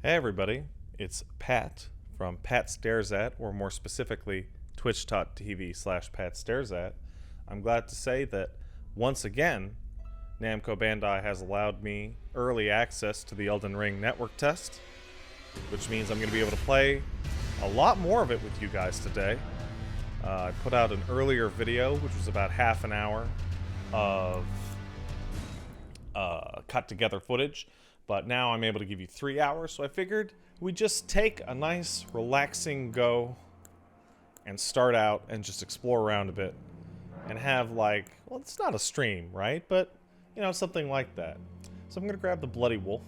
Hey everybody, it's Pat from Pat Stares At, or more specifically, twitch.tv/Pat Stares At. I'm glad to say that once again, Namco Bandai has allowed me early access to the Elden Ring Network Test, which means I'm going to be able to play a lot more of it with you guys today. I put out an earlier video, which was about half an hour of cut together footage. But now I'm able to give you 3 hours, so I figured we'd just take a nice, relaxing go and start out and just explore around a bit. And have, like, well, it's not a stream, right? But, you know, something like that. So I'm going to grab the Bloody Wolf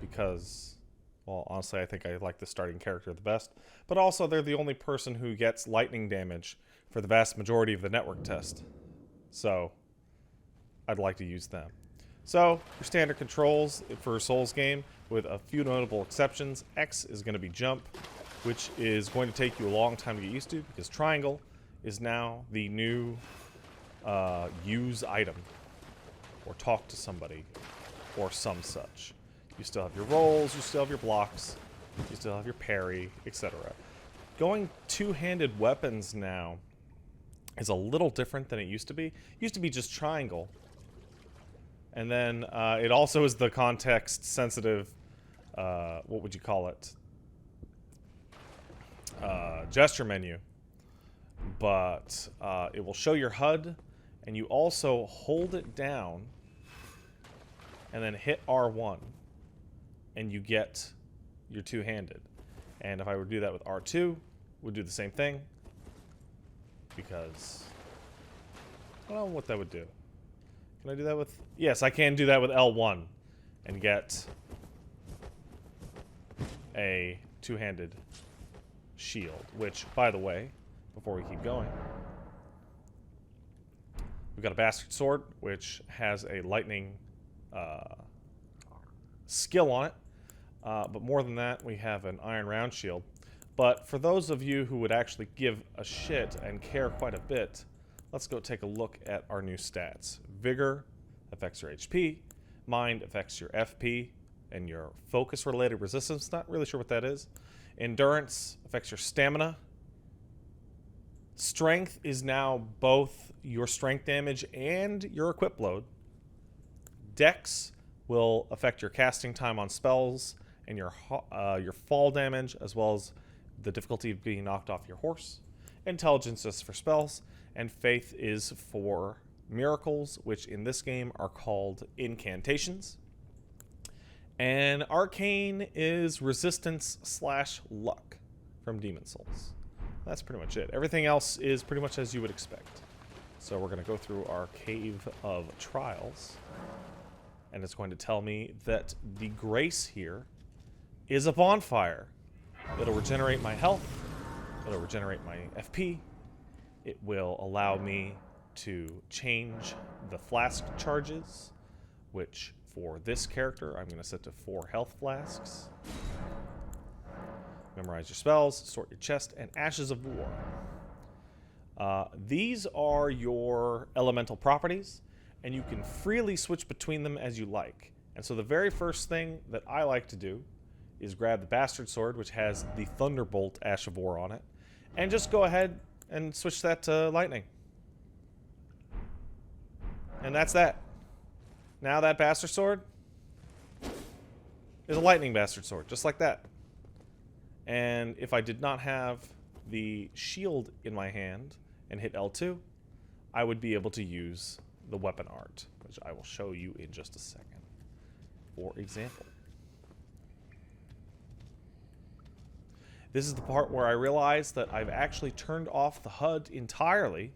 because, well, honestly, I think I like the starting character the best. But also, they're the only person who gets lightning damage for the vast majority of the network test. So, I'd like to use them. So, your standard controls for a Souls game, with a few notable exceptions. X is going to be jump, which is going to take you a long time to get used to, because triangle is now the new use item, or talk to somebody, or some such. You still have your rolls, you still have your blocks, you still have your parry, etc. Going two-handed weapons now is a little different than it used to be. It used to be just triangle. And then it also is the context-sensitive, what would you call it? Gesture menu. But it will show your HUD, and you also hold it down, and then hit R1, and you get your two-handed. And if I were to do that with R2, would do the same thing, because I don't know what that would do. Can I do that with... Yes, I can do that with L1 and get a two-handed shield, which, by the way, before we keep going, we've got a Bastard Sword, which has a lightning skill on it, but more than that, we have an Iron Round Shield. But for those of you who would actually give a shit and care quite a bit, let's go take a look at our new stats. Vigor affects your HP. Mind affects your FP and your focus-related resistance. Not really sure what that is. Endurance affects your stamina. Strength is now both your strength damage and your equip load. Dex will affect your casting time on spells and your fall damage, as well as the difficulty of being knocked off your horse. Intelligence is for spells, and faith is for miracles, which in this game are called incantations. And arcane is resistance / luck from Demon Souls. That's pretty much it. Everything else is pretty much as you would expect. So we're going to go through our Cave of Trials, and it's going to tell me that the grace here is a bonfire. It'll regenerate my health, it'll regenerate my FP, it will allow me to change the flask charges, which for this character I'm going to set to 4 health flasks. Memorize your spells, sort your chest, and Ashes of War. These are your elemental properties, and you can freely switch between them as you like. And so the very first thing that I like to do is grab the Bastard Sword, which has the Thunderbolt Ash of War on it, and just go ahead and switch that to lightning. And that's that. Now that Bastard Sword is a lightning Bastard Sword, just like that. And if I did not have the shield in my hand and hit L2, I would be able to use the weapon art, which I will show you in just a second. For example, this is the part where I realized that I've actually turned off the HUD entirely,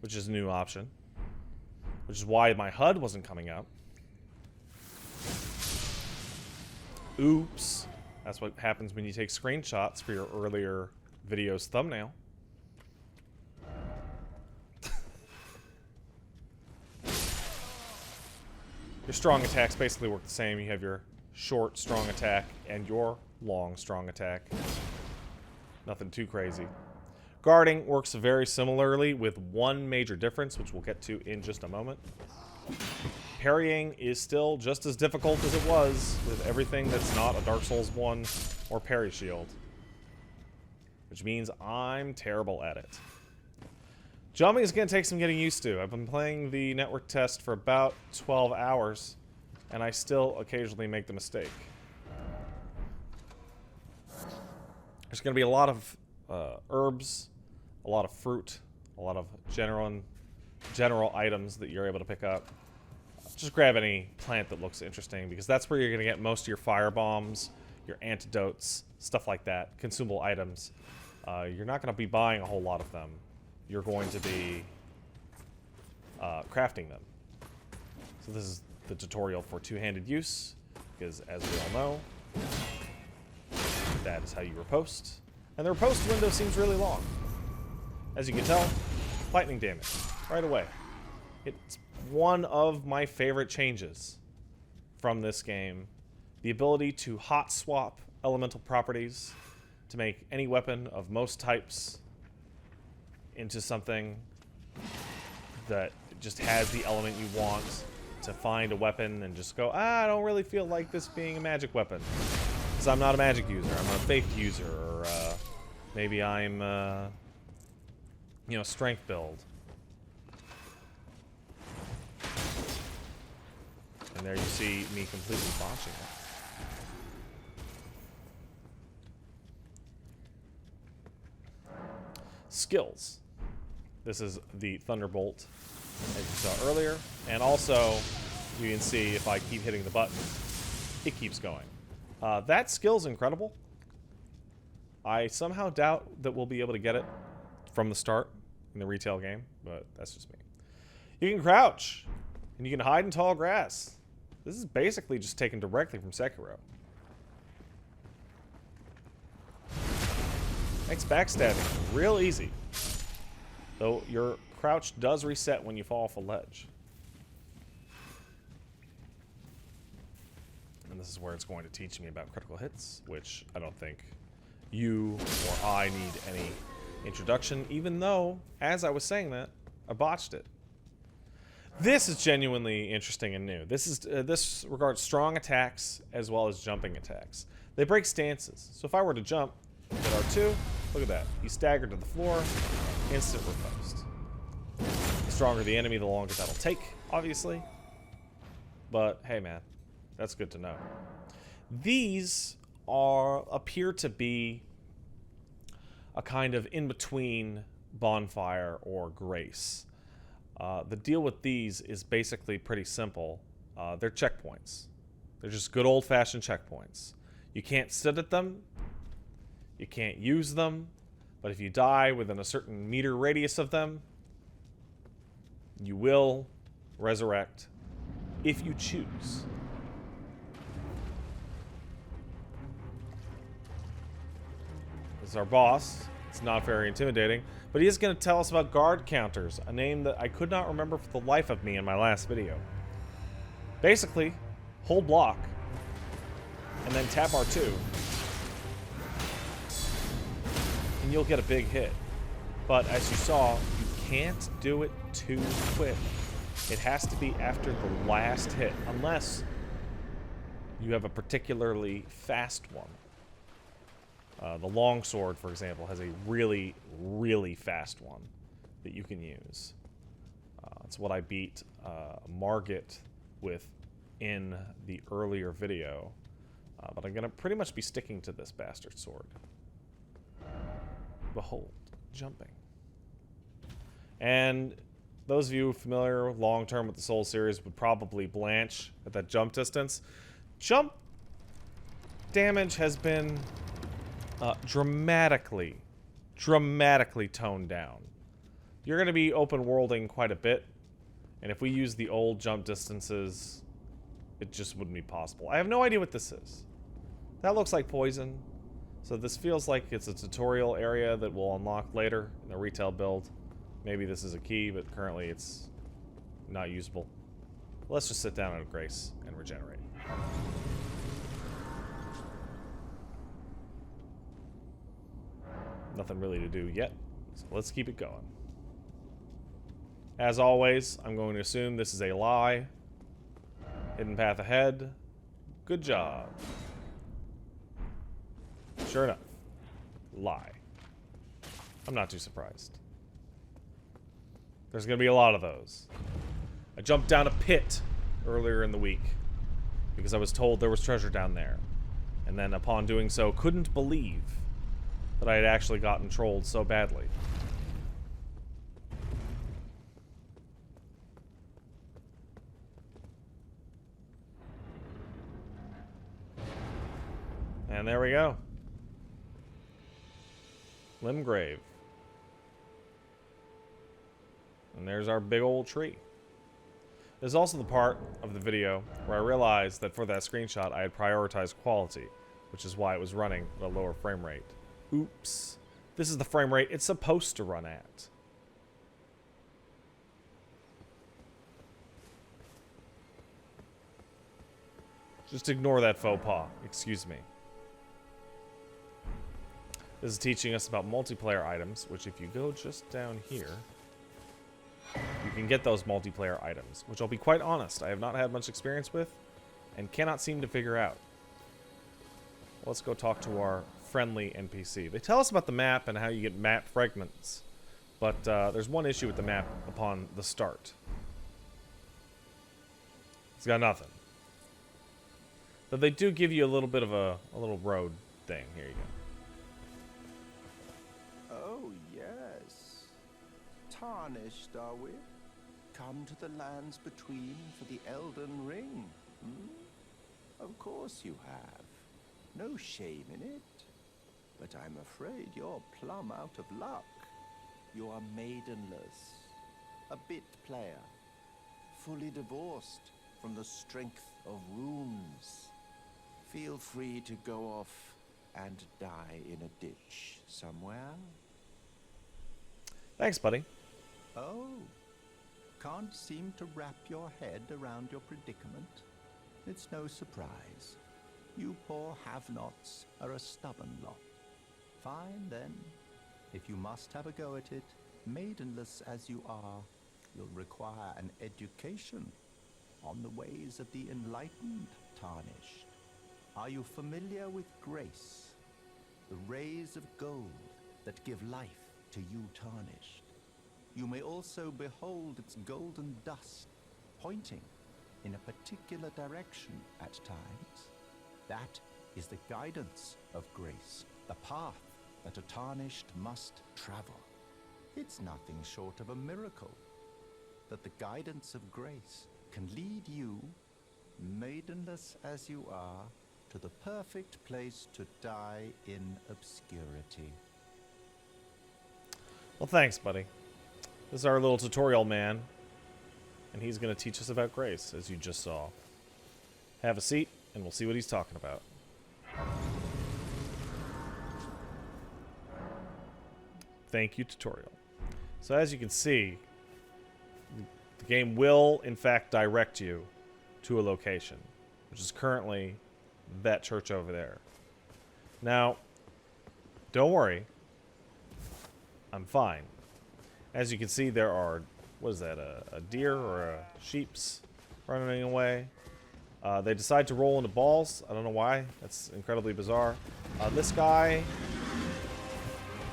which is a new option, which is why my HUD wasn't coming up. Oops. That's what happens when you take screenshots for your earlier video's thumbnail. Your strong attacks basically work the same. You have your short, strong attack and your long, strong attack. Nothing too crazy. Guarding works very similarly, with one major difference, which we'll get to in just a moment. parrying is still just as difficult as it was with everything that's not a Dark Souls 1 or parry shield. Which means I'm terrible at it. Jumping is going to take some getting used to. I've been playing the network test for about 12 hours, and I still occasionally make the mistake. There's going to be a lot of herbs, a lot of fruit, a lot of general items that you're able to pick up. Just grab any plant that looks interesting, because that's where you're going to get most of your fire bombs, your antidotes, stuff like that, consumable items. You're not going to be buying a whole lot of them. You're going to be crafting them. So this is the tutorial for two-handed use, because as we all know, that is how you riposte. And the riposte window seems really long. As you can tell, lightning damage right away. It's one of my favorite changes from this game. The ability to hot swap elemental properties to make any weapon of most types into something that just has the element you want, to find a weapon and just go, I don't really feel like this being a magic weapon. Because I'm not a magic user, I'm a faith user, or maybe I'm, you know, strength build. And there you see me completely botching it. Skills. This is the Thunderbolt, as you saw earlier. And also, you can see if I keep hitting the button, it keeps going. That skill's incredible. I somehow doubt that we'll be able to get it from the start in the retail game, but that's just me. You can crouch, and you can hide in tall grass. This is basically just taken directly from Sekiro. Makes backstabbing real easy. Though your crouch does reset when you fall off a ledge. And this is where it's going to teach me about critical hits, which I don't think you or I need any introduction, even though, as I was saying that, I botched it. This is genuinely interesting and new. This regards strong attacks as well as jumping attacks. They break stances. So if I were to jump, hit R2, look at that. You stagger to the floor, instant riposte. The stronger the enemy, the longer that'll take, obviously. But hey man, that's good to know. These appear to be a kind of in-between bonfire or grace. The deal with these is basically pretty simple. They're checkpoints. They're just good old-fashioned checkpoints. You can't sit at them. You can't use them. But if you die within a certain meter radius of them, you will resurrect if you choose. This is our boss. It's not very intimidating, but he is going to tell us about guard counters, a name that I could not remember for the life of me in my last video. Basically, hold block, and then tap R2, and you'll get a big hit. But as you saw, you can't do it too quick. It has to be after the last hit, unless you have a particularly fast one. The longsword, for example, has a really, really fast one that you can use. It's what I beat Margit with in the earlier video. But I'm going to pretty much be sticking to this bastard sword. Behold, jumping. And those of you familiar long-term with the Souls series would probably blanch at that jump distance. Jump damage has been dramatically toned down. You're going to be open-worlding quite a bit, and if we use the old jump distances, it just wouldn't be possible. I have no idea what this is. That looks like poison, so this feels like it's a tutorial area that we'll unlock later in the retail build. Maybe this is a key, but currently it's not usable. Let's just sit down at grace and regenerate. Nothing really to do yet, so let's keep it going. As always, I'm going to assume this is a lie, Hidden path ahead. Good job. Sure enough. Lie. I'm not too surprised. There's going to be a lot of those. I jumped down a pit earlier in the week because I was told there was treasure down there. And then upon doing so, couldn't believe that I had actually gotten trolled so badly. And there we go. Limgrave. And there's our big old tree. There's also the part of the video where I realized that for that screenshot I had prioritized quality, which is why it was running at a lower frame rate. Oops. This is the frame rate it's supposed to run at. Just ignore that faux pas. Excuse me. This is teaching us about multiplayer items, which if you go just down here, you can get those multiplayer items, which I'll be quite honest, I have not had much experience with and cannot seem to figure out. Let's go talk to our friendly NPC. They tell us about the map and how you get map fragments, but there's one issue with the map upon the start. It's got nothing. But they do give you a little bit of a little road thing. Here you go. Oh, yes. Tarnished, are we? Come to the lands between for the Elden Ring, hmm? Of course you have. No shame in it. But I'm afraid you're plumb out of luck. You are maidenless, a bit player, fully divorced from the strength of runes. Feel free to go off and die in a ditch somewhere. Thanks, buddy. Oh, can't seem to wrap your head around your predicament? It's no surprise. You poor have-nots are a stubborn lot. Fine, then. If you must have a go at it, maidenless as you are, you'll require an education on the ways of the enlightened, Tarnished. Are you familiar with grace? The rays of gold that give life to you, Tarnished. You may also behold its golden dust pointing in a particular direction at times. That is the guidance of grace, the path that a Tarnished must travel. It's nothing short of a miracle that the guidance of grace can lead you, maidenless as you are, to the perfect place to die in obscurity. Well, thanks, buddy. This is our little tutorial man, and he's going to teach us about grace, as you just saw. Have a seat, and we'll see what he's talking about. Thank you, tutorial. So as you can see, the game will, in fact, direct you to a location, which is currently that church over there. Now, don't worry. I'm fine. As you can see, there are, what is that, a deer or a sheep's running away. They decide to roll into balls. I don't know why. That's incredibly bizarre. This guy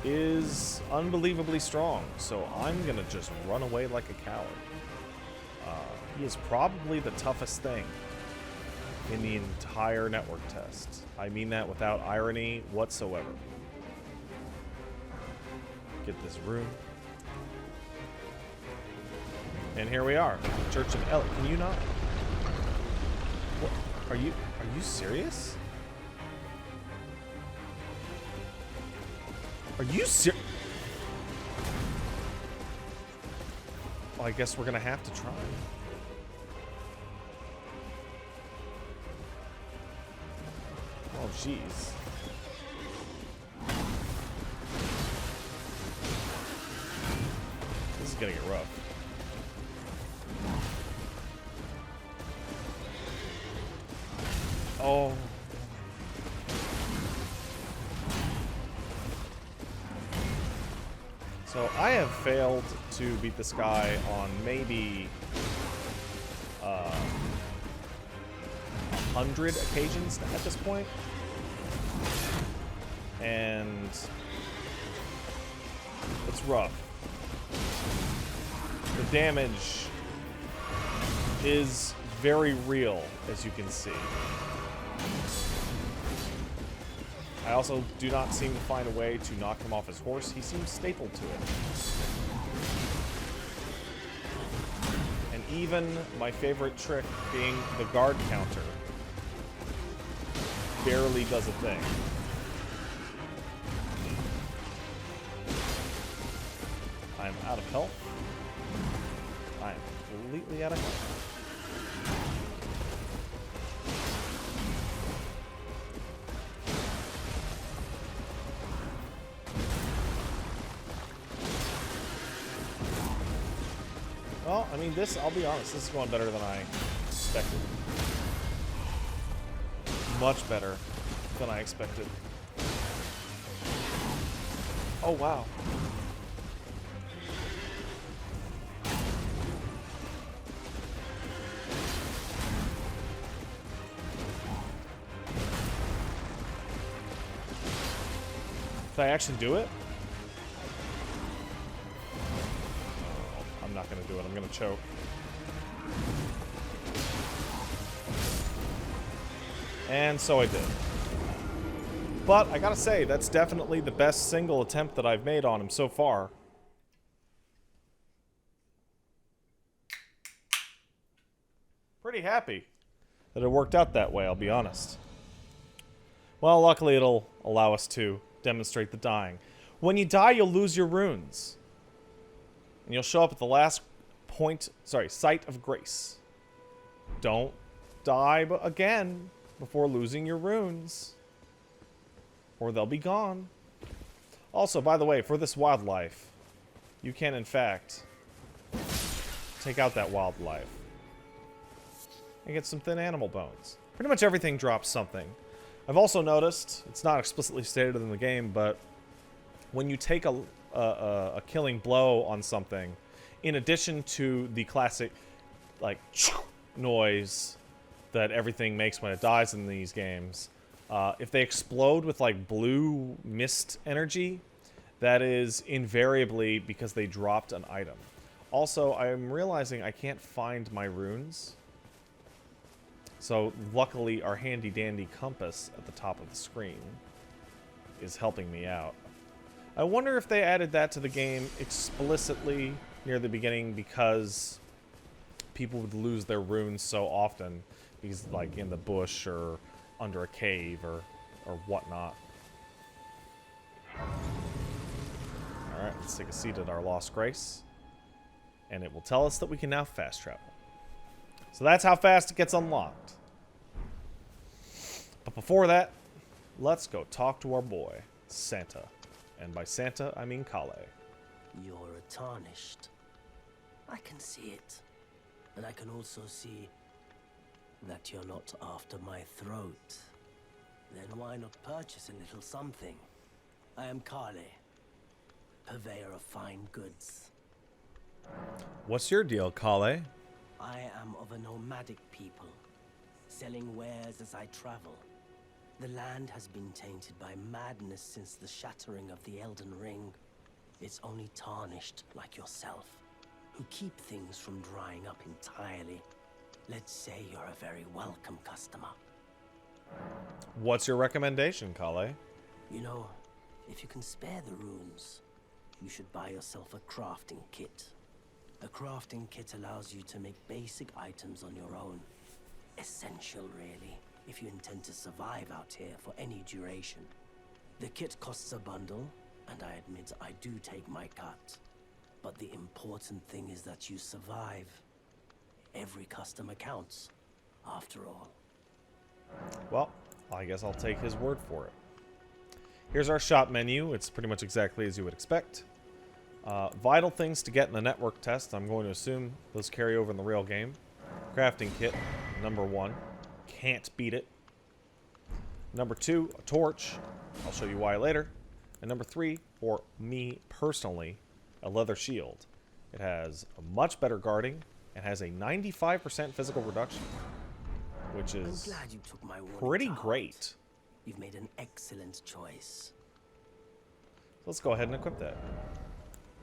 is unbelievably strong, so I'm going to just run away like a coward. He is probably the toughest thing in the entire network test. I mean that without irony whatsoever. Get this room. And here we are, Church of El. Can you not? What? Are you serious? Are you serious? Well, I guess we're gonna have to try. Oh, jeez. This is gonna get rough. Oh. So I have failed to beat this guy on maybe 100 occasions at this point. And it's rough. The damage is very real, as you can see. I also do not seem to find a way to knock him off his horse. He seems stapled to it. And even my favorite trick, being the guard counter, barely does a thing. I'm out of health. I am completely out of health. Well, I mean, this, I'll be honest, this is going better than I expected. Much better than I expected. Oh, wow. Did I actually do it? I'm not gonna do it. I'm gonna choke. And so I did. But I gotta say, that's definitely the best single attempt that I've made on him so far. Pretty happy that it worked out that way, I'll be honest. Well, luckily it'll allow us to demonstrate the dying. When you die, you'll lose your runes. And you'll show up at the last site of grace. Don't die again before losing your runes, or they'll be gone. Also, by the way, for this wildlife, you can, in fact, take out that wildlife and get some thin animal bones. Pretty much everything drops something. I've also noticed, it's not explicitly stated in the game, but when you take a killing blow on something, in addition to the classic, like, noise that everything makes when it dies in these games, if they explode with, like, blue mist energy, that is invariably because they dropped an item. Also, I'm realizing I can't find my runes. So, luckily, our handy-dandy compass at the top of the screen is helping me out. I wonder if they added that to the game explicitly near the beginning because people would lose their runes so often. Because, like, in the bush or under a cave or whatnot. Alright, let's take a seat at our Lost Grace. And it will tell us that we can now fast travel. So that's how fast it gets unlocked. But before that, let's go talk to our boy, Santa. And by Santa, I mean Kale. You're tarnished. I can see it. And I can also see that you're not after my throat. Then why not purchase a little something? I am Kale, purveyor of fine goods. What's your deal, Kale? I am of a nomadic people, selling wares as I travel. The land has been tainted by madness since the shattering of the Elden Ring. It's only tarnished like yourself, who keep things from drying up entirely. Let's say you're a very welcome customer. What's your recommendation, Kale? You know, if you can spare the runes, you should buy yourself a crafting kit. A crafting kit allows you to make basic items on your own. Essential, really, if you intend to survive out here for any duration. The kit costs a bundle, and I admit I do take my cut. But the important thing is that you survive. Every customer counts, after all. Well, I guess I'll take his word for it. Here's our shop menu. It's pretty much exactly as you would expect. Vital things to get in the network test. I'm going to assume those carry over in the real game. Crafting kit, number 1. Can't beat it. Number 2, a torch. I'll show you why later. And number 3, for me personally, a leather shield. It has a much better guarding and has a 95% physical reduction. which is I'm glad you took my warning pretty to heart. great. You've made an excellent choice. Let's go ahead and equip that.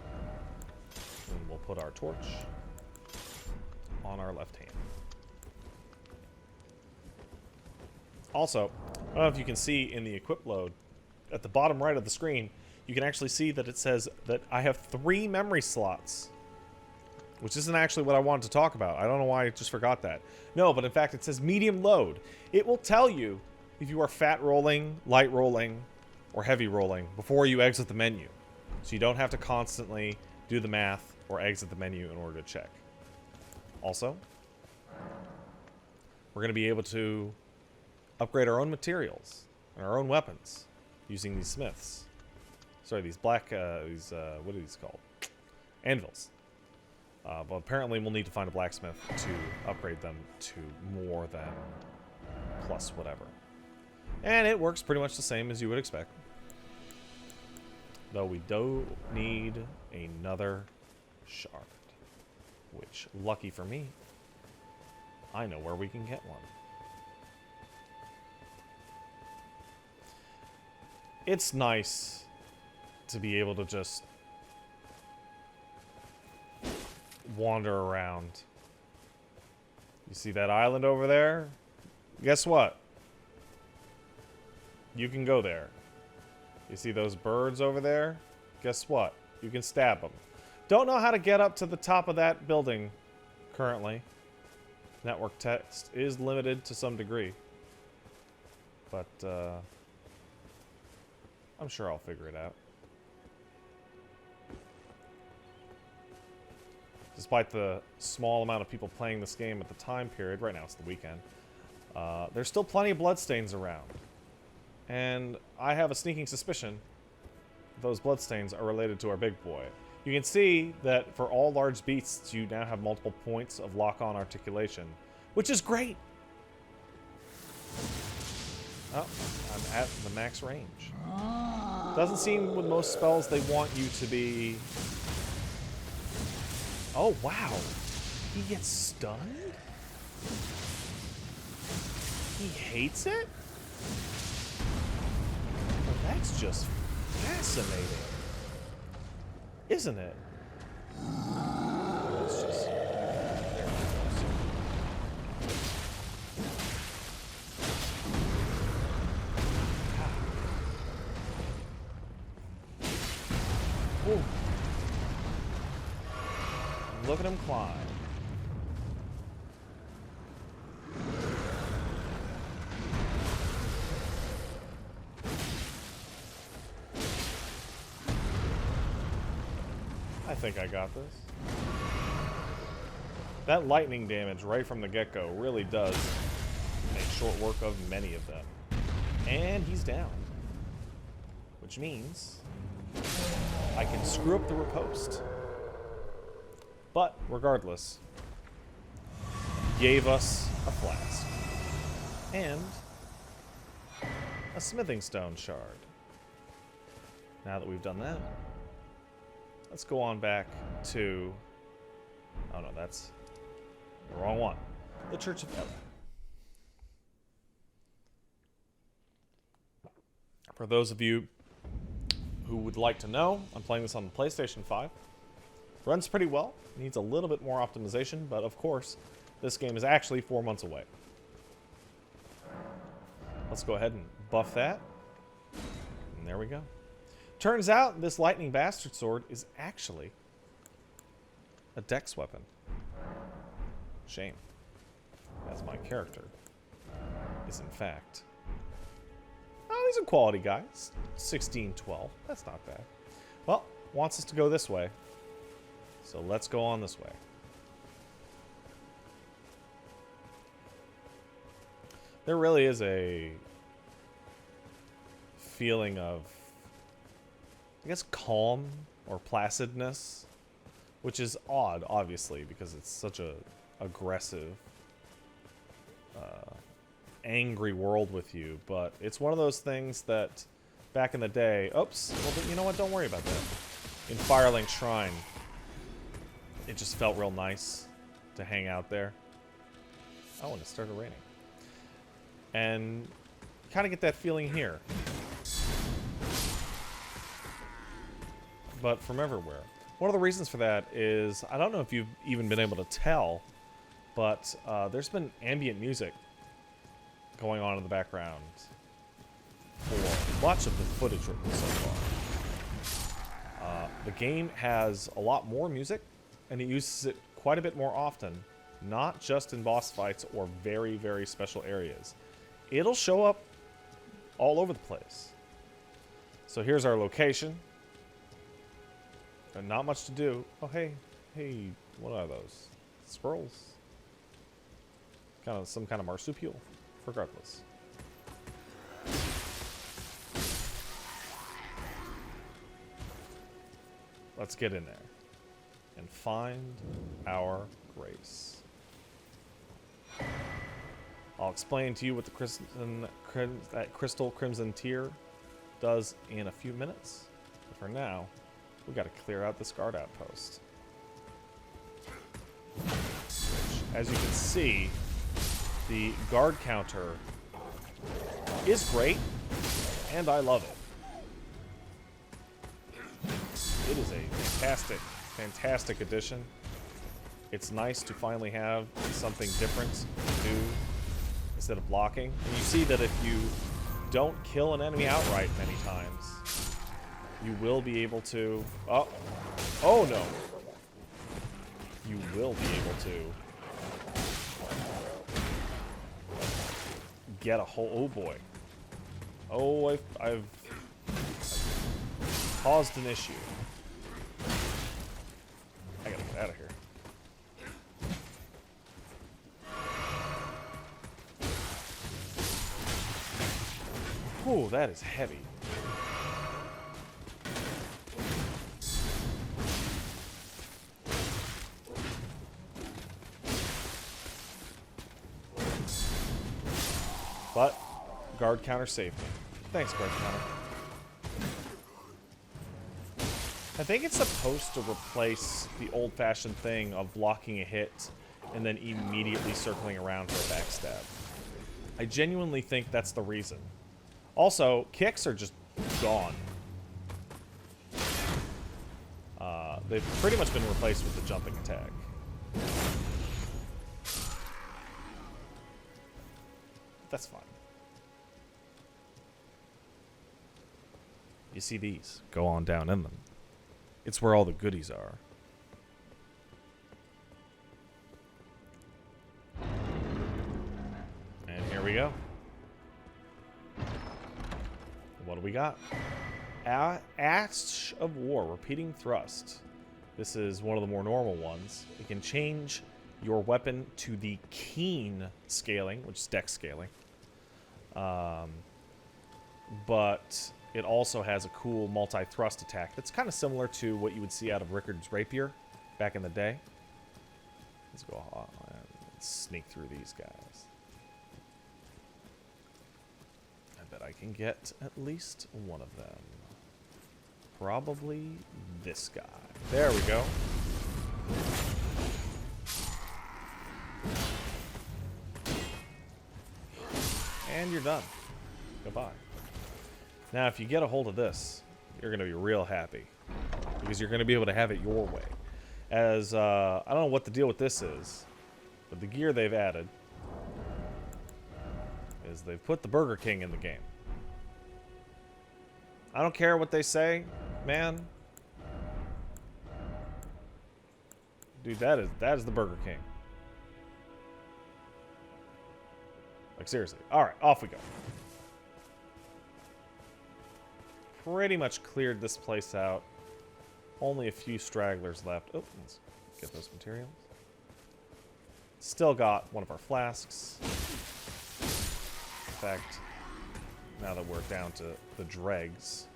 And we'll put our torch on our left hand. Also, I don't know if you can see in the equip load, at the bottom right of the screen, you can actually see that it says that I have 3 memory slots. Which isn't actually what I wanted to talk about. I don't know why I just forgot that. No, but in fact it says medium load. It will tell you if you are fat rolling, light rolling, or heavy rolling before you exit the menu. So you don't have to constantly do the math or exit the menu in order to check. Also, we're going to be able to upgrade our own materials and our own weapons using these smiths. Sorry, these black, what are these called? Anvils. But apparently we'll need to find a blacksmith to upgrade them to more than plus whatever. And it works pretty much the same as you would expect. Though we do need another shard. Which, lucky for me, I know where we can get one. It's nice to be able to just wander around. You see that island over there? Guess what? You can go there. You see those birds over there? Guess what? You can stab them. Don't know how to get up to the top of that building currently. Network test is limited to some degree. But, I'm sure I'll figure it out. Despite the small amount of people playing this game at the time period, right now it's the weekend, there's still plenty of bloodstains around. And I have a sneaking suspicion those bloodstains are related to our big boy. You can see that for all large beasts, you now have multiple points of lock-on articulation, which is great! Oh, I'm at the max range. Doesn't seem with most spells they want you to be... Oh, wow. He gets stunned? He hates it? Well, that's just fascinating. Isn't it? Let's just... Ooh. Look at him climb. I think I got this. That lightning damage right from the get-go really does make short work of many of them. And he's down. Which means I can screw up the riposte. But, regardless, gave us a flask. And a smithing stone shard. Now that we've done that, let's go on back to... Oh no, that's the wrong one. The Church of Elden. For those of you who would like to know, I'm playing this on the PlayStation 5. Runs pretty well. Needs a little bit more optimization, but of course, this game is actually 4 months away. Let's go ahead and buff that. And there we go. Turns out this lightning bastard sword is actually a dex weapon. Shame. As my character is in fact... Oh, he's a quality guy. 1612. That's not bad. Well, wants us to go this way. So let's go on this way. There really is a feeling of, I guess, calm or placidness, which is odd, obviously, because it's such a aggressive, angry world with you. But it's one of those things that back in the day, oops, well, you know what, don't worry about that. In Firelink Shrine, it just felt real nice to hang out there. Oh, and it started raining. And kind of get that feeling here. But from everywhere. One of the reasons for that is, I don't know if you've even been able to tell, but there's been ambient music going on in the background for much of the footage so far. The game has a lot more music, and it uses it quite a bit more often, not just in boss fights or very, very special areas. It'll show up all over the place. So here's our location. And not much to do. Oh, hey, what are those? Squirrels? Some kind of marsupial? Regardless. Let's get in there and find our grace. I'll explain to you what the that crystal crimson tear does in a few minutes. But for now, we got to clear out this guard outpost. Which, as you can see, the guard counter is great, and I love it. It is a fantastic, fantastic addition. It's nice to finally have something different to do instead of blocking. And you see that if you don't kill an enemy outright many times, you will be able to... Oh no. You will be able to get a whole... Oh boy. Oh, I've caused an issue. I gotta get out of here. Oh, that is heavy. But guard counter saved me. Thanks, guard counter. I think it's supposed to replace the old-fashioned thing of blocking a hit and then immediately circling around for a backstab. I genuinely think that's the reason. Also, kicks are just gone. They've pretty much been replaced with the jumping attack. That's fine. You see these? Go on down in them. It's where all the goodies are. And here we go. What do we got? Ash of War, repeating thrust. This is one of the more normal ones. It can change your weapon to the keen scaling, which is dex scaling. But it also has a cool multi-thrust attack that's kind of similar to what you would see out of Rickard's Rapier back in the day. Let's go on and sneak through these guys. I bet I can get at least one of them. Probably this guy. There we go. And you're done. Goodbye. Now, if you get a hold of this, you're going to be real happy. Because you're going to be able to have it your way. As, I don't know what the deal with this is, but the gear they've added is they've put the Burger King in the game. I don't care what they say, man. Dude, that is the Burger King. Like, seriously. Alright, off we go. Pretty much cleared this place out. Only a few stragglers left. Oh, let's get those materials. Still got one of our flasks. In fact, now that we're down to the dregs.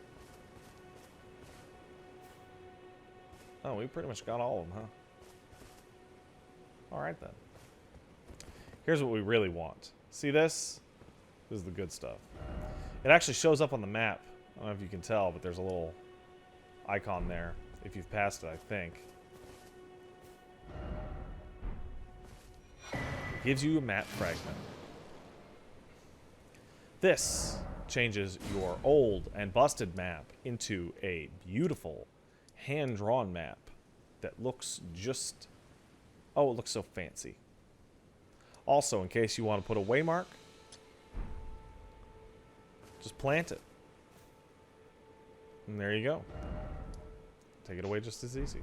Oh, we pretty much got all of them, huh? Alright then. Here's what we really want. See this? This is the good stuff. It actually shows up on the map. I don't know if you can tell, but there's a little icon there. If you've passed it, I think. It gives you a map fragment. This changes your old and busted map into a beautiful hand-drawn map that looks just... Oh, it looks so fancy. Also, in case you want to put a waymark, just plant it. And there you go. Take it away just as easy.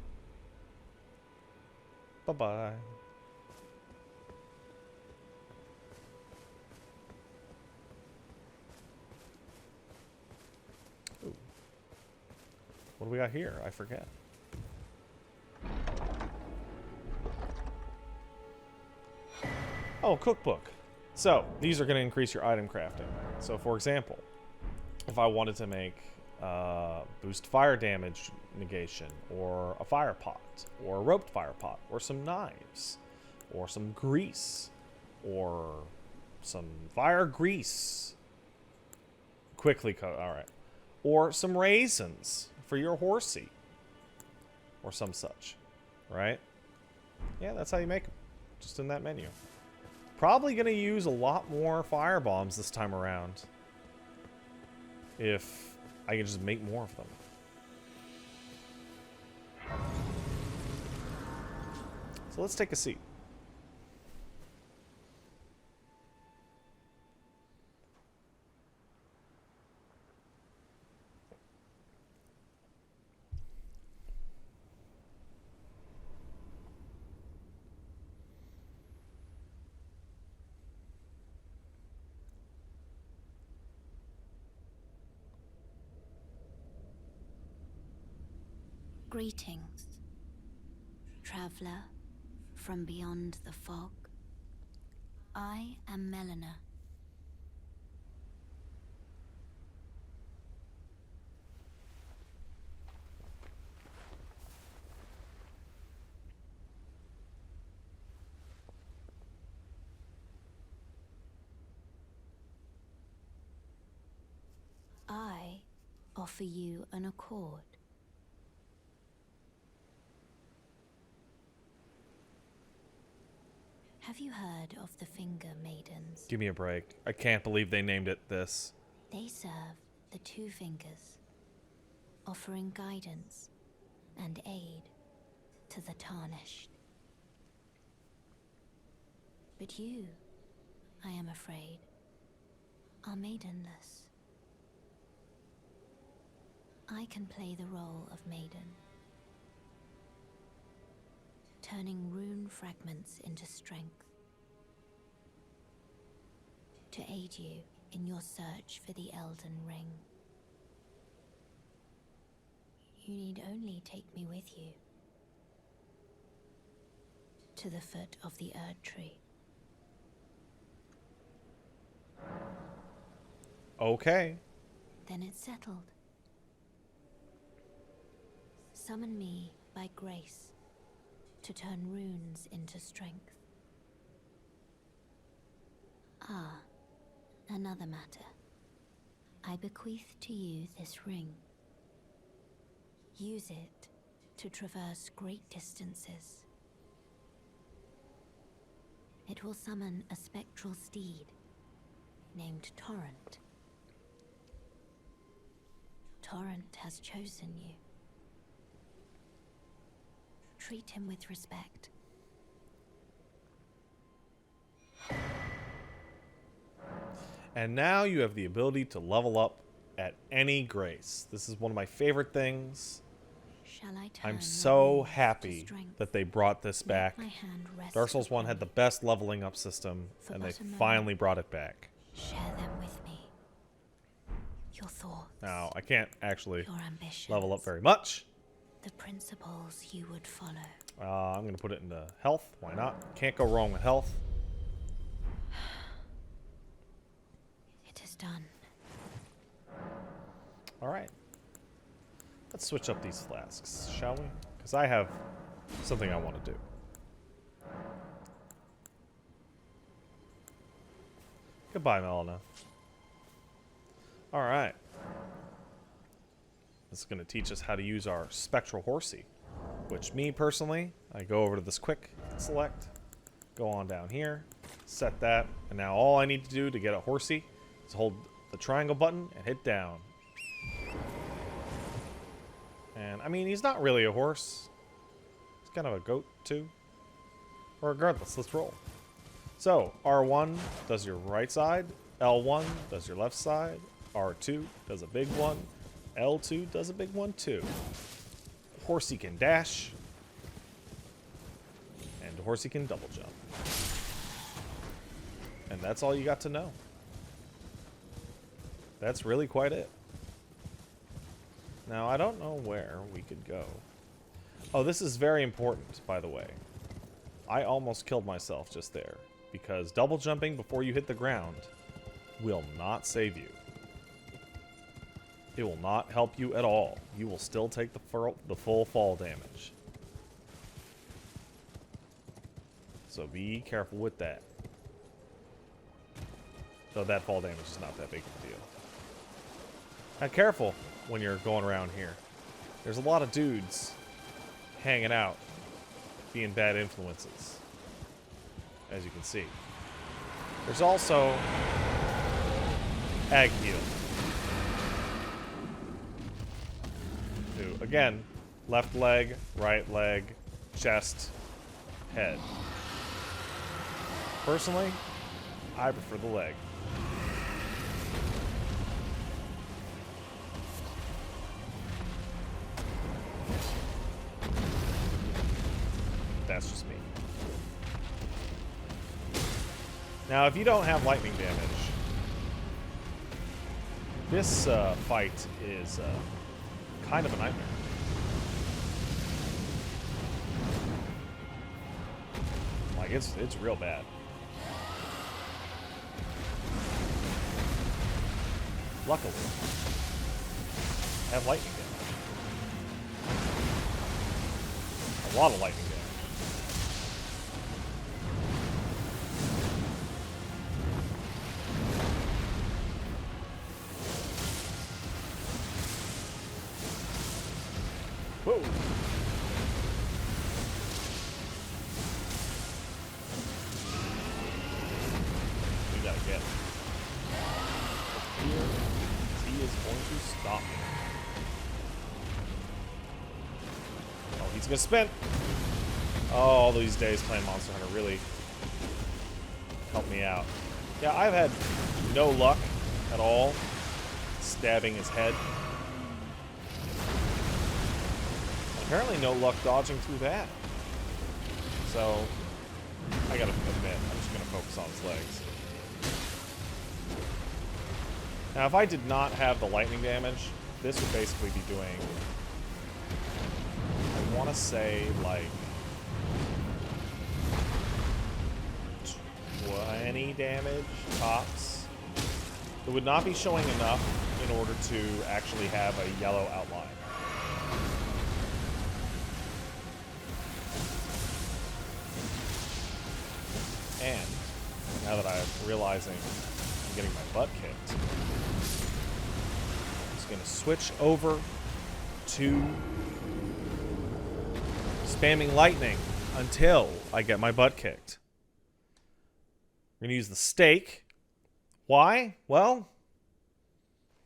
Bye-bye. Ooh. What do we got here? I forget. Oh, cookbook. So, these are going to increase your item crafting. So, for example, if I wanted to make boost fire damage negation, or a fire pot, or a roped fire pot, or some knives, or some grease, or some fire grease. Quickly coat, alright. Or some raisins for your horsey, or some such, right? Yeah, that's how you make them, just in that menu. Probably going to use a lot more fire bombs this time around, if I can just make more of them. So let's take a seat. Greetings, traveler from beyond the fog. I am Melina. I offer you an accord. Have you heard of the Finger Maidens? Give me a break. I can't believe they named it this. They serve the Two Fingers, offering guidance and aid to the tarnished. But you, I am afraid, are maidenless. I can play the role of maiden, turning rune fragments into strength, to aid you in your search for the Elden Ring. You need only take me with you to the foot of the Erd Tree. Okay. Then it's settled. Summon me by grace to turn runes into strength. Ah, another matter. I bequeath to you this ring. Use it to traverse great distances. It will summon a spectral steed named Torrent. Torrent has chosen you. Treat him with respect. And now you have the ability to level up at any grace. This is one of my favorite things. Shall I turn I'm your so runes to happy strength? that they brought this Let back. my hand rest Dark Souls 1 upon had the you. best leveling up system, For and they but a moment. finally brought it back. Share them with me. Your thoughts. Now, I can't actually Your ambitions. level up very much. The principles you would follow. I'm going to put it into health. Why not? Can't go wrong with health. It is done. Alright. Let's switch up these flasks, shall we? Because I have something I want to do. Goodbye, Melina. Alright. This is going to teach us how to use our Spectral Horsey. Which, me personally, I go over to this quick select, go on down here, set that, and now all I need to do to get a horsey is hold the triangle button and hit down. And, I mean, he's not really a horse. He's kind of a goat, too. But regardless, let's roll. So, R1 does your right side. L1 does your left side. R2 does a big one. L2 does a big one, too. Horsey can dash. And Horsey can double jump. And that's all you got to know. That's really quite it. Now, I don't know where we could go. Oh, this is very important, by the way. I almost killed myself just there, because double jumping before you hit the ground will not save you. It will not help you at all. You will still take the full fall damage. So be careful with that. Though that fall damage is not that big of a deal. Now careful when you're going around here. There's a lot of dudes hanging out, being bad influences, as you can see. There's also Agheal, who, again, left leg, right leg, chest, head. Personally, I prefer the leg. That's just me. Now, if you don't have lightning damage, this fight is kind of a nightmare. Like, it's real bad. Luckily, I have lightning damage. A lot of lightning damage. Whoa! We gotta get him. Here, he is going to stop me. Oh, he's gonna spin! Oh, all these days playing Monster Hunter really helped me out. Yeah, I've had no luck at all stabbing his head. Apparently no luck dodging through that. So, I gotta admit, I'm just gonna focus on his legs. Now, if I did not have the lightning damage, this would basically be doing, I want to say, like 20 damage tops. It would not be showing enough in order to actually have a yellow outline. And now that I'm realizing I'm getting my butt kicked, I'm just going to switch over to spamming lightning until I get my butt kicked. I'm going to use the stake. Why? Well,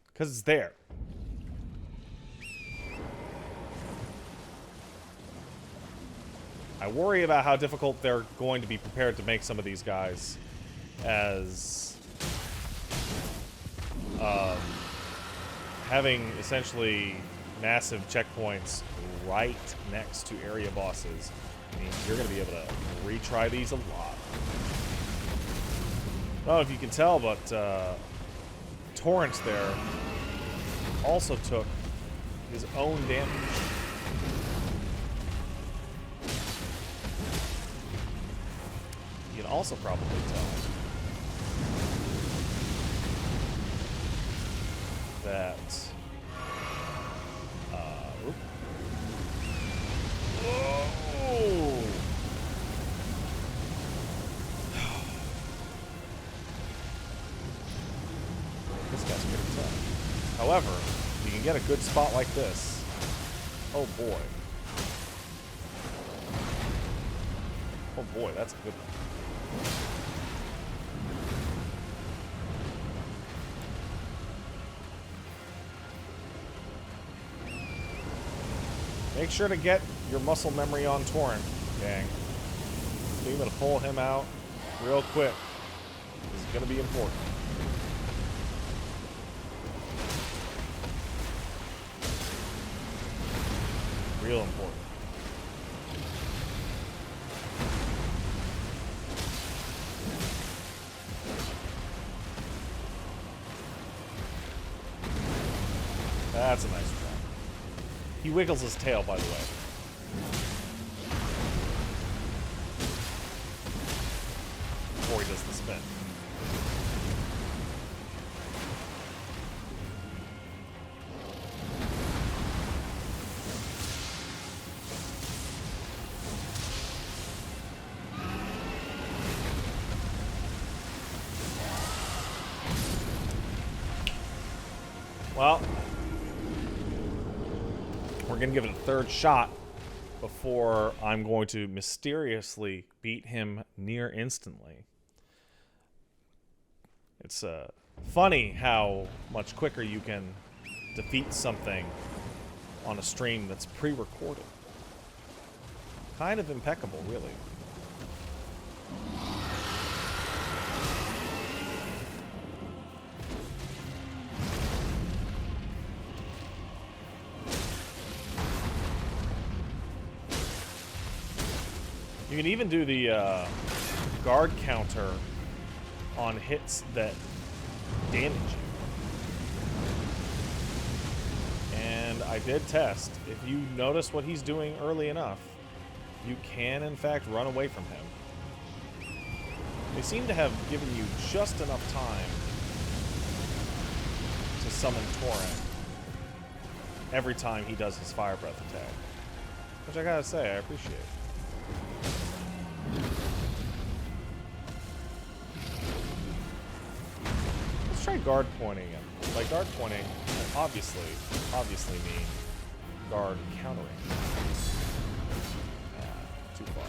because it's there. I worry about how difficult they're going to be prepared to make some of these guys, as having essentially massive checkpoints right next to area bosses means you're going to be able to retry these a lot. Oh, if you can tell, but Torrance there also took his own damage. You can also probably tell that whoa. This guy's pretty tough. However, you can get a good spot like this. Oh boy. Oh boy, that's a good one. Make sure to get your muscle memory on Torrent, gang. Being able to pull him out real quick is going to be important. Real important. That's a nice try. He wiggles his tail, by the way. Before he does the spin. Well, we're going to give it a third shot before I'm going to mysteriously beat him near instantly. It's funny how much quicker you can defeat something on a stream that's pre-recorded. Kind of impeccable, really. You can even do the guard counter on hits that damage you. And I did test. If you notice what he's doing early enough, you can, in fact, run away from him. They seem to have given you just enough time to summon Torrent every time he does his Fire Breath attack. Which I gotta say, I appreciate. Let's try guard pointing it. By guard pointing, I obviously mean guard countering. Too far.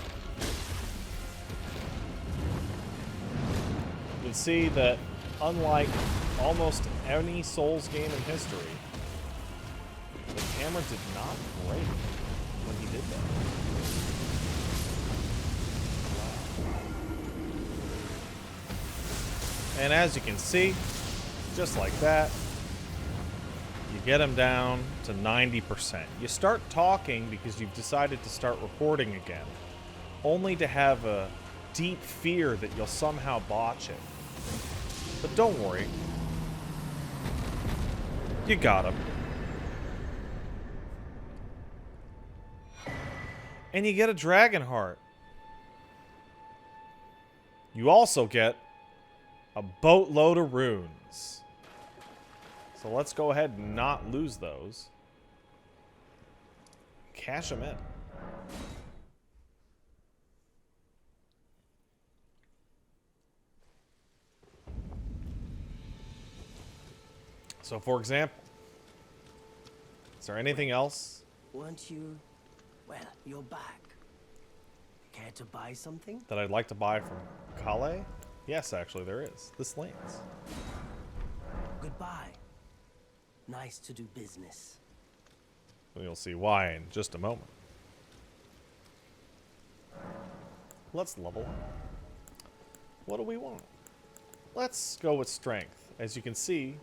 You can see that unlike almost any Souls game in history, the camera did not break when he did that. And as you can see, just like that, you get him down to 90%. You start talking because you've decided to start recording again, only to have a deep fear that you'll somehow botch it. But don't worry. You got him. And you get a dragon heart. You also get a boatload of runes. So let's go ahead and not lose those. Cash them in. So for example, is there anything else? Weren't you? Well, you're back. Care to buy something? That I'd like to buy from Kale? Yes, actually, there is. This lance. Goodbye. Nice to do business. You'll see why in just a moment. Let's level up. What do we want? Let's go with strength. As you can see,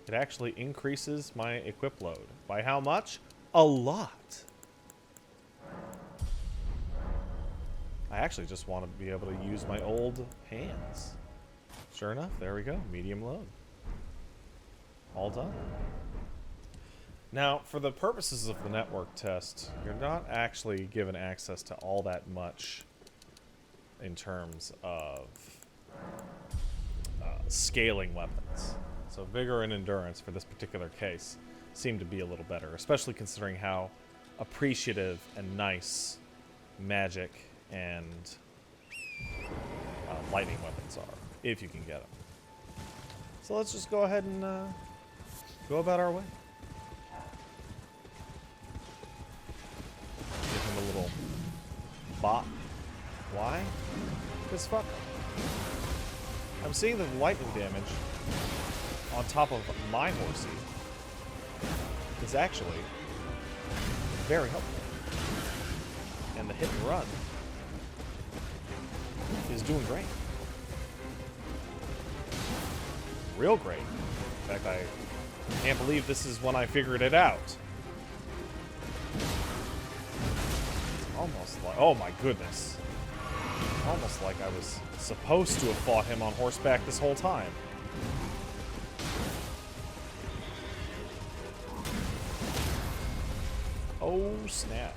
it actually increases my equip load. By how much? A lot. I actually just want to be able to use my old hands. Sure enough, there we go. Medium load. All done. Now, for the purposes of the network test, you're not actually given access to all that much in terms of scaling weapons. So vigor and endurance for this particular case seem to be a little better, especially considering how appreciative and nice magic and lightning weapons are, if you can get them. So let's just go ahead and go about our way. Give him a little bop. Why? Because fuck him. I'm seeing the lightning damage on top of my horsey is actually Very helpful. And the hit and run is doing great. Real great. In fact, I can't believe this is when I figured it out. Almost like, oh my goodness. Almost like I was supposed to have fought him on horseback this whole time. Oh snap.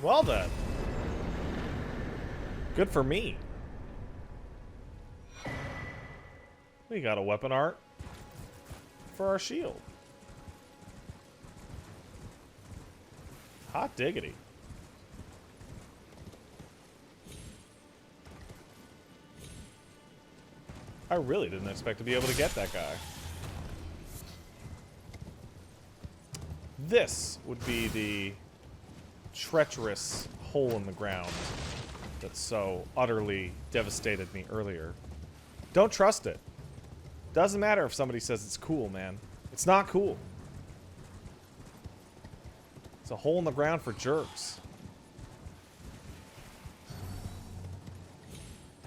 Well then. Good for me. We got a weapon art for our shield. Hot diggity. I really didn't expect to be able to get that guy. This would be the treacherous hole in the ground that so utterly devastated me earlier. Don't trust it. Doesn't matter if somebody says it's cool, man. It's not cool. It's a hole in the ground for jerks.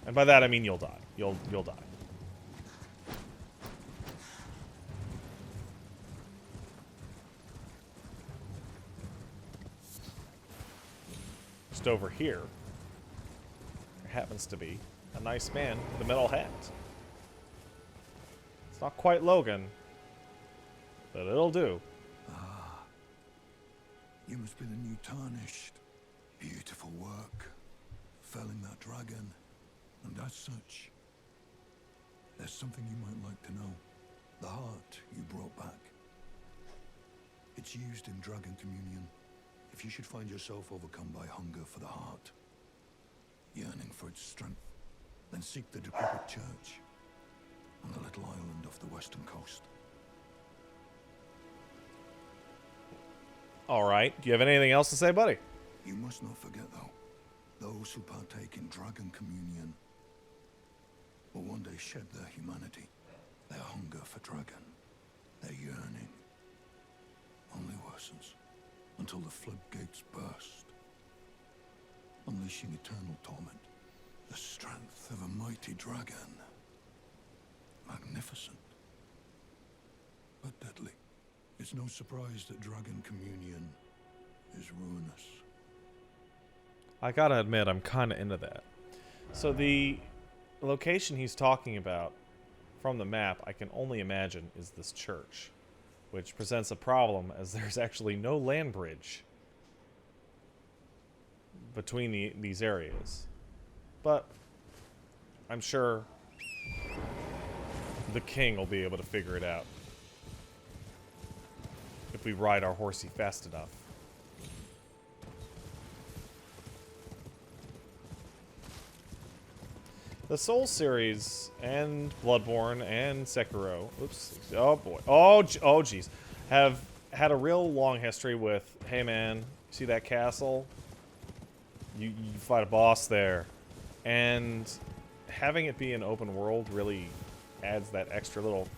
And by that I mean you'll die. You'll die. Just over here, there happens to be a nice man with a metal hat. It's not quite Logan, but it'll do. Ah, you must be the new Tarnished. Beautiful work. Felling that dragon. And as such, there's something you might like to know. The heart you brought back. It's used in Dragon Communion. If you should find yourself overcome by hunger for the heart, yearning for its strength, then seek the decrepit church on the little island off the western coast. Alright, do you have anything else to say, buddy? You must not forget, though, those who partake in Dragon Communion will one day shed their humanity, their hunger for dragon, their yearning only worsens until the floodgates burst, unleashing eternal torment, the strength of a mighty dragon. Magnificent, but deadly. It's no surprise that Dragon Communion is ruinous. I gotta admit, I'm kinda into that. So the location he's talking about from the map, I can only imagine, is this church, which presents a problem as there's actually no land bridge between these areas. But I'm sure the king will be able to figure it out if we ride our horsey fast enough. The Soul series and Bloodborne and Sekiro, oops, oh boy, oh jeez, have had a real long history with, hey man, see that castle? You fight a boss there. And having it be an open world really adds that extra little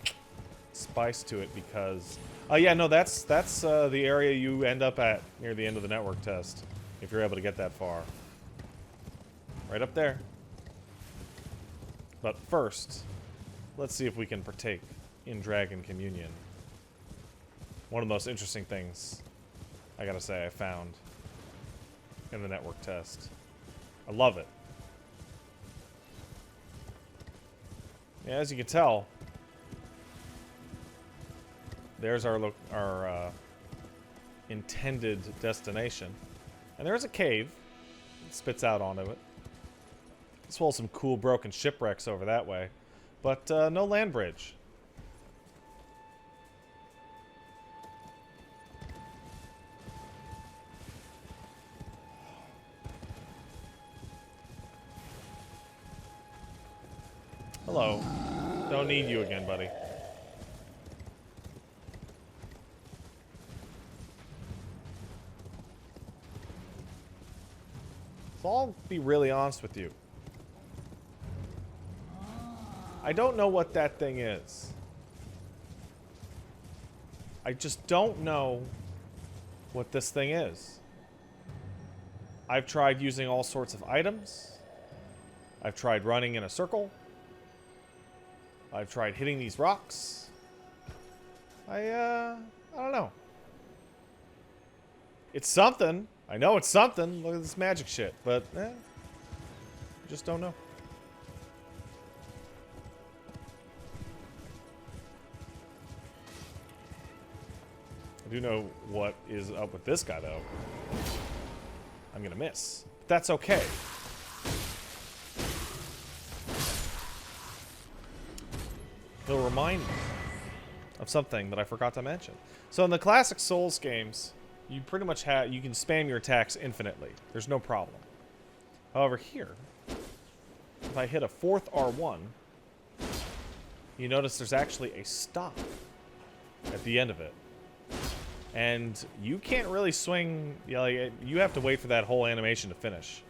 spice to it because, yeah, no, that's the area you end up at near the end of the network test, if you're able to get that far. Right up there. But first, let's see if we can partake in Dragon Communion. One of the most interesting things, I gotta say, I found in the network test. I love it. Yeah, as you can tell, there's our intended destination. And there's a cave that spits out onto it. As well as some cool broken shipwrecks over that way. But no land bridge. Hello. Don't need you again, buddy. So I'll be really honest with you. I don't know what that thing is. I just don't know what this thing is. I've tried using all sorts of items. I've tried running in a circle. I've tried hitting these rocks. I don't know. It's something. I know it's something. Look at this magic shit. But, I just don't know. I do know what is up with this guy, though. I'm gonna miss. But that's okay. He'll remind me of something that I forgot to mention. So in the classic Souls games, you pretty much you can spam your attacks infinitely. There's no problem. However, here, if I hit a fourth R1, you notice there's actually a stop at the end of it. And you can't really swing, you have to wait for that whole animation to finish.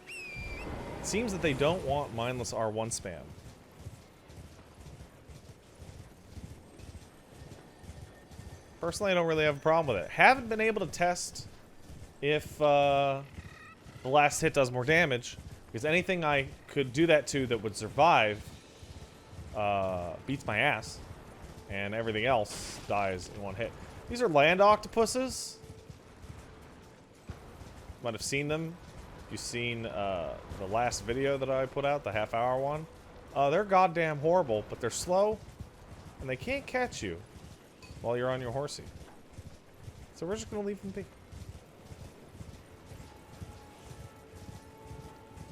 It seems that they don't want mindless R1 spam. Personally, I don't really have a problem with it. Haven't been able to test if the last hit does more damage, because anything I could do that to that would survive beats my ass, and everything else dies in one hit. These are land octopuses. Might have seen them. You've seen the last video that I put out, the half-hour one. They're goddamn horrible, but they're slow, and they can't catch you while you're on your horsey. So we're just gonna leave them be.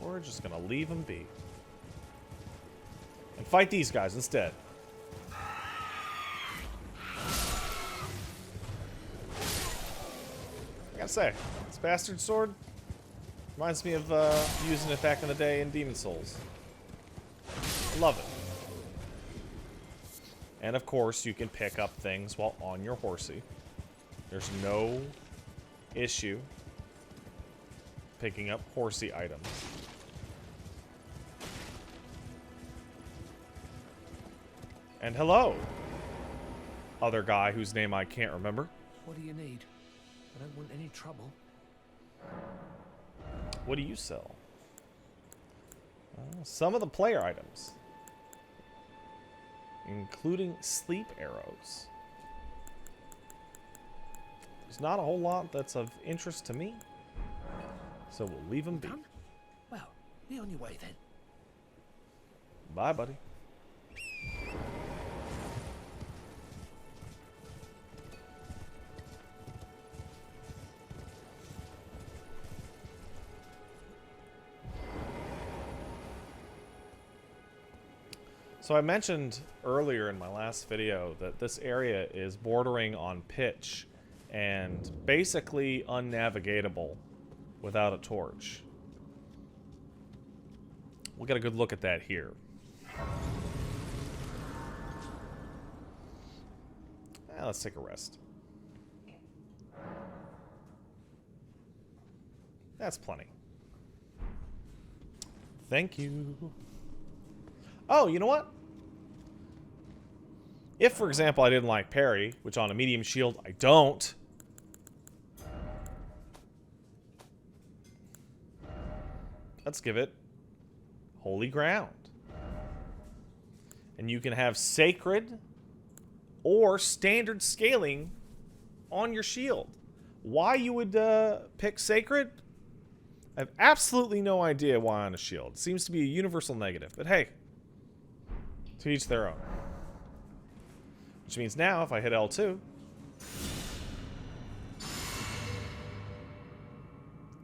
We're just gonna leave them be. And fight these guys instead. I gotta say, this bastard sword reminds me of using it back in the day in Demon Souls. I love it. And of course, you can pick up things while on your horsey. There's no issue picking up horsey items. And hello, other guy whose name I can't remember. What do you need? I don't want any trouble. What do you sell? Some of the player items, including sleep arrows. There's not a whole lot that's of interest to me, so we'll leave them be. Done? Well, be on your way then. Bye, buddy. So I mentioned earlier in my last video that this area is bordering on pitch and basically unnavigatable without a torch. We'll get a good look at that here. Let's take a rest. That's plenty. Thank you. Oh, you know what? If, for example, I didn't like parry, which on a medium shield I don't, let's give it Holy Ground. And you can have Sacred or Standard Scaling on your shield. Why you would pick Sacred? I have absolutely no idea why on a shield. It seems to be a universal negative, but hey, to each their own. Which means now, if I hit L2,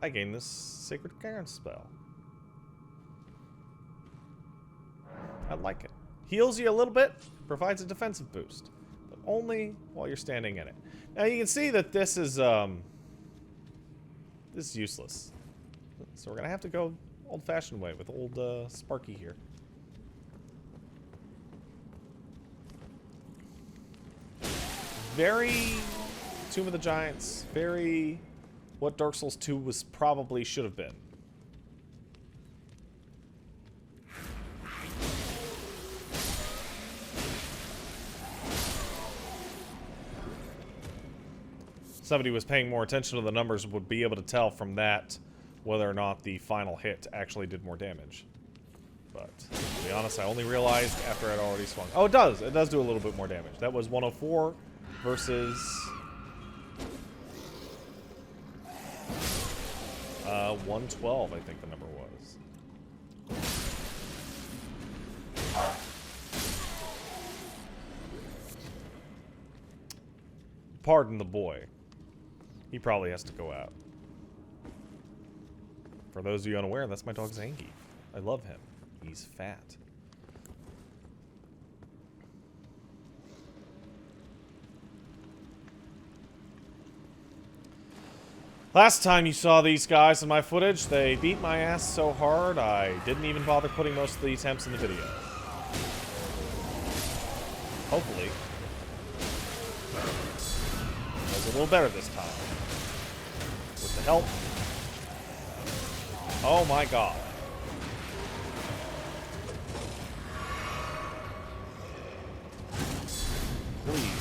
I gain this Sacred Ground spell. I like it. Heals you a little bit, provides a defensive boost, but only while you're standing in it. Now you can see that this is useless. So we're gonna have to go old-fashioned way with old Sparky here. Very Tomb of the Giants, very what Dark Souls 2 was probably should have been. somebody who was paying more attention to the numbers would be able to tell from that whether or not the final hit actually did more damage. But, to be honest, I only realized after I'd already swung. Oh, it does! It does do a little bit more damage. That was 104 versus... 112, I think the number was. Pardon the boy. He probably has to go out. For those of you unaware, that's my dog Zangief. I love him. He's fat. Last time you saw these guys in my footage, they beat my ass so hard I didn't even bother putting most of the attempts in the video. Hopefully. It was a little better this time. With the help. Oh my god. Please.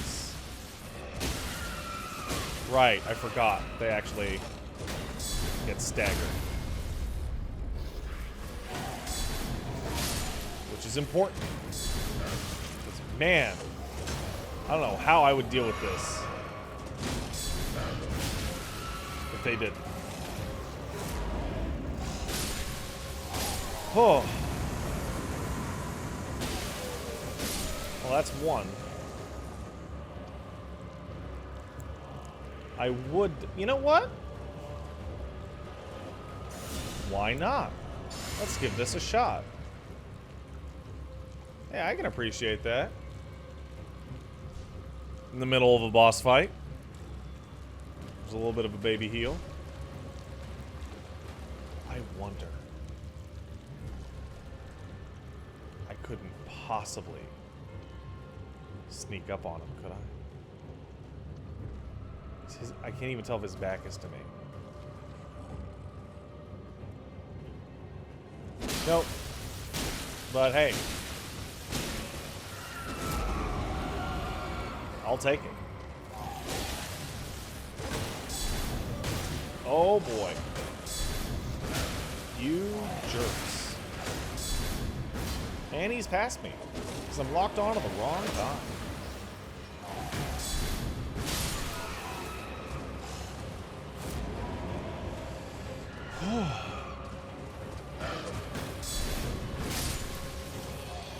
Right, I forgot. They actually get staggered. Which is important. Because, man, I don't know how I would deal with this if they didn't. Oh. Well, that's one. I would... You know what? Why not? Let's give this a shot. Yeah, I can appreciate that. In the middle of a boss fight. There's a little bit of a baby heal. I wonder... I couldn't possibly sneak up on him, could I? I can't even tell if his back is to me. Nope. But hey. I'll take it. Oh boy. You jerks. And he's past me. Because I'm locked on at the wrong time.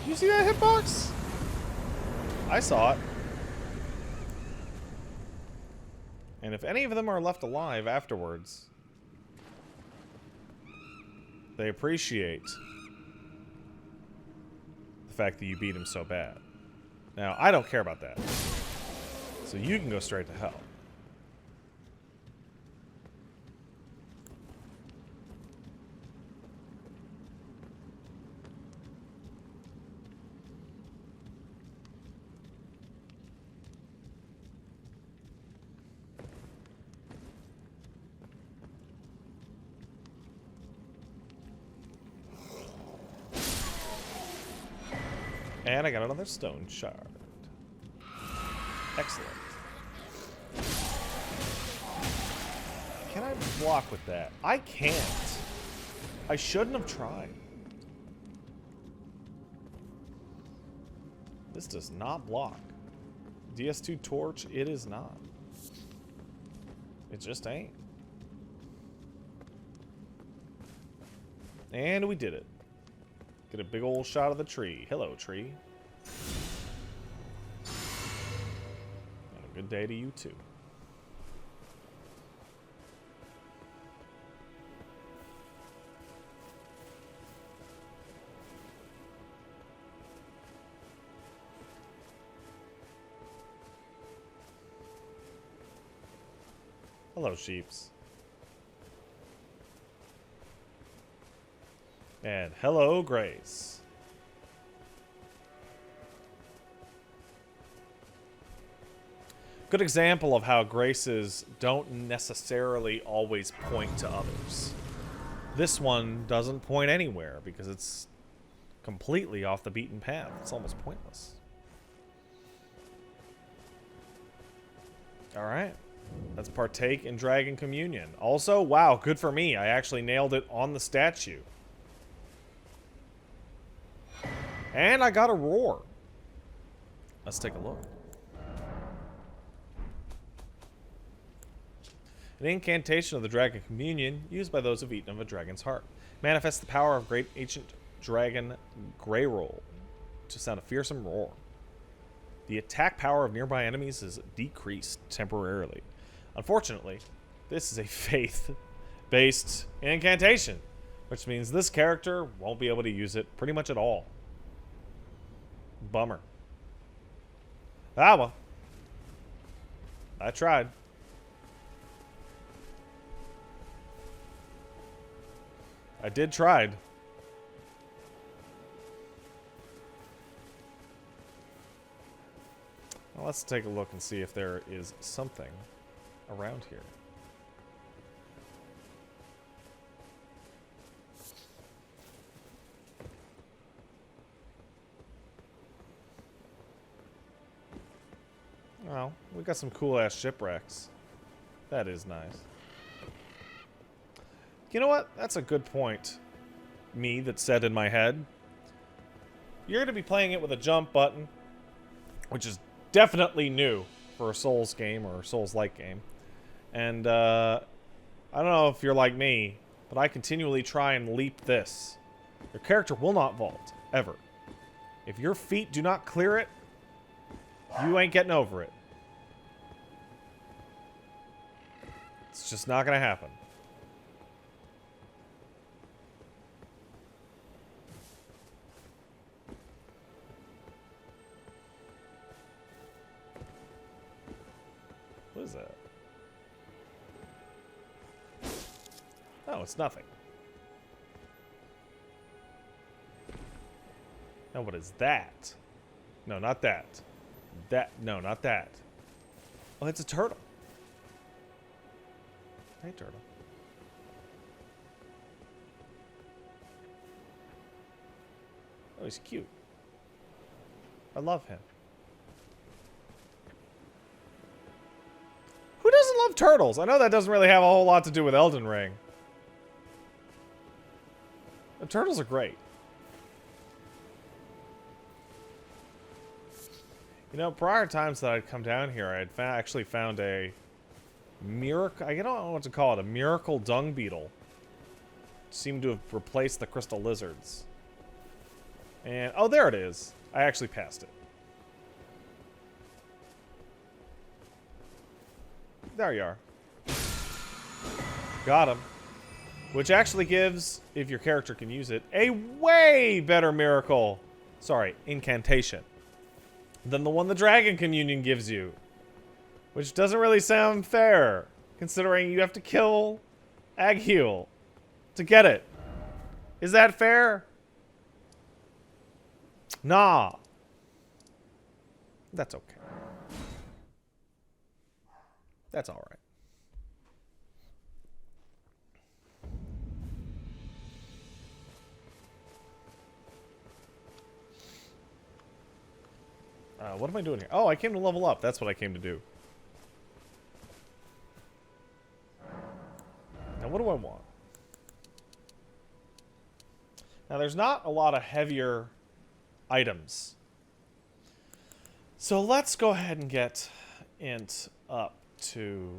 You see that hitbox? I saw it. And if any of them are left alive afterwards, they appreciate the fact that you beat him so bad. Now, I don't care about that. So you can go straight to hell. And I got another stone shard. Excellent. Can I block with that? I can't. I shouldn't have tried. This does not block. DS2 torch, it is not. It just ain't. And we did it. Get a big old shot of the tree. Hello, tree. And a good day to you, too. Hello, sheeps. And hello, Grace. Good example of how Graces don't necessarily always point to others. This one doesn't point anywhere because it's completely off the beaten path. It's almost pointless. Alright. Let's partake in Dragon Communion. Also, wow, good for me. I actually nailed it on the statue. And I got a roar. Let's take a look. An incantation of the Dragon Communion used by those who've eaten of a dragon's heart. Manifests the power of great ancient dragon Greyroll to sound a fearsome roar. The attack power of nearby enemies is decreased temporarily. Unfortunately, this is a faith-based incantation, which means this character won't be able to use it pretty much at all. Bummer. Ah, well. I tried. I did tried. Well, let's take a look and see if there is something around here. Well, we got some cool-ass shipwrecks. That is nice. You know what? That's a good point. Me that said in my head. You're going to be playing it with a jump button, which is definitely new for a Souls game or a Souls-like game. And I don't know if you're like me, but I continually try and leap this. Your character will not vault, ever. If your feet do not clear it, you ain't getting over it. It's just not going to happen. What is that? Oh, it's nothing. Now what is that? No, not that. No, not that. Oh, it's a turtle. Hey, turtle. Oh, he's cute. I love him. Who doesn't love turtles? I know that doesn't really have a whole lot to do with Elden Ring. The turtles are great. You know, prior times that I'd come down here, I had actually found a miracle. I don't know what to call it. A miracle dung beetle. Seemed to have replaced the crystal lizards. And oh, there it is. I actually passed it. There you are. Got him. Which actually gives, if your character can use it, a way better miracle. Sorry, incantation. Than the one the Dragon Communion gives you. Which doesn't really sound fair, considering you have to kill Agheel to get it. Is that fair? Nah. That's okay. That's all right. What am I doing here? Oh, I came to level up. That's what I came to do. Now, what do I want? Now, there's not a lot of heavier items. So let's go ahead and get int up to...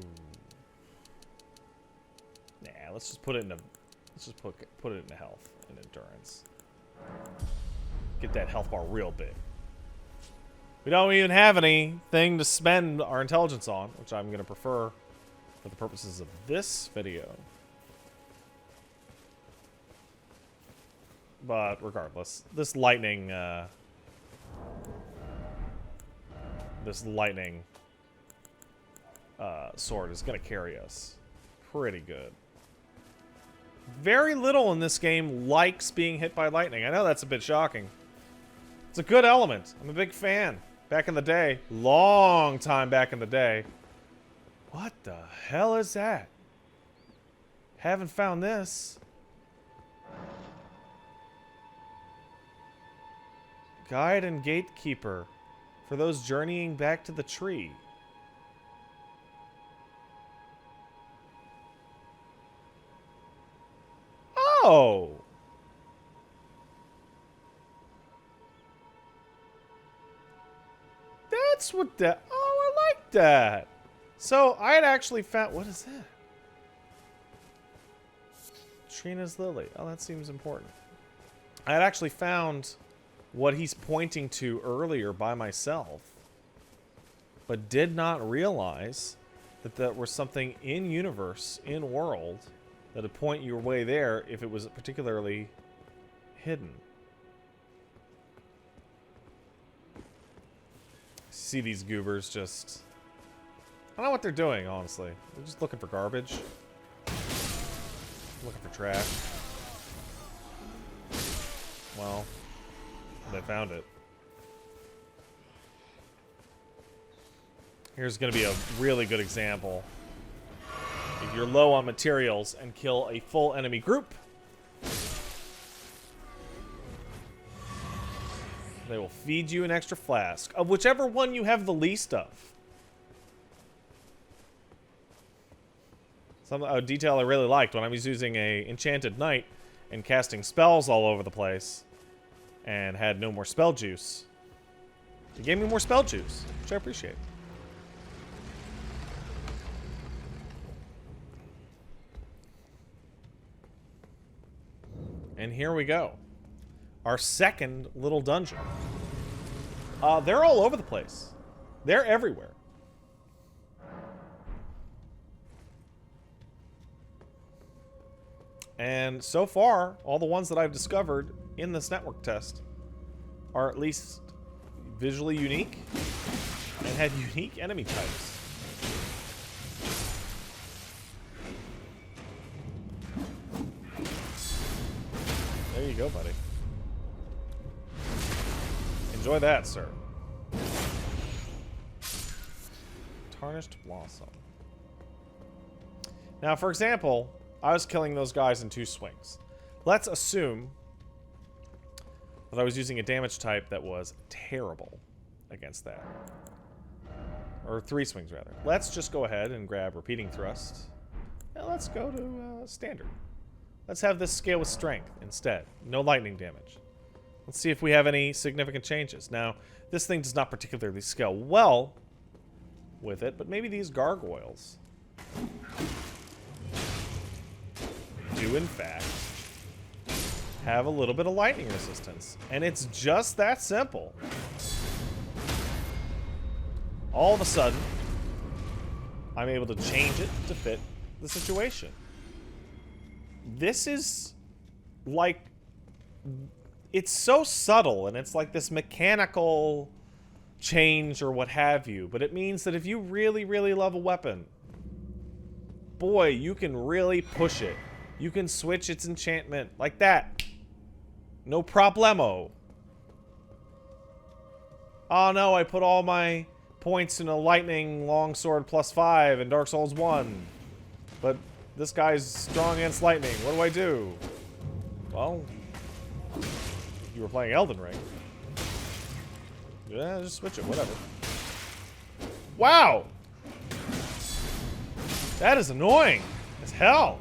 Nah, let's just put it in a... Let's just put it into health and endurance. Get that health bar real big. We don't even have anything to spend our intelligence on, which I'm going to prefer for the purposes of this video. But regardless, this lightning sword is going to carry us pretty good. Very little in this game likes being hit by lightning. I know that's a bit shocking. It's a good element. I'm a big fan. Back in the day. Long time back in the day. What the hell is that? Haven't found this. Guide and gatekeeper for those journeying back to the tree. Oh! That's what that... Oh, I like that. So, I had actually found... What is that? Trina's Lily. Oh, that seems important. I had actually found what he's pointing to earlier by myself, but did not realize that there was something in universe, in world, that would point your way there if it was particularly hidden. See these goobers just... I don't know what they're doing, honestly. They're just looking for garbage. Looking for trash. Well, they found it. Here's going to be a really good example. If you're low on materials and kill a full enemy group, they will feed you an extra flask of whichever one you have the least of. A detail I really liked when I was using a enchanted knight and casting spells all over the place and had no more spell juice. It gave me more spell juice, which I appreciate. And here we go. Our second little dungeon. They're all over the place. They're everywhere. And so far, all the ones that I've discovered in this network test are at least visually unique and had unique enemy types. There you go, buddy. Enjoy that, sir. Tarnished Blossom. Now, for example, I was killing those guys in 2 swings. Let's assume that I was using a damage type that was terrible against that. Or 3 swings, rather. Let's just go ahead and grab Repeating Thrust. And let's go to Standard. Let's have this scale with Strength instead. No lightning damage. Let's see if we have any significant changes. Now, this thing does not particularly scale well with it, but maybe these gargoyles do, in fact, have a little bit of lightning resistance. And it's just that simple. All of a sudden, I'm able to change it to fit the situation. This is like... It's so subtle, and it's like this mechanical change or what have you. But it means that if you really, really love a weapon, boy, you can really push it. You can switch its enchantment like that. No problemo. Oh no, I put all my points in a lightning longsword +5 in Dark Souls 1. But this guy's strong against lightning. What do I do? Well, you were playing Elden Ring. Yeah, just switch it, whatever. Wow! That is annoying as hell.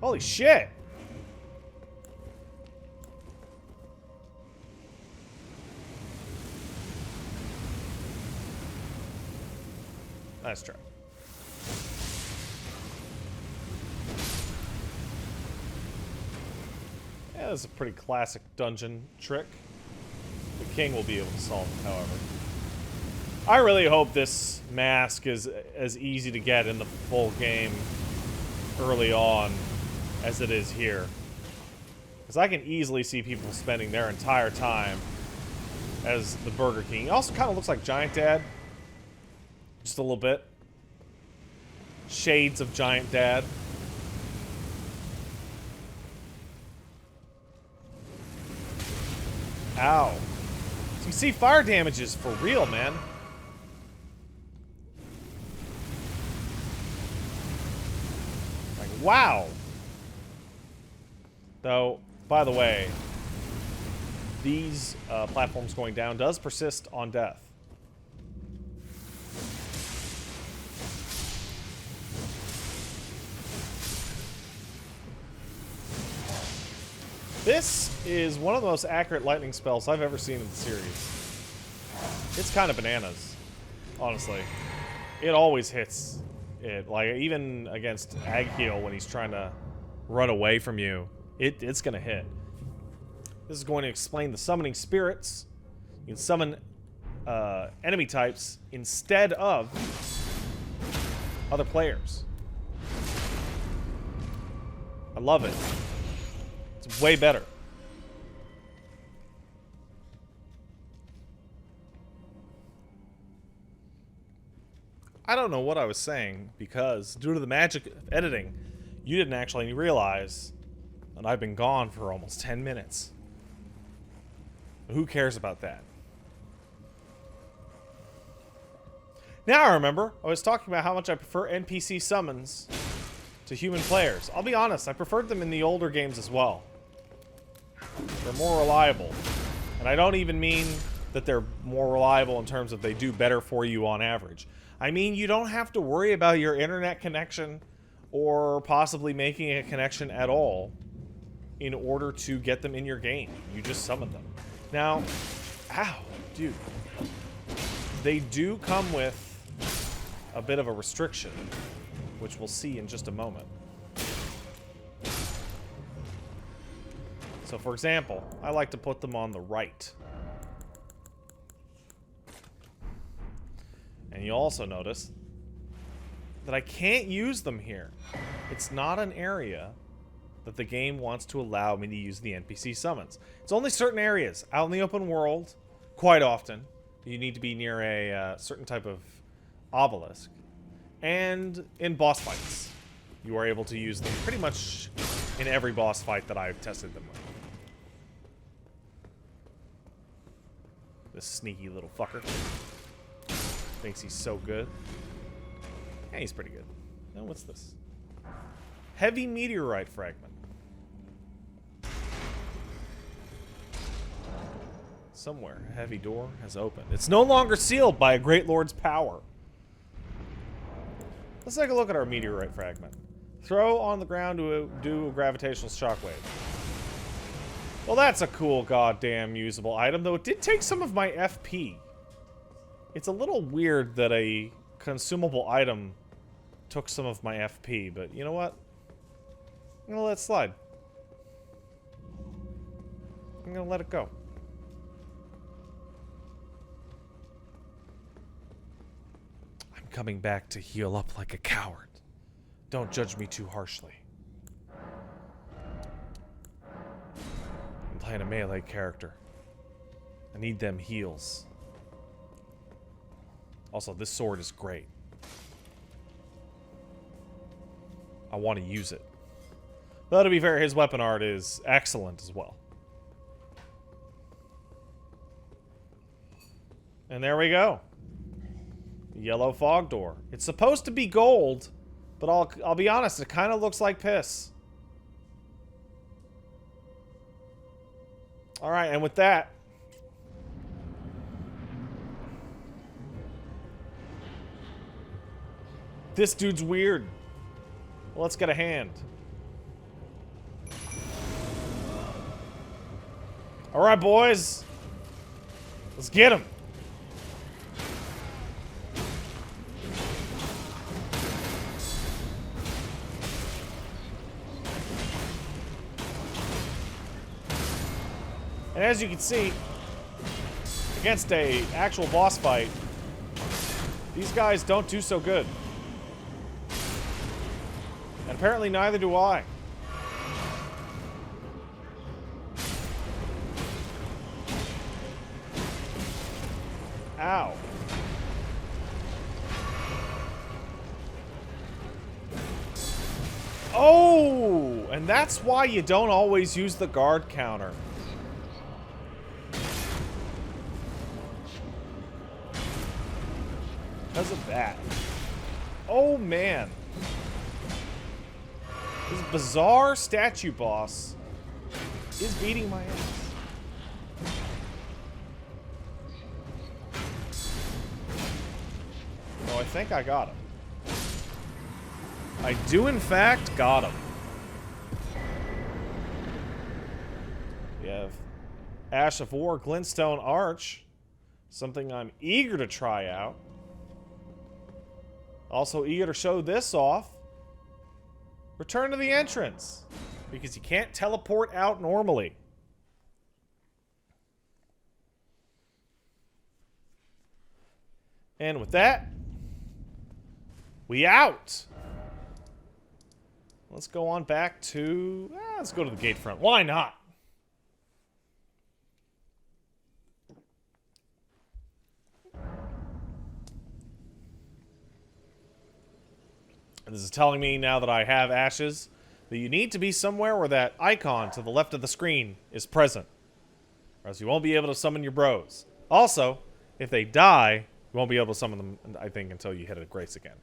Holy shit! Nice try. Yeah, this is a pretty classic dungeon trick. The king will be able to solve it, however. I really hope this mask is as easy to get in the full game early on as it is here. Because I can easily see people spending their entire time as the Burger King. He also kind of looks like Giant Dad. Just a little bit. Shades of Giant Dad. Ow. So you see fire damage is for real, man. Like, wow. Though, by the way, these platforms going down does persist on death. This is one of the most accurate lightning spells I've ever seen in the series. It's kind of bananas, honestly. It always hits it. Like, even against Agheel when he's trying to run away from you, it's gonna hit. This is going to explain the summoning spirits. You can summon enemy types instead of other players. I love it. It's way better. I don't know what I was saying, because due to the magic of editing, you didn't actually realize that I've been gone for almost 10 minutes. Who cares about that? Now I remember, I was talking about how much I prefer NPC summons to human players. I'll be honest, I preferred them in the older games as well. They're more reliable. And I don't even mean that they're more reliable in terms of they do better for you on average. I mean, you don't have to worry about your internet connection or possibly making a connection at all in order to get them in your game. You just summon them. Now, ow, dude. They do come with a bit of a restriction, which we'll see in just a moment. So, for example, I like to put them on the right. And you'll also notice that I can't use them here. It's not an area that the game wants to allow me to use the NPC summons. It's only certain areas. Out in the open world, quite often, you need to be near a certain type of obelisk. And in boss fights, you are able to use them pretty much in every boss fight that I've tested them with. This sneaky little fucker. Thinks he's so good. Yeah, he's pretty good. Now, what's this? Heavy meteorite fragment. Somewhere, a heavy door has opened. It's no longer sealed by a great lord's power. Let's take a look at our meteorite fragment. Throw on the ground to do a gravitational shockwave. Well, that's a cool goddamn usable item, though it did take some of my FP. It's a little weird that a consumable item took some of my FP, but you know what? I'm gonna let it slide. I'm gonna let it go. I'm coming back to heal up like a coward. Don't judge me too harshly. I'm playing a melee character. I need them heals. Also, this sword is great. I want to use it. Though, to be fair, his weapon art is excellent as well. And there we go. Yellow fog door. It's supposed to be gold, but I'll be honest, it kind of looks like piss. All right, and with that, this dude's weird. Well, let's get a hand. All right, boys. Let's get him. And as you can see, against a actual boss fight, these guys don't do so good. And apparently neither do I. Ow. Oh! And that's why you don't always use the guard counter. Because of that. Oh, man. This bizarre statue boss is beating my ass. Oh, I think I got him. I do, in fact, got him. We have Ash of War, Glintstone Arch. Something I'm eager to try out. Also eager to show this off. Return to the entrance. Because you can't teleport out normally. And with that, we out. Let's go on back to... let's go to the Gatefront. Why not? And this is telling me now that I have ashes that you need to be somewhere where that icon to the left of the screen is present. Or else you won't be able to summon your bros. Also, if they die, you won't be able to summon them, I think, until you hit a grace again.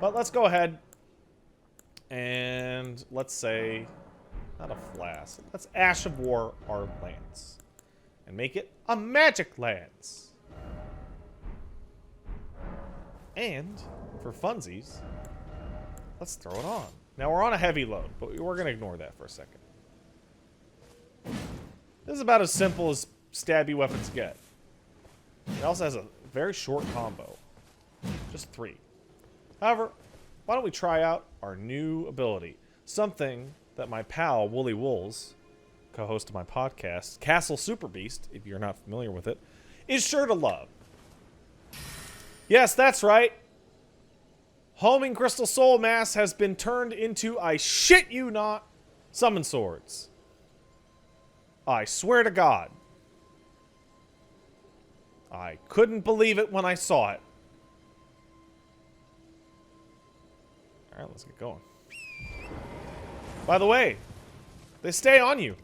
But let's go ahead and let's say, not a flask, let's Ash of War our lance. And make it a magic lance. And, for funsies, let's throw it on. Now we're on a heavy load, but we're going to ignore that for a second. This is about as simple as stabby weapons get. It also has a very short combo. Just 3. However, why don't we try out our new ability? Something that my pal, Wooly Wools, co-host of my podcast, Castle Super Beast, if you're not familiar with it, is sure to love. Yes, that's right. Homing Crystal Soul Mass has been turned into, I shit you not, summon swords. I swear to God. I couldn't believe it when I saw it. Alright, let's get going. By the way, they stay on you.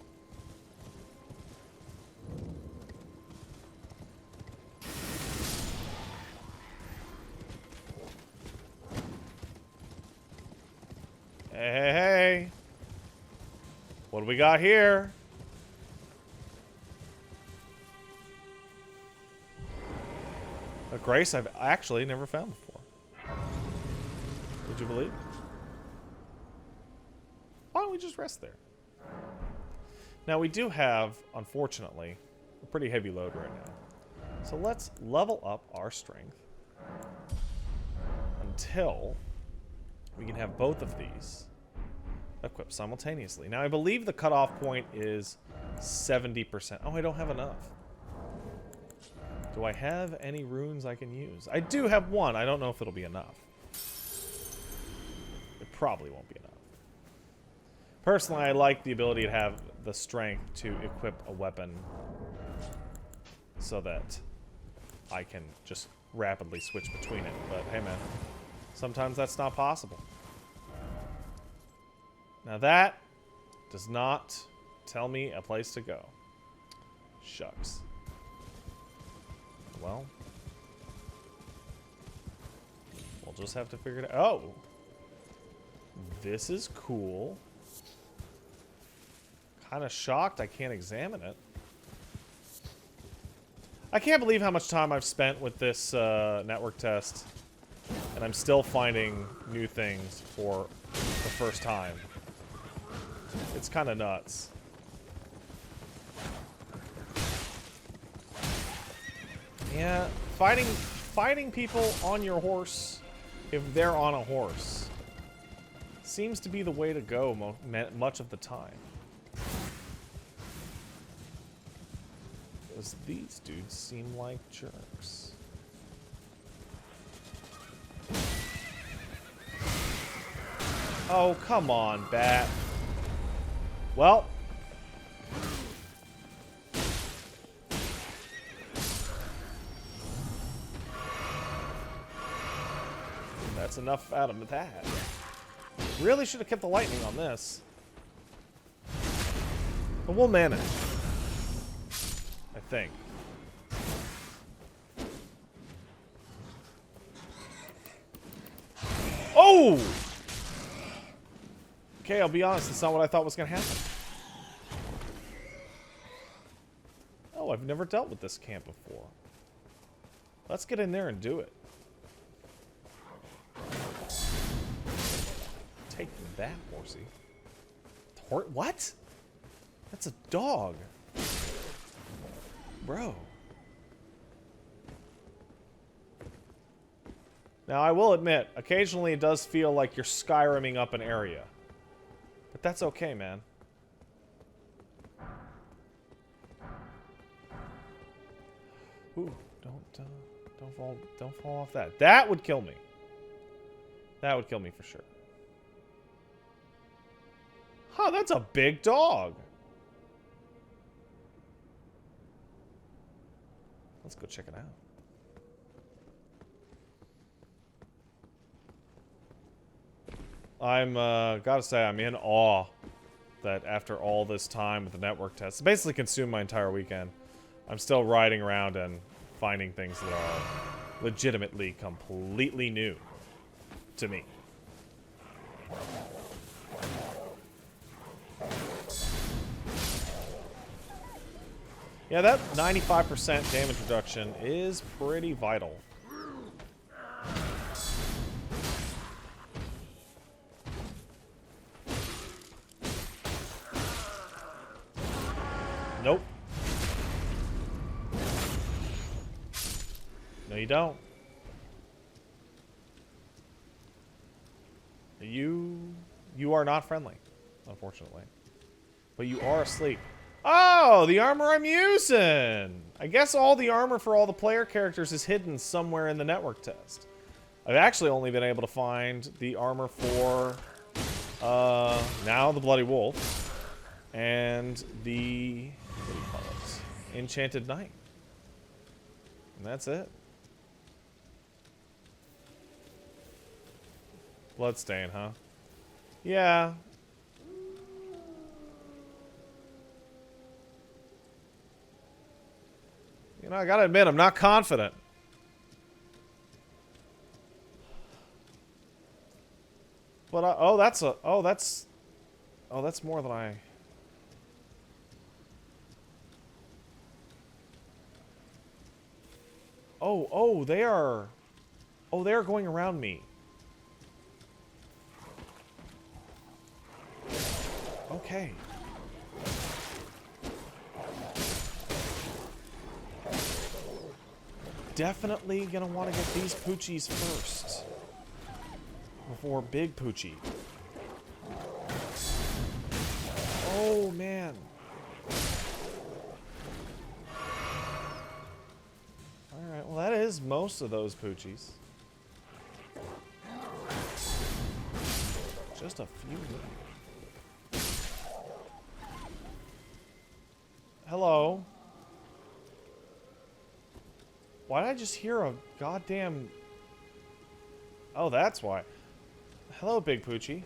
Hey. What do we got here? A grace I've actually never found before. Would you believe? Why don't we just rest there? Now we do have, unfortunately, a pretty heavy load right now. So let's level up our strength until we can have both of these equipped simultaneously. Now I believe the cutoff point is 70%. Oh, I don't have enough. Do I have any runes I can use? I do have one. I don't know if it'll be enough. It probably won't be enough. Personally, I like the ability to have the strength to equip a weapon so that I can just rapidly switch between it. But hey man, sometimes that's not possible. Now that does not tell me a place to go. Shucks. Well, we'll just have to figure it out. Oh! This is cool. Kind of shocked I can't examine it. I can't believe how much time I've spent with this network test, and I'm still finding new things for the first time. It's kind of nuts. Yeah, fighting people on your horse, if they're on a horse, seems to be the way to go much of the time. Because these dudes seem like jerks. Oh, come on, bat. Well. That's enough out of that. Really should have kept the lightning on this. But we'll manage. I think. Oh! Okay, I'll be honest, it's not what I thought was going to happen. Oh, I've never dealt with this camp before. Let's get in there and do it. Take that, horsey. What? That's a dog. Bro. Now, I will admit, occasionally it does feel like you're Skyriming up an area. But that's okay, man. Ooh, don't fall off that. That would kill me. That would kill me for sure. Huh, that's a big dog. Let's go check it out. I'm, gotta say, I'm in awe that after all this time with the network test, it basically consumed my entire weekend. I'm still riding around and finding things that are legitimately completely new to me. Yeah, that 95% damage reduction is pretty vital. Nope. No, you don't. You are not friendly, unfortunately. But you are asleep. Oh, the armor I'm using! I guess all the armor for all the player characters is hidden somewhere in the network test. I've actually only been able to find the armor for, now the Bloody Wolf, and the, what do you call it? Enchanted Knight. And that's it. Bloodstain, huh? Yeah. You know, I gotta admit, I'm not confident. But, oh, that's more than I... Oh, they are going around me. Okay. Definitely gonna want to get these poochies first. Before Big Poochie. Oh, man. Alright, well that is most of those poochies. Just a few. Hello. Why did I just hear a goddamn... Oh, that's why. Hello, Big Poochie.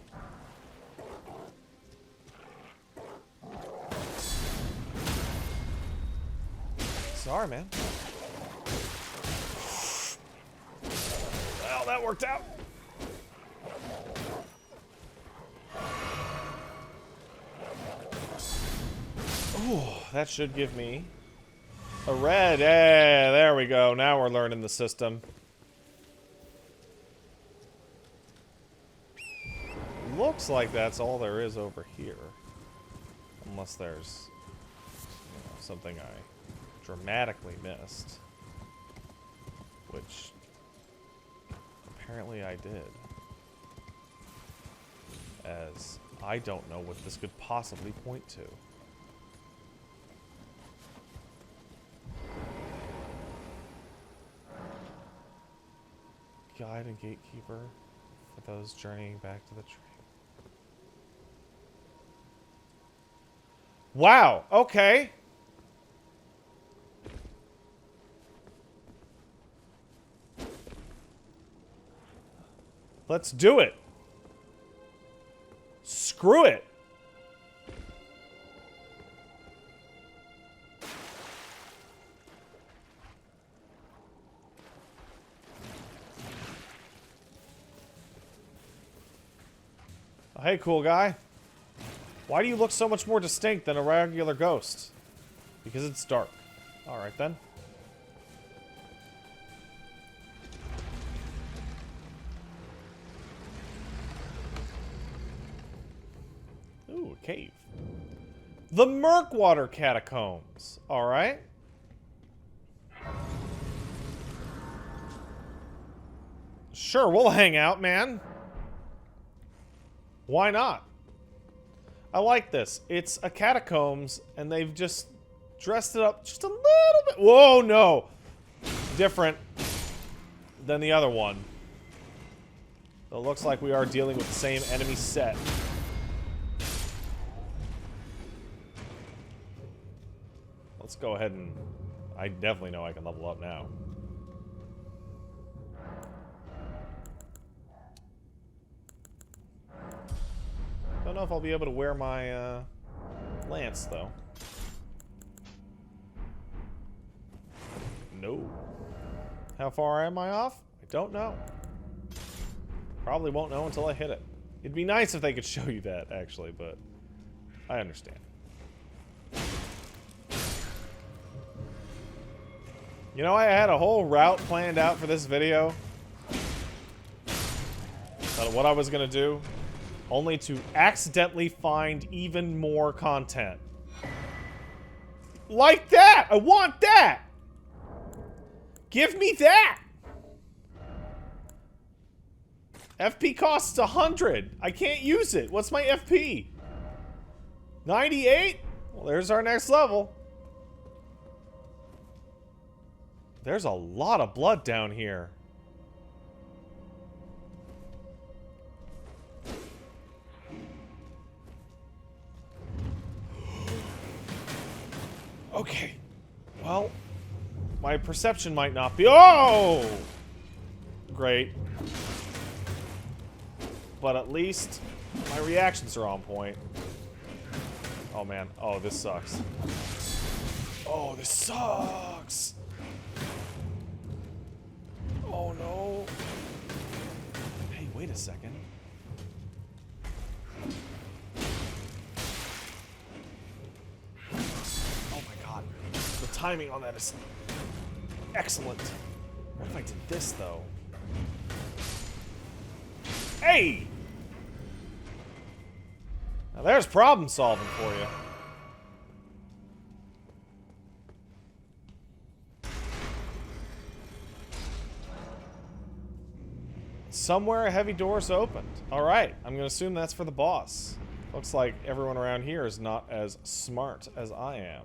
Sorry, man. Well, that worked out. Ooh, that should give me a red. Hey, there we go. Now we're learning the system. Looks like that's all there is over here. Unless there's, you know, something I dramatically missed. Which apparently I did. As I don't know what this could possibly point to. Guide and gatekeeper for those journeying back to the train. Wow, okay. Let's do it. Screw it. Hey, cool guy. Why do you look so much more distinct than a regular ghost? Because it's dark. Alright then. Ooh, a cave. The Murkwater Catacombs. Alright. Sure, we'll hang out, man. Why not? I like this. It's a catacombs, and they've just dressed it up just a little bit. Whoa, no. Different than the other one. It looks like we are dealing with the same enemy set. Let's go ahead and... I definitely know I can level up now. Don't know if I'll be able to wear my lance, though. No. How far am I off? I don't know. Probably won't know until I hit it. It'd be nice if they could show you that, actually, but I understand. You know, I had a whole route planned out for this video. About what I was gonna do. Only to accidentally find even more content. Like that! I want that! Give me that! FP costs 100. I can't use it. What's my FP? 98? Well, there's our next level. There's a lot of blood down here. Okay. Well, my perception might not be... Oh! Great. But at least my reactions are on point. Oh, man. Oh, this sucks. Oh, this sucks! Oh, no. Hey, wait a second. The timing on that is excellent. What if I did this, though? Hey! Now there's problem solving for you. Somewhere a heavy door's opened. Alright, I'm gonna assume that's for the boss. Looks like everyone around here is not as smart as I am.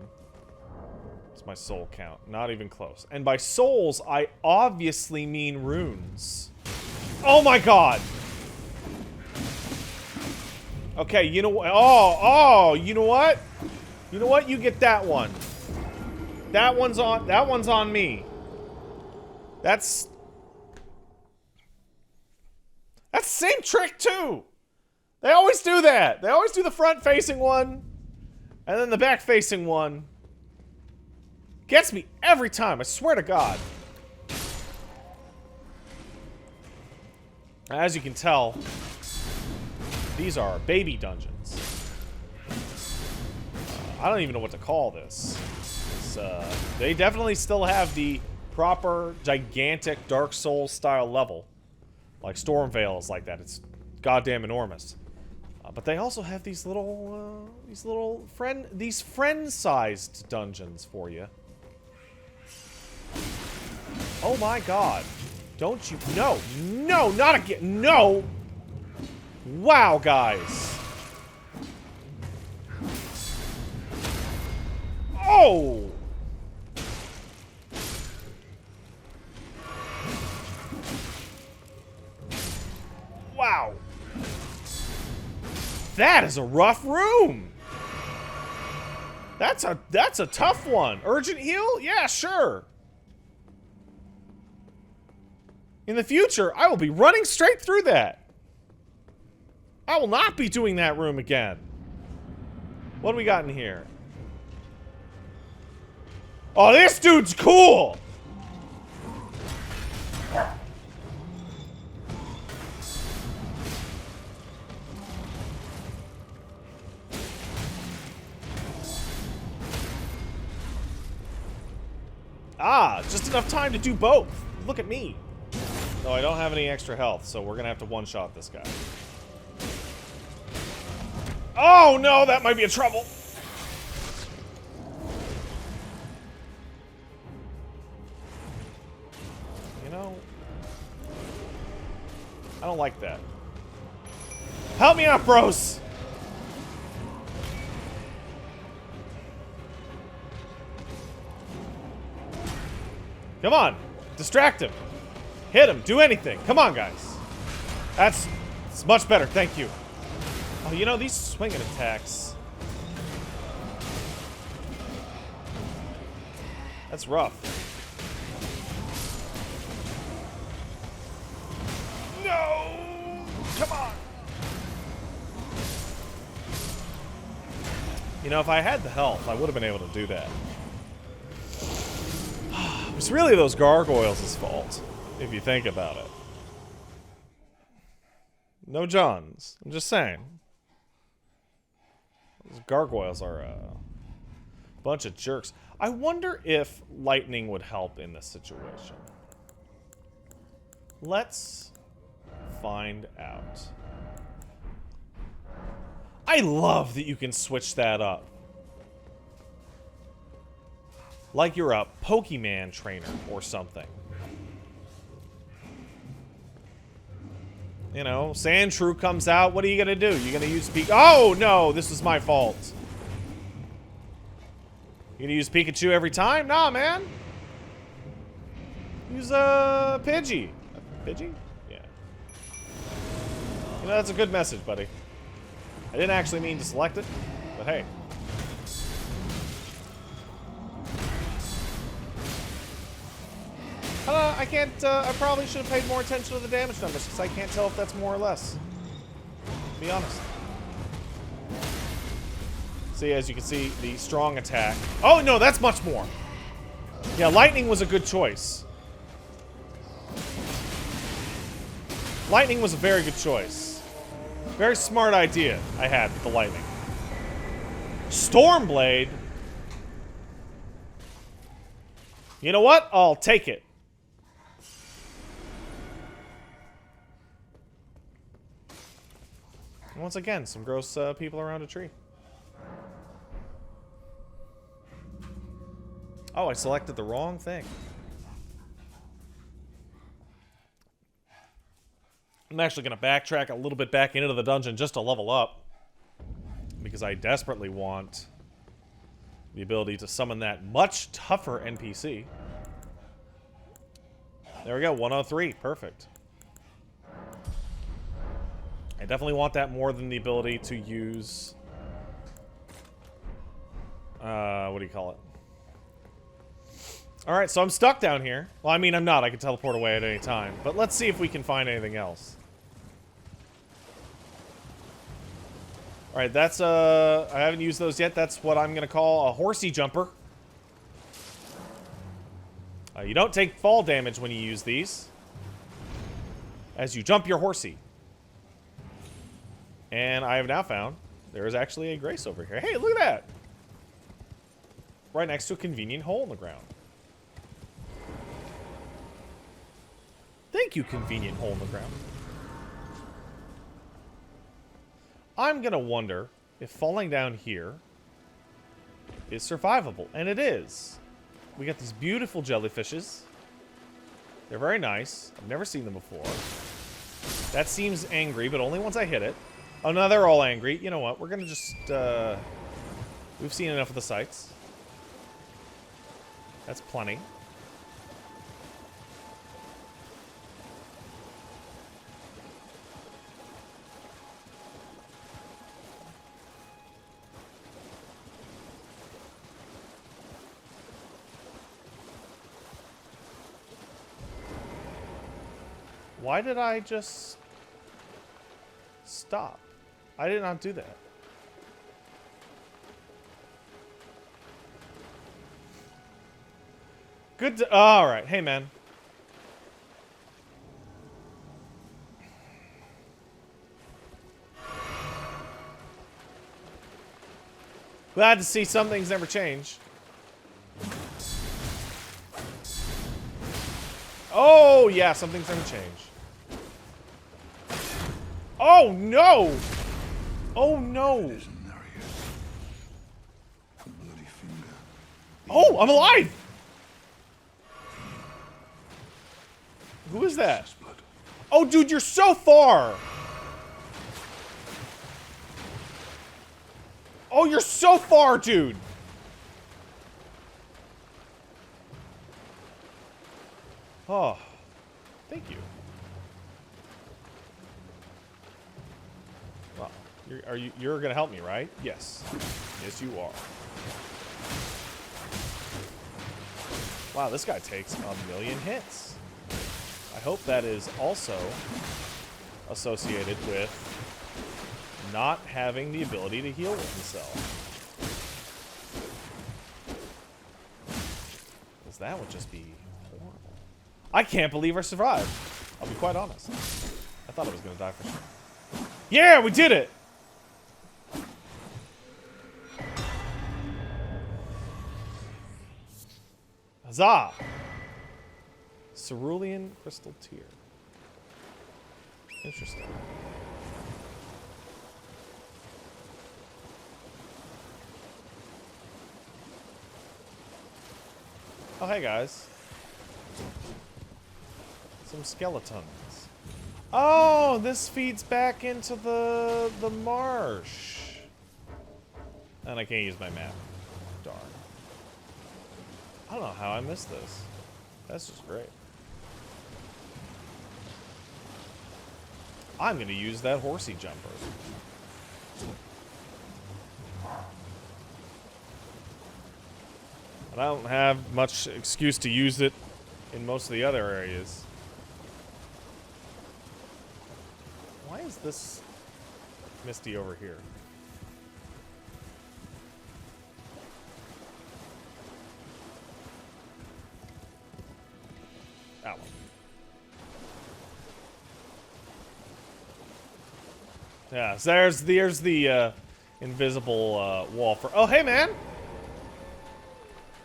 What's my soul count? Not even close. And by souls, I obviously mean runes. Oh my god! Okay, you know what? Oh, you know what? You know what? You get that one. That one's on me. That's the same trick too. They always do that. They always do the front-facing one, and then the back-facing one. Gets me every time, I swear to God. As you can tell, these are baby dungeons. I don't even know what to call this. They definitely still have the proper, gigantic Dark Souls style level. Like Stormvale is like that. It's goddamn enormous. But they also have these friend-sized dungeons for you. Oh my god. Don't you... No! No! Not again! No! Wow, guys. Oh! Wow. That is a rough room. That's a tough one. Urgent heal? Yeah, sure. In the future, I will be running straight through that. I will not be doing that room again. What do we got in here? Oh, this dude's cool! Ah, just enough time to do both. Look at me. No, I don't have any extra health, so we're gonna have to one-shot this guy. Oh no, that might be a trouble. know, I don't like that. Help me out, bros! Come on. Distract him. Hit him. Do anything. Come on, guys. It's much better. Thank you. Oh, you know, these swinging attacks. That's rough. No! Come on! You know, if I had the health, I would have been able to do that. It's really those gargoyles' fault, if you think about it. No Johns. I'm just saying. Those gargoyles are a bunch of jerks. I wonder if lightning would help in this situation. Let's find out. I love that you can switch that up. Like you're a Pokemon trainer or something. You know, Sandshrew comes out. What are you gonna do? You gonna use Oh no, this is my fault. You gonna use Pikachu every time? Nah, man. Use a Pidgey. A Pidgey? Yeah. You know, that's a good message, buddy. I didn't actually mean to select it, but hey. I can't, I probably should have paid more attention to the damage numbers, because I can't tell if that's more or less. To be honest. See, as you can see, the strong attack. Oh, no, that's much more. Yeah, lightning was a good choice. Lightning was a very good choice. Very smart idea I had with the lightning. Stormblade? You know what? I'll take it. Once again, some gross people around a tree. Oh, I selected the wrong thing. I'm actually going to backtrack a little bit back into the dungeon just to level up. Because I desperately want the ability to summon that much tougher NPC. There we go, 103. Perfect. I definitely want that more than the ability to use... what do you call it? Alright, so I'm stuck down here. Well, I mean, I'm not. I can teleport away at any time. But let's see if we can find anything else. Alright, that's, I haven't used those yet. That's what I'm gonna call a horsey jumper. You don't take fall damage when you use these. As you jump your horsey. And I have now found there is actually a grace over here. Hey, look at that! Right next to a convenient hole in the ground. Thank you, convenient hole in the ground. I'm gonna wonder if falling down here is survivable. And it is. We got these beautiful jellyfishes. They're very nice. I've never seen them before. That seems angry, but only once I hit it. Oh, no, they're all angry. You know what? We're gonna just, we've seen enough of the sights. That's plenty. Why did I just stop? I did not do that. Good. All right. Hey, man. Glad to see some things never change. Oh, yeah, some things never change. Oh, no! Oh, no! Oh, I'm alive! Who is that? Cessblood. Oh, dude, you're so far! Oh, you're so far, dude! Oh, thank you. Well, you're gonna help me, right? Yes. Yes, you are. Wow, this guy takes 1,000,000 hits. I hope that is also associated with not having the ability to heal himself. Because that would just be horrible. I can't believe I survived. I'll be quite honest. I thought I was going to die for sure. Yeah, we did it! Huzzah! Cerulean Crystal Tear. Interesting. Oh, hey guys. Some skeletons. Oh, this feeds back into the marsh. And I can't use my map. Darn. I don't know how I missed this. That's just great. I'm going to use that horsey jumper. And I don't have much excuse to use it in most of the other areas. Why is this misty over here? That one. Yeah, so there's the invisible wall for. Oh, hey, man.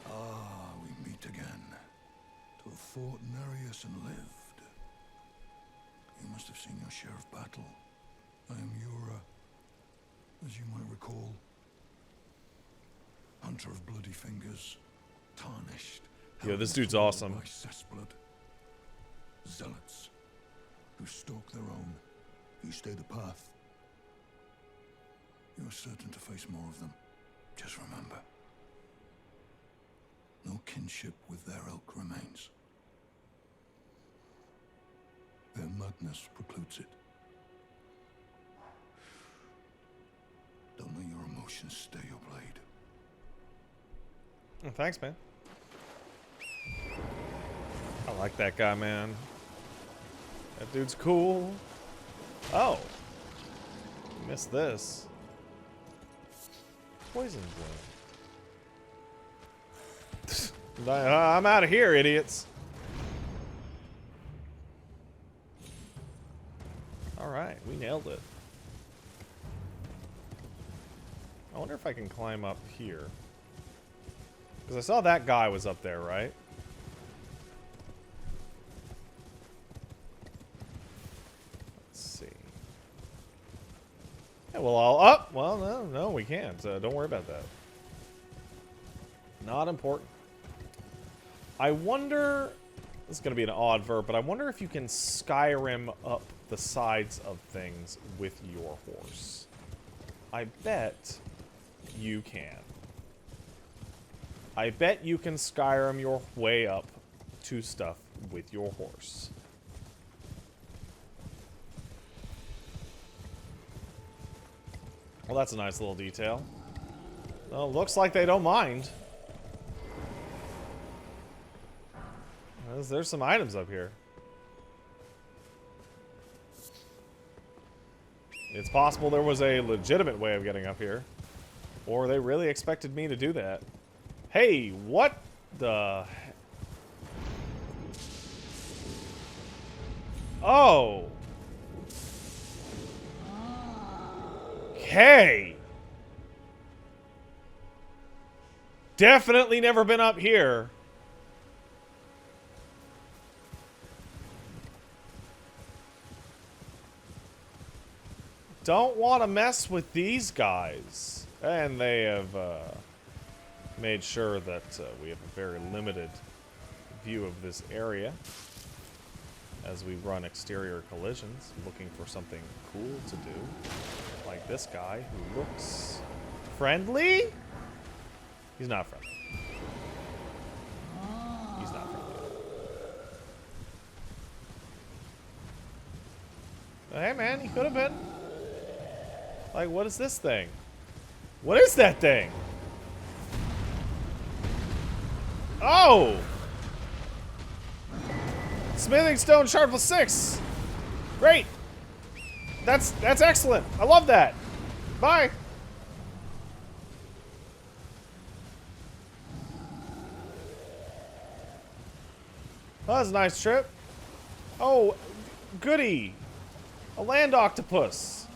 Ah, we meet again. To have fought Nereus and lived. You must have seen your share of battle. I am Yura, as you might recall. Hunter of bloody fingers, tarnished. Yo, this dude's awesome. By cessblood. Zealots, who stalk their own, who stay the path. You're certain to face more of them. Just remember, no kinship with their ilk remains. Their madness precludes it. Don't let your emotions stay your blade. Oh, thanks, man. I like that guy, man. That dude's cool. Oh. Missed this. Poison bloom. I'm out of here, idiots. Alright, we nailed it. I wonder if I can climb up here. Because I saw that guy was up there, right? Let's see. Yeah, well, I'll up. Well, no, we can't. Don't worry about that. Not important. I wonder. This is going to be an odd verb, but I wonder if you can Skyrim up the sides of things with your horse. I bet you can. I bet you can Skyrim your way up to stuff with your horse. Well, that's a nice little detail. Well, looks like they don't mind. There's some items up here. It's possible there was a legitimate way of getting up here. Or they really expected me to do that. Hey, what the... Oh! Okay! Definitely never been up here. Don't want to mess with these guys. And they have made sure that we have a very limited view of this area. as we run exterior collisions, looking for something cool to do. Like this guy who looks friendly? He's not friendly. He's not friendly. Hey man, he could have been. Like, what is this thing? What is that thing? Oh! Smithing stone shard plus 6. Great. That's excellent. I love that. Bye. Oh, that was a nice trip. Oh, goody. A land octopus.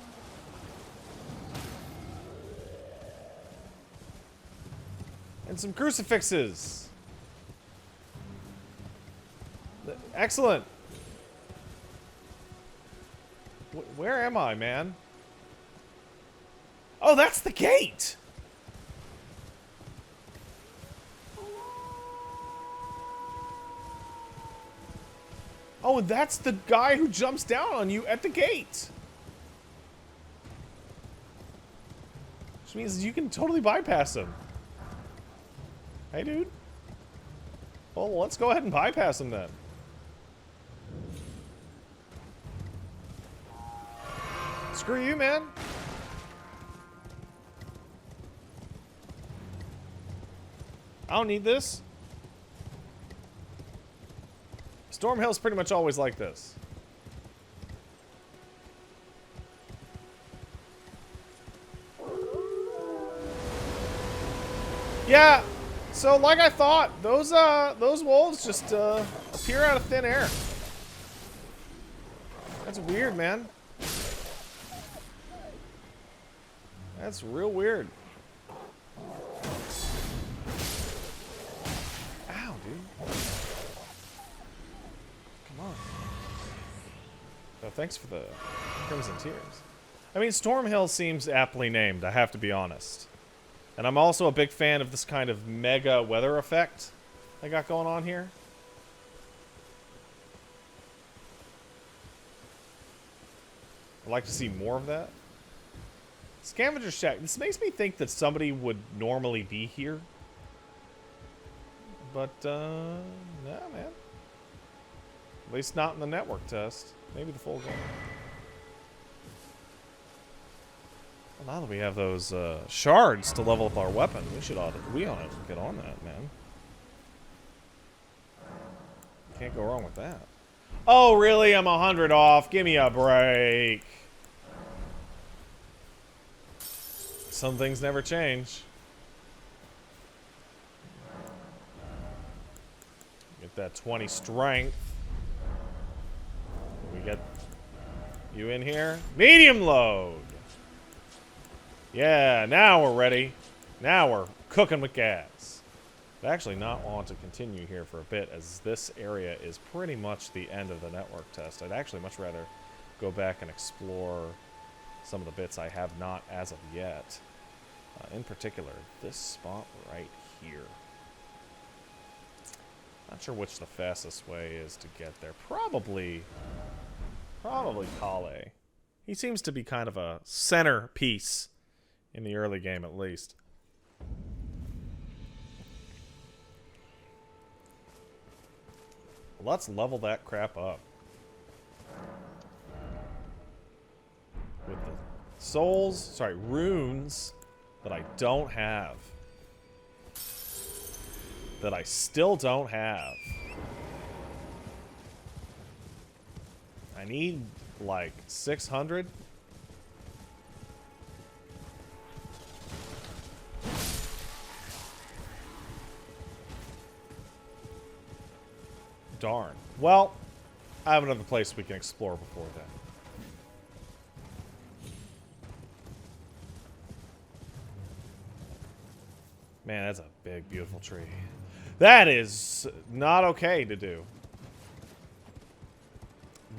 And some crucifixes. Excellent. Where am I, man? Oh, that's the gate. Oh, and that's the guy who jumps down on you at the gate. Which means you can totally bypass him. Hey, dude. Well, let's go ahead and bypass him then. Screw you, man. I don't need this. Stormhill's pretty much always like this. Yeah, so like I thought, those wolves just appear out of thin air. That's weird, man. That's real weird. Ow, dude. Come on. Oh, thanks for the Crimson Tears. I mean, Stormhill seems aptly named, I have to be honest. And I'm also a big fan of this kind of mega weather effect I got going on here. I'd like to see more of that. Scavenger's Shack. This makes me think that somebody would normally be here. But, nah, man. At least not in the network test. Maybe the full game. Well, now that we have those shards to level up our weapon, we ought to get on that, man. Can't go wrong with that. Oh, really? I'm 100 off. Give me a break. Some things never change. Get that 20 strength. We get you in here. Medium load. Yeah, now we're ready. Now we're cooking with gas. I actually not want to continue here for a bit, as this area is pretty much the end of the network test. I'd actually much rather go back and explore some of the bits I have not as of yet. In particular, this spot right here. Not sure which the fastest way is to get there. Probably Kale. He seems to be kind of a centerpiece in the early game, at least. Let's level that crap up. With the runes that I don't have. That I still don't have. I need like 600. Darn. Well, I have another place we can explore before then. Man, that's a big, beautiful tree. That is not okay to do.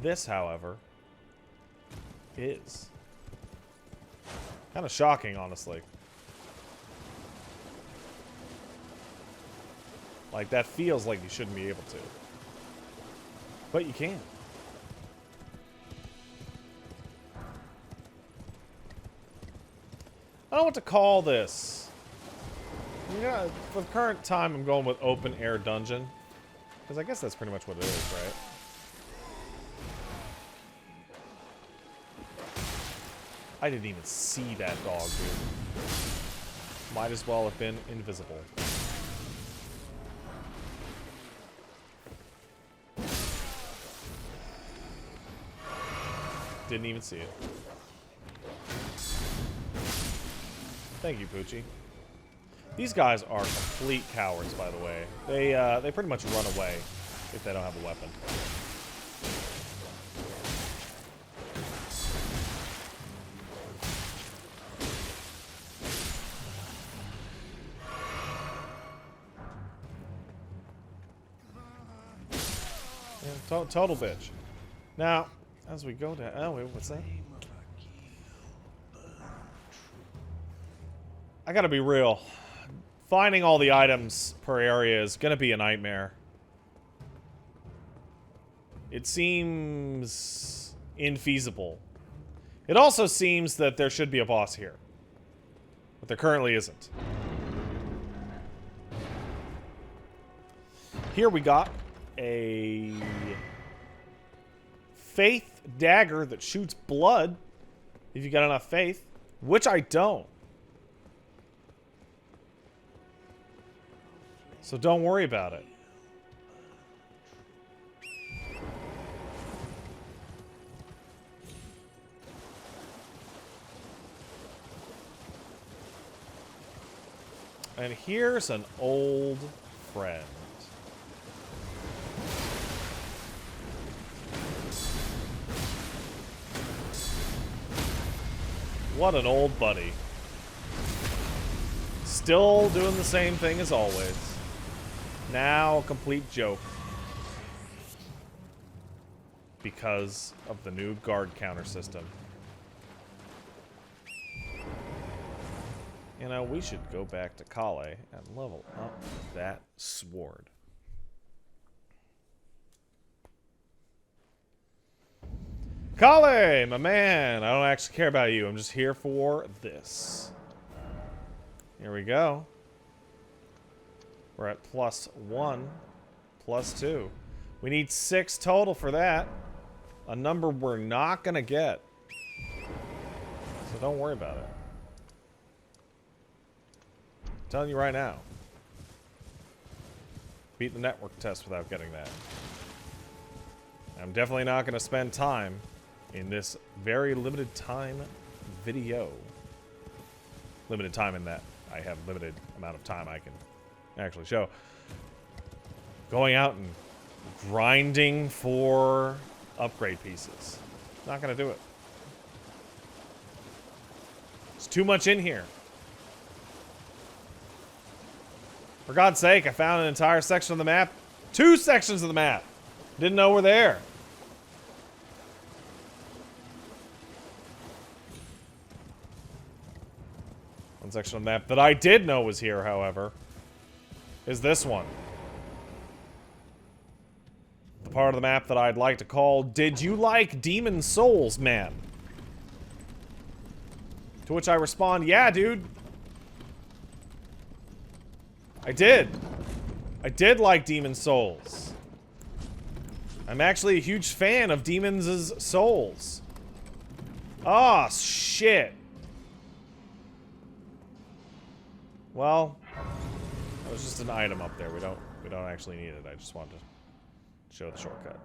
This, however, is kind of shocking, honestly. Like, that feels like you shouldn't be able to. But you can. what to call this. Yeah, for the current time, I'm going with open air dungeon. Because I guess that's pretty much what it is, right? I didn't even see that dog, dude. Might as well have been invisible. Didn't even see it. Thank you, Poochie. These guys are complete cowards, by the way. They pretty much run away if they don't have a weapon. Yeah, total bitch. Now, as we go down... Oh, wait, what's that? I gotta be real. Finding all the items per area is gonna be a nightmare. It seems infeasible. It also seems that there should be a boss here. But there currently isn't. Here we got a faith dagger that shoots blood if you got enough faith, which I don't. So don't worry about it. And here's an old friend. What an old buddy. Still doing the same thing as always. Now a complete joke. Because of the new guard counter system. You know, we should go back to Kale and level up that sword. Kale, my man! I don't actually care about you. I'm just here for this. Here we go. We're at +1, +2. We need 6 total for that. A number we're not gonna get. So don't worry about it. I'm telling you right now. Beat the network test without getting that. I'm definitely not gonna spend time in this very limited time video. Limited time in that I have limited amount of time I can actually show. Going out and grinding for upgrade pieces. Not gonna do it. There's too much in here. For God's sake, I found an entire section of the map. 2 sections of the map. Didn't know we're there. One section of the map that I did know was here, however, is this one. The part of the map that I'd like to call, Did You Like Demon Souls, Man? To which I respond, yeah, dude. I did. I did like Demon Souls. I'm actually a huge fan of Demon's Souls. Ah, shit. Well, that was just an item up there. We don't actually need it. I just wanted to show the shortcut.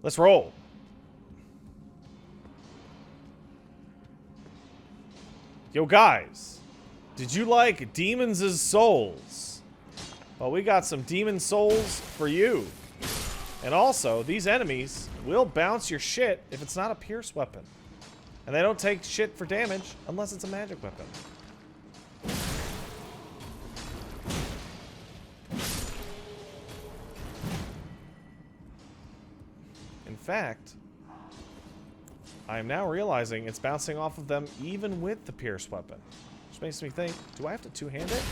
Let's roll. Yo, guys. Did you like Demon's Souls? Well, we got some Demon Souls for you. And also, these enemies will bounce your shit if it's not a pierce weapon. And they don't take shit for damage unless it's a magic weapon. In fact, I am now realizing it's bouncing off of them even with the pierce weapon. Which makes me think, do I have to two-hand it?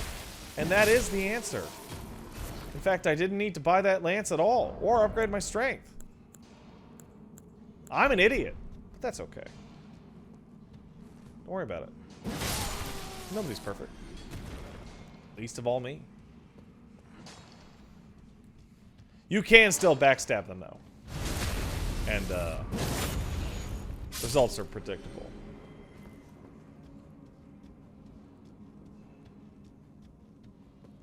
And that is the answer. In fact, I didn't need to buy that lance at all, or upgrade my strength. I'm an idiot, but that's okay. Don't worry about it. Nobody's perfect. Least of all me. You can still backstab them, though. And, results are predictable.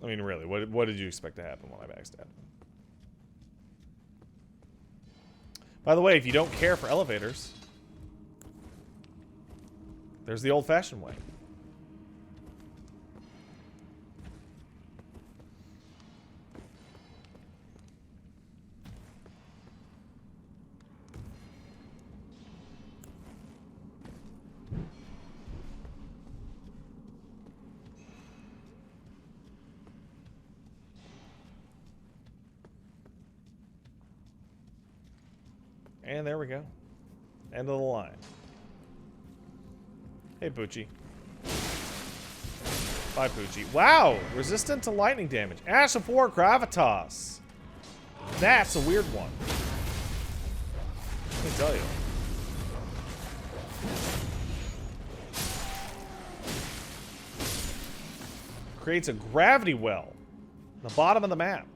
I mean, really, what did you expect to happen when I backstabbed them? By the way, if you don't care for elevators, there's the old-fashioned way. And there we go. End of the line. Hey, Poochie. Bye, Poochie. Wow! Resistant to lightning damage. Ash of War Gravitas. That's a weird one. Let me tell you. Creates a gravity well. On the bottom of the map.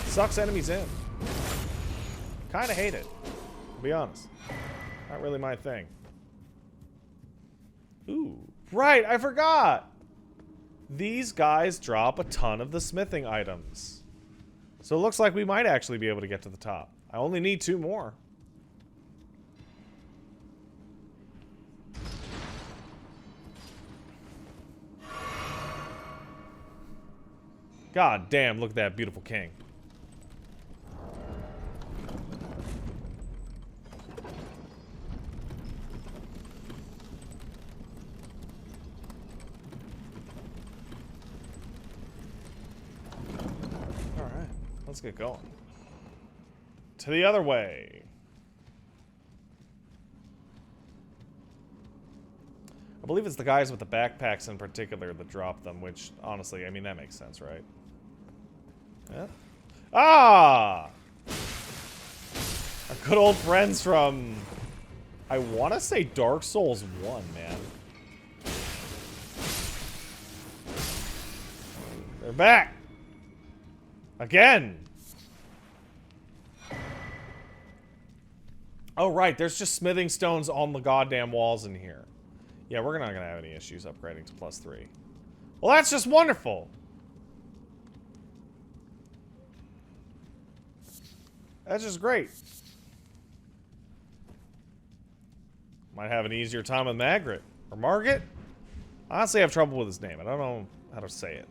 Sucks enemies in. Kinda hate it, to be honest. Not really my thing. Ooh, right, I forgot! These guys drop a ton of the smithing items. So it looks like we might actually be able to get to the top. I only need 2 more. God damn, look at that beautiful king. Let's get going. To the other way. I believe it's the guys with the backpacks in particular that drop them, which, honestly, I mean, that makes sense, right? Yeah. Ah! Our good old friends from... I want to say Dark Souls 1, man. They're back! Again! Oh, right. There's just smithing stones on the goddamn walls in here. Yeah, we're not going to have any issues upgrading to +3. Well, that's just wonderful! That's just great. Might have an easier time with Margaret. Or Margaret? Honestly, I have trouble with his name. I don't know how to say it.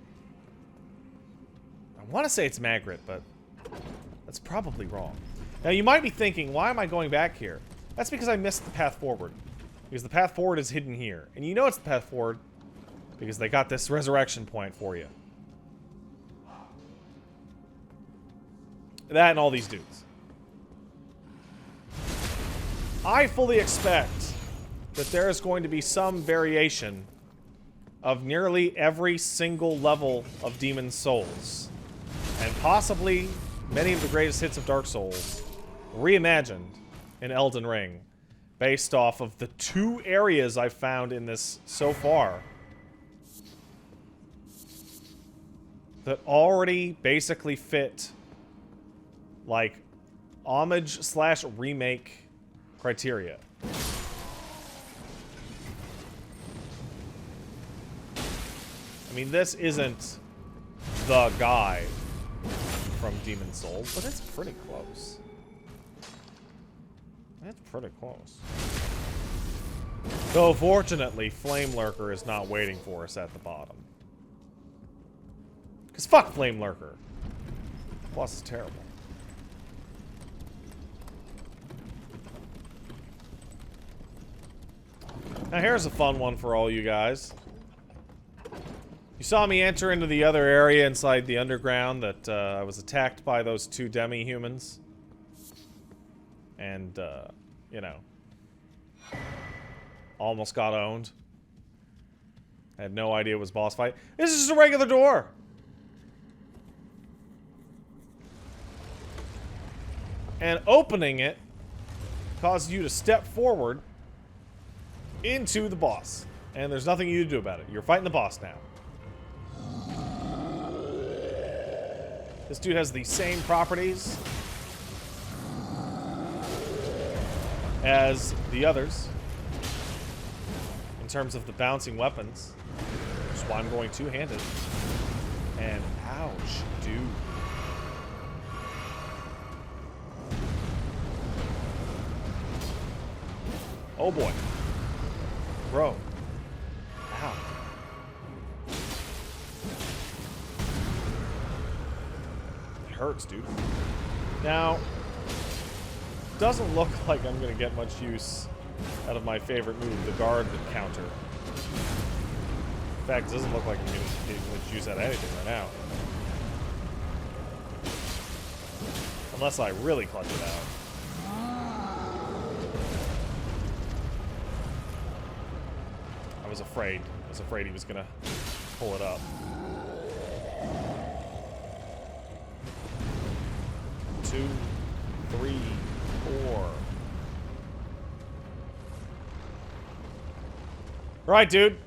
I want to say it's Margaret, but that's probably wrong. Now, you might be thinking, why am I going back here? That's because I missed the path forward. Because the path forward is hidden here. And you know it's the path forward because they got this resurrection point for you. That and all these dudes. I fully expect that there is going to be some variation of nearly every single level of Demon Souls. And possibly many of the greatest hits of Dark Souls reimagined in Elden Ring based off of the 2 areas I've found in this so far that already basically fit like homage/remake criteria. I mean, this isn't the guy from Demon Souls, but it's pretty close. It's pretty close. Though, fortunately, Flame Lurker is not waiting for us at the bottom. Because fuck Flame Lurker. Boss is terrible. Now here's a fun one for all you guys. You saw me enter into the other area inside the underground that I was attacked by those 2 demi-humans. And, you know, almost got owned. I had no idea it was boss fight. This is just a regular door. And opening it caused you to step forward into the boss. And there's nothing you can do about it. You're fighting the boss now. This dude has the same properties as the others in terms of the bouncing weapons. Which is why I'm going two-handed. And ouch, dude. Oh boy. Bro. Ow. It hurts, dude. Now, doesn't look like I'm going to get much use out of my favorite move, the guard counter. In fact, it doesn't look like I'm going to get much use out of anything right now. Unless I really clutch it out. I was afraid. I was afraid he was gonna pull it up. 2, 3, 4. Right, dude.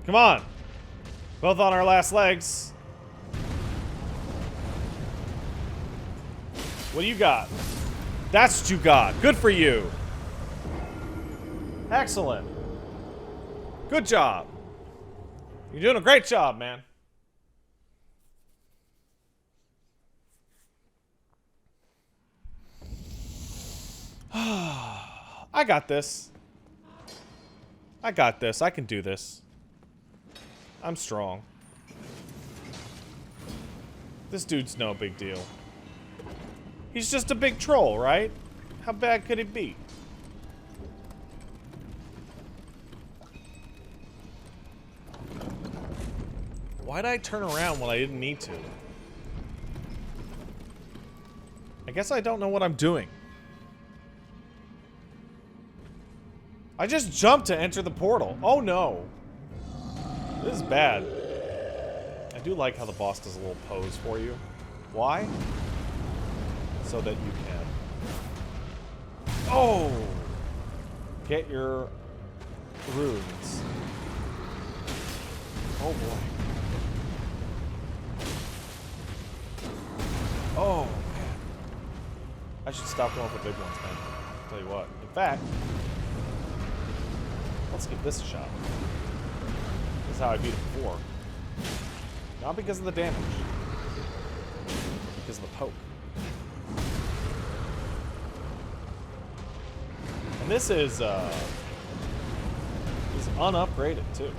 Come on. Both on our last legs. What do you got? That's what you got. Good for you. Excellent. Good job. You're doing a great job, man. I got this. I got this. I can do this. I'm strong. This dude's no big deal. He's just a big troll, right? How bad could it be? Why'd I turn around when I didn't need to? I guess I don't know what I'm doing. I just jumped to enter the portal. Oh no. This is bad. I do like how the boss does a little pose for you. Why? So that you can... Oh! Get your runes. Oh boy. Oh, man. I should stop going for big ones, man. I'll tell you what. In fact, let's give this a shot. This is how I beat it before. Not because of the damage. Because of the poke. And this is unupgraded, too.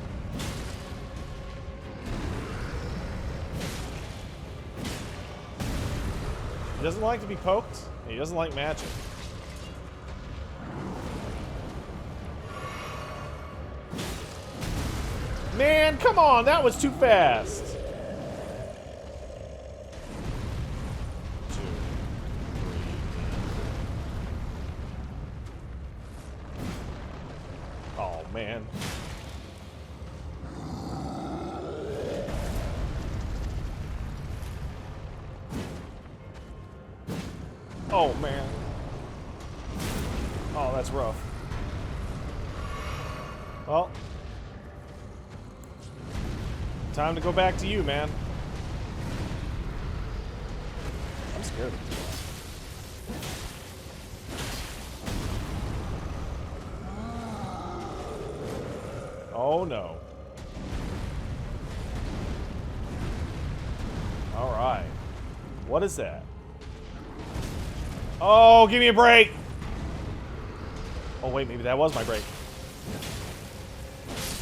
He doesn't like to be poked, and he doesn't like magic. Man, come on, that was too fast. 2, 3. Oh, man. Oh, man. Oh, that's rough. Well. Time to go back to you, man. I'm scared of it. Oh, no. All right. What is that? Oh, give me a break. Oh, wait, maybe that was my break.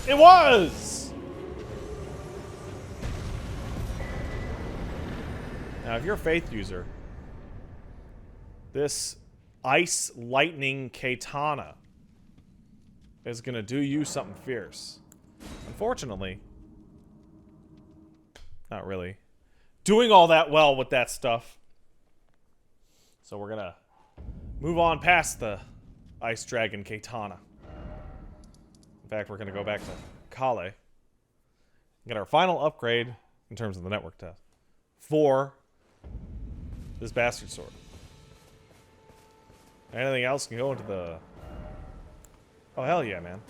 It was! Now, if you're a Faith user, this Ice Lightning Katana is going to do you something fierce. Unfortunately, not really doing all that well with that stuff. So we're gonna move on past the Ice Dragon Katana. In fact, we're gonna go back to Kale and get our final upgrade in terms of the network test for this bastard sword. Anything else can go into the... Oh, hell yeah, man.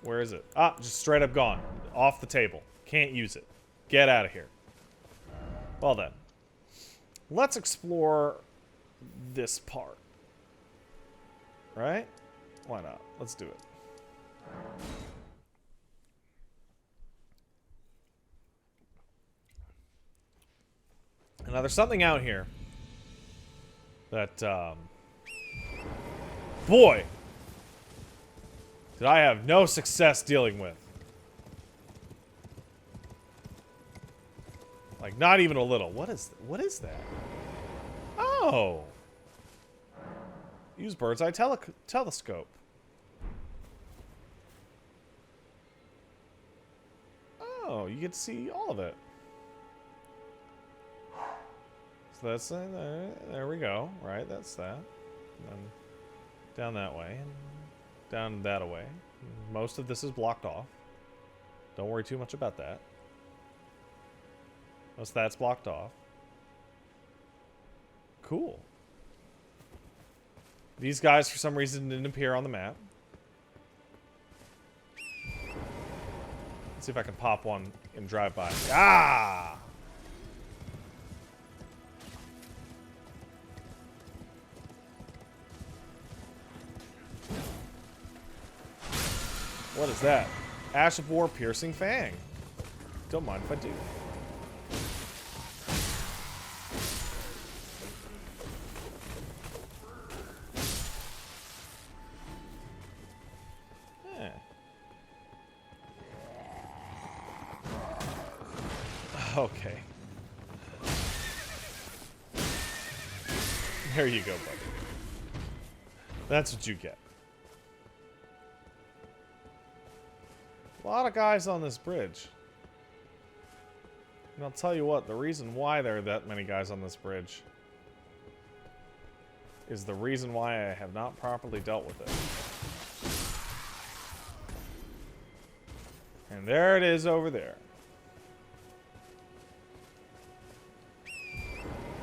Where is it? Ah, just straight up gone. Off the table. Can't use it. Get out of here. Well then. Let's explore this part. Right? Why not? Let's do it. Now there's something out here that, boy, did I have no success dealing with. Like, not even a little. What is that? Oh! Use bird's eye telescope. Oh, you get to see all of it. So that's there we go. Right, that's that. And then down that way, and down that way. Most of this is blocked off. Don't worry too much about that. Most of that's blocked off. Cool. These guys, for some reason, didn't appear on the map. Let's see if I can pop one and drive by. Ah! What is that? Ash of War Piercing Fang. Don't mind if I do. Okay. There you go, buddy. That's what you get. A lot of guys on this bridge. And I'll tell you what, the reason why there are that many guys on this bridge is the reason why I have not properly dealt with it. And there it is over there.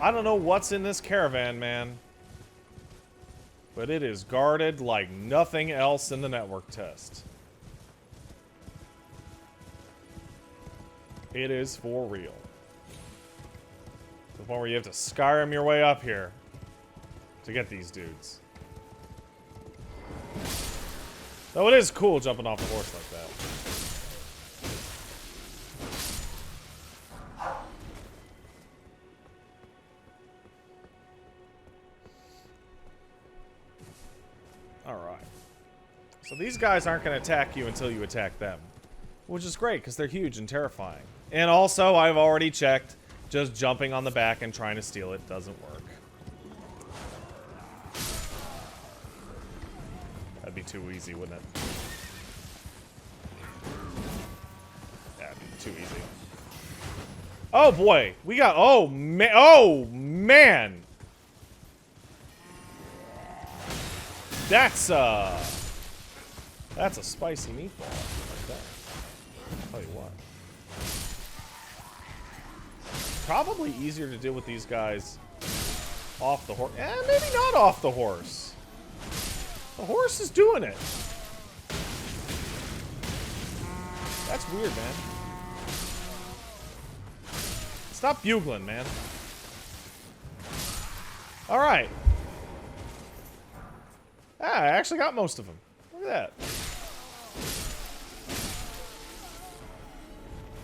I don't know what's in this caravan, man. But it is guarded like nothing else in the network test. It is for real. To the point where you have to Skyrim your way up here to get these dudes. Though it is cool jumping off a horse like that. Alright. So these guys aren't going to attack you until you attack them. Which is great, because they're huge and terrifying. And also, I've already checked, just jumping on the back and trying to steal it doesn't work. That'd be too easy, wouldn't it? That'd be too easy. Oh boy, we got, oh man! That's a spicy meatball right there. I'll tell you what. Probably easier to deal with these guys off the horse. Eh, maybe not off the horse. The horse is doing it. That's weird, man. Stop bugling, man. Alright. Ah, I actually got most of them. Look at that.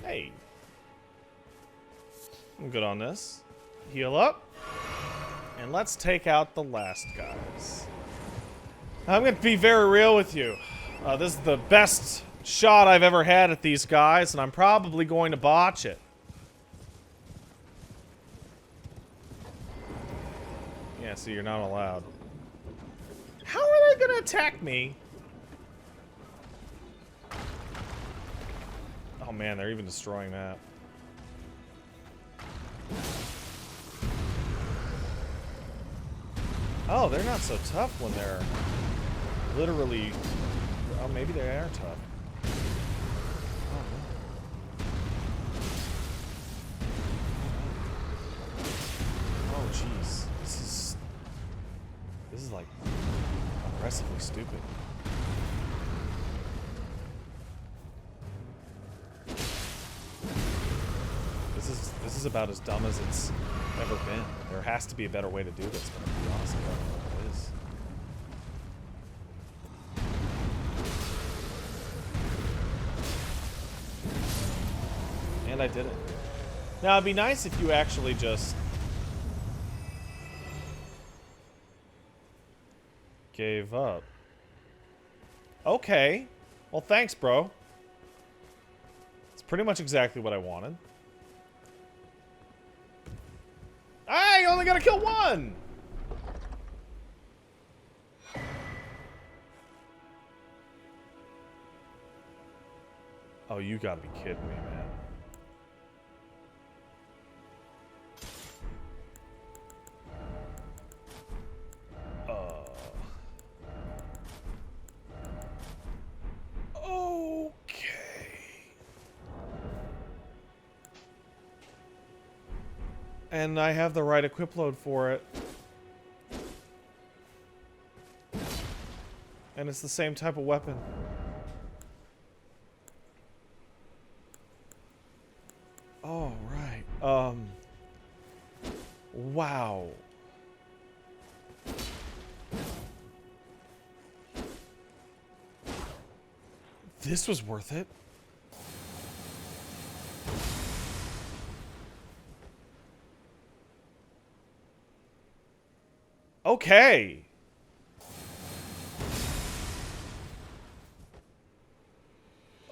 Hey. I'm good on this. Heal up. And let's take out the last guys. I'm going to be very real with you. This is the best shot I've ever had at these guys, and I'm probably going to botch it. Yeah, so you're not allowed. How are they going to attack me? Oh man, they're even destroying that. Oh, they're not so tough when they're literally... Oh, maybe they are tough. Oh, jeez. This is like aggressively stupid. is about as dumb as it's ever been. There has to be a better way to do this, but to be honest, I don't know what it is. And I did it. Now, it'd be nice if you actually just gave up. Okay. Well, thanks, bro. It's pretty much exactly what I wanted. Ah, you only gotta kill one! Oh, you gotta be kidding me, man. Okay. And I have the right equip load for it. And it's the same type of weapon. Oh, right. Wow. This was worth it. Okay.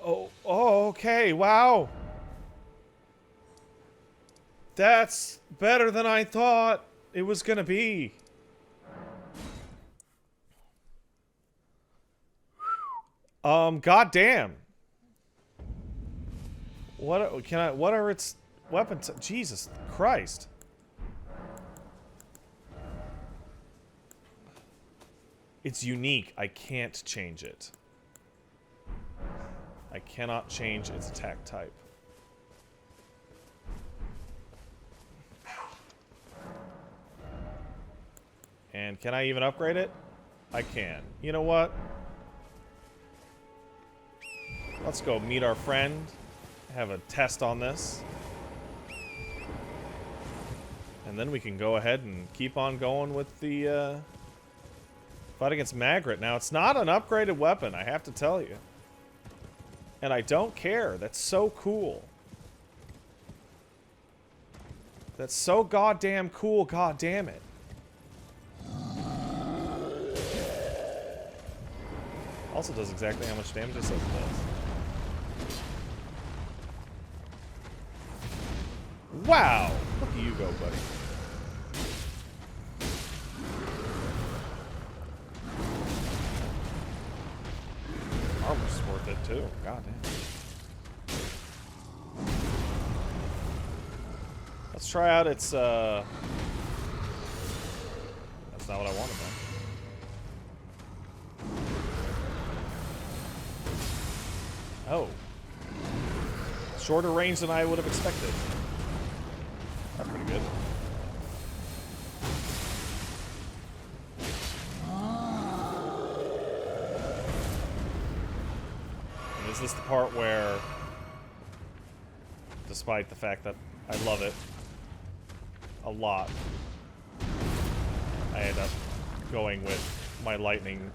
Oh, okay. Wow. That's better than I thought it was gonna be. Goddamn. What are its weapons? Jesus Christ. It's unique. I can't change it. I cannot change its attack type. And can I even upgrade it? I can. You know what? Let's go meet our friend. Have a test on this. And then we can go ahead and keep on going with the fight against Magritte. Now, it's not an upgraded weapon, I have to tell you. And I don't care. That's so cool. That's so goddamn cool, goddamn it. Also does exactly how much damage it says it does. Wow! Look at you go, buddy. Armor's worth it too. God damn. Let's try out its that's not what I wanted though. Oh. Shorter range than I would have expected. That's pretty good. And is this the part where, despite the fact that I love it a lot, I end up going with my lightning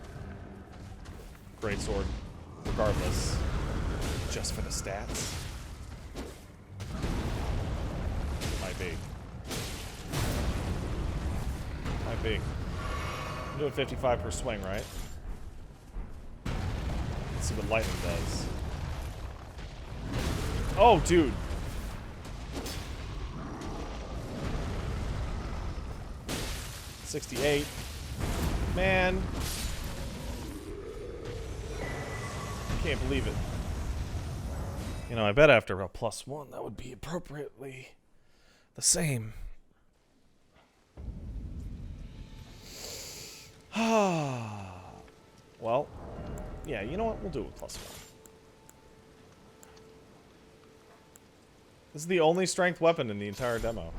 greatsword regardless, just for the stats? Might be. Might be. I'm doing 55 per swing, right? Let's see what lightning does. Oh, dude. $68. Man. I can't believe it. You know, I bet after a +1, that would be appropriately the same. Well, yeah, you know what? We'll do it with +1. This is the only strength weapon in the entire demo.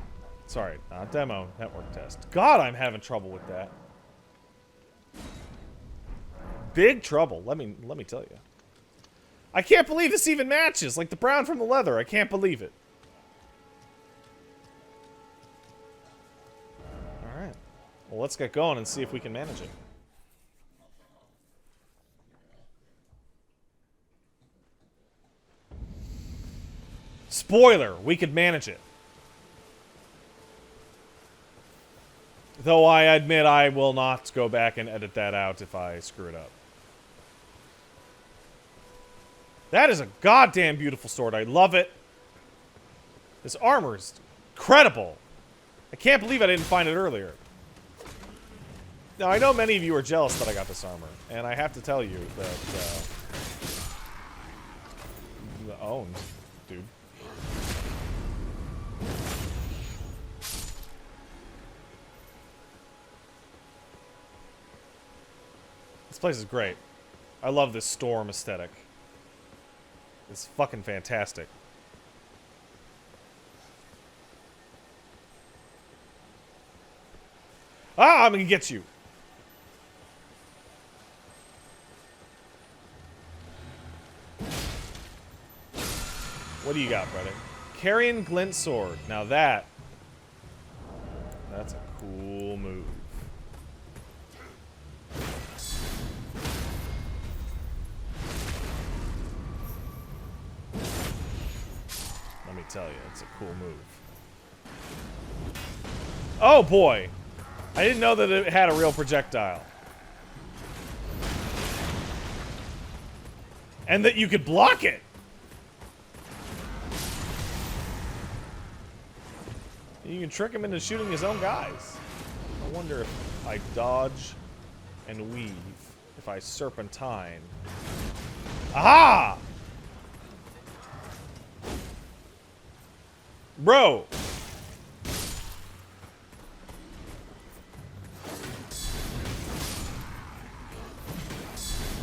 Sorry, not demo, network test. God, I'm having trouble with that. Big trouble, let me tell you. I can't believe this even matches, like the brown from the leather. I can't believe it. Well, let's get going and see if we can manage it. Spoiler, we could manage it. Though I admit I will not go back and edit that out if I screw it up. That is a goddamn beautiful sword. I love it. This armor is incredible. I can't believe I didn't find it earlier. Now, I know many of you are jealous that I got this armor. And I have to tell you that, owned, dude. This place is great. I love this storm aesthetic. It's fucking fantastic. Ah, I'm gonna get you. What do you got, brother? Carrion Glint Sword. Now that's a cool move. Let me tell you, it's a cool move. Oh boy! I didn't know that it had a real projectile. And that you could block it! You can trick him into shooting his own guys. I wonder if I dodge and weave, if I serpentine. Aha! Bro!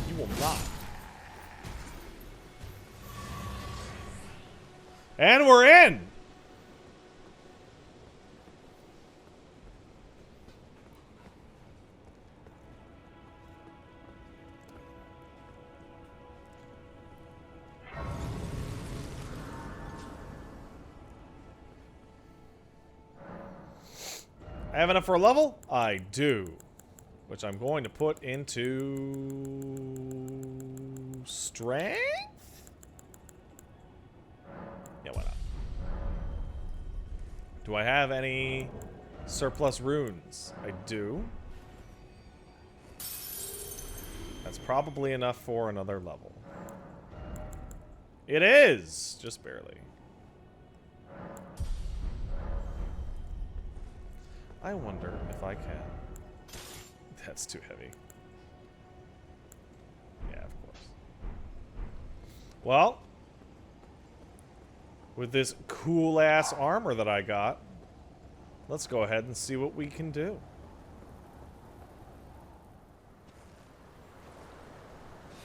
You will not. And we're in! I have enough for a level? I do. Which I'm going to put into... strength? Yeah, why not? Do I have any surplus runes? I do. That's probably enough for another level. It is! Just barely. I wonder if I can. That's too heavy. Yeah, of course. Well, with this cool-ass armor that I got, let's go ahead and see what we can do.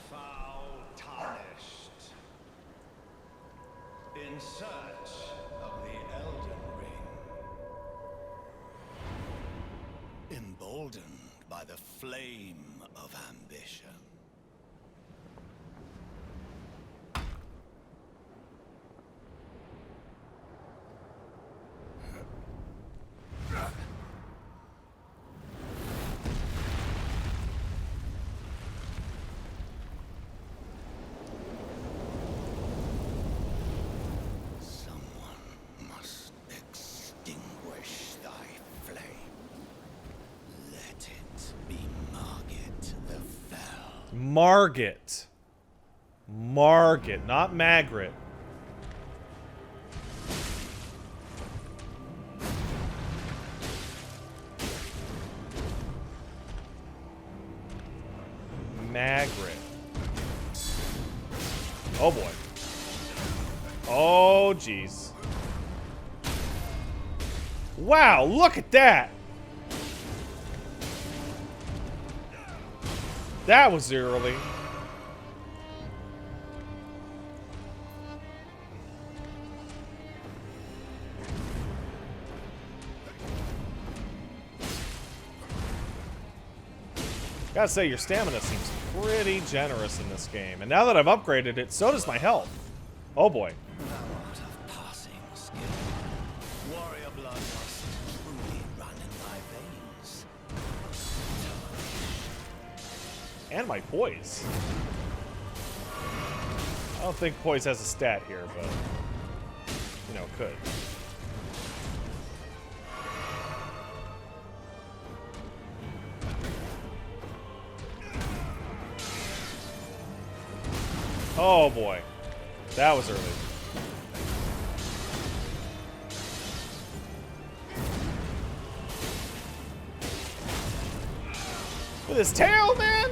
Foul tarnished. In search of the Elden Ring. Emboldened by the flame of ambition. Margit. Margit, not Magritte. Magritte. Oh boy. Oh jeez. Wow, look at that. That was early. Gotta say, your stamina seems pretty generous in this game. And now that I've upgraded it, so does my health. Oh boy. Out of passing skill. Warrior blood must truly run in my veins. And my poise. I don't think poise has a stat here, but, you know, it could. Oh boy. That was early. With his tail, man!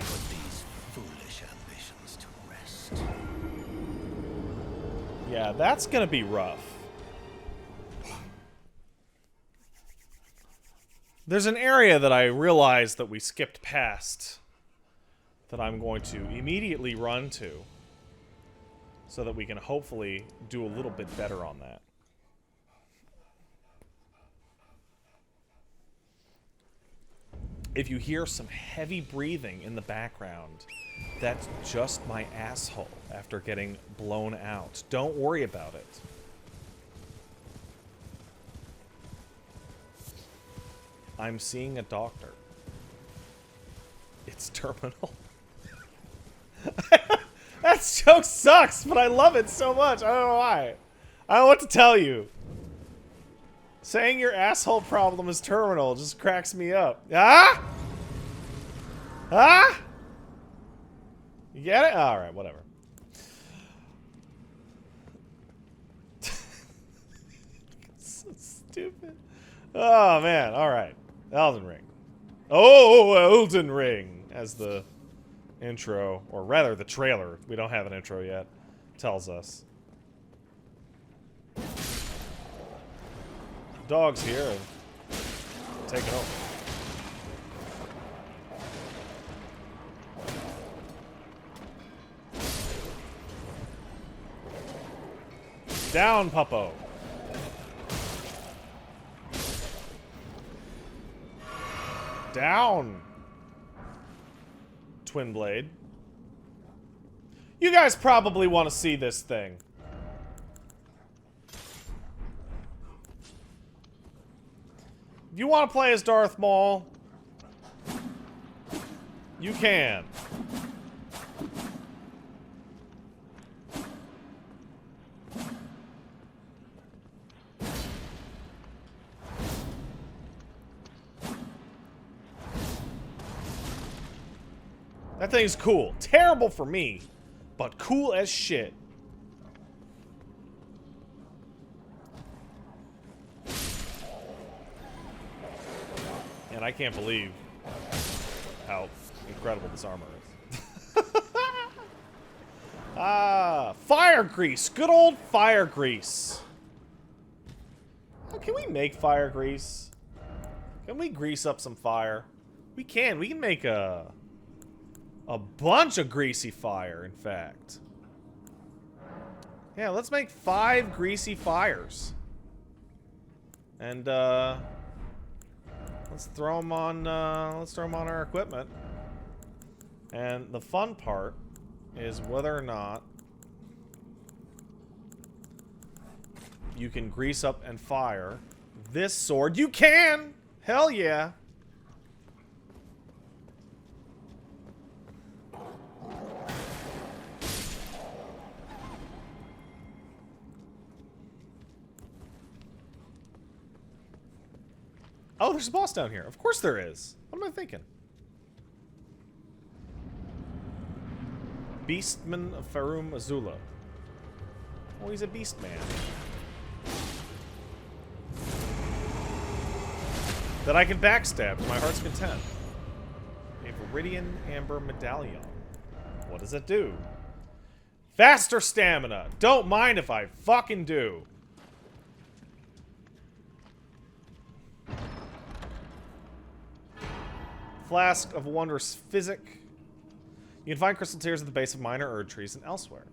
Put these foolish ambitions to rest. Yeah, that's gonna be rough. There's an area that I realized that we skipped past that I'm going to immediately run to so that we can hopefully do a little bit better on that. If you hear some heavy breathing in the background, that's just my asshole after getting blown out. Don't worry about it. I'm seeing a doctor. It's terminal. That joke sucks, but I love it so much. I don't know why. I don't know what to tell you. Saying your asshole problem is terminal just cracks me up. Ah? Ah? You get it? Alright, whatever. So stupid. Oh, man. Alright. Elden Ring. Oh, Elden Ring, as the intro, or rather the trailer, we don't have an intro yet, tells us. Dog's here and taking over. Down, Puppo. Down. Twin Blade. You guys probably want to see this thing. If you want to play as Darth Maul, you can. That thing's cool. Terrible for me, but cool as shit. And I can't believe how incredible this armor is. Ah, fire grease. Good old fire grease. Oh, can we make fire grease? Can we grease up some fire? We can. We can make a bunch of greasy fire, in fact. Yeah, let's make 5 greasy fires. And, let's throw them on our equipment. And the fun part is whether or not you can grease up and fire this sword. You can! Hell yeah! Oh, there's a boss down here. Of course there is. What am I thinking? Beastman of Farum Azula. Oh, he's a beast man. That I can backstab to my heart's content. A Viridian Amber Medallion. What does it do? Faster stamina. Don't mind if I fucking do. Flask of Wondrous Physic. You can find crystal tears at the base of minor Erd trees and elsewhere.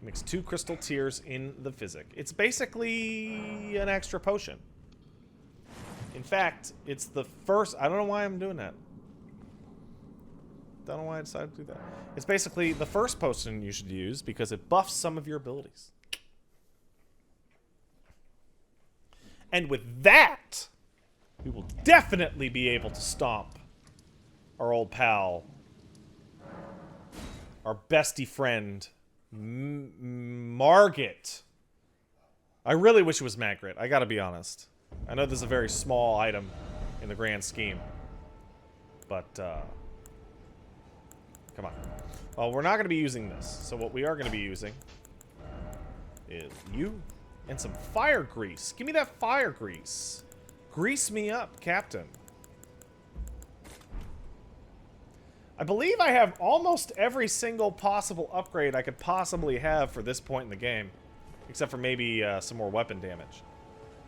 Mix 2 crystal tears in the Physic. It's basically an extra potion. In fact, it's the first... I don't know why I'm doing that. Don't know why I decided to do that. It's basically the first potion you should use because it buffs some of your abilities. And with that, we will definitely be able to stomp our old pal, our bestie friend, Margit. I really wish it was Magritte, I gotta be honest. I know this is a very small item in the grand scheme. But, come on. Well, we're not gonna be using this. So what we are gonna be using is you and some fire grease. Give me that fire grease. Grease me up, Captain. I believe I have almost every single possible upgrade I could possibly have for this point in the game. Except for maybe some more weapon damage.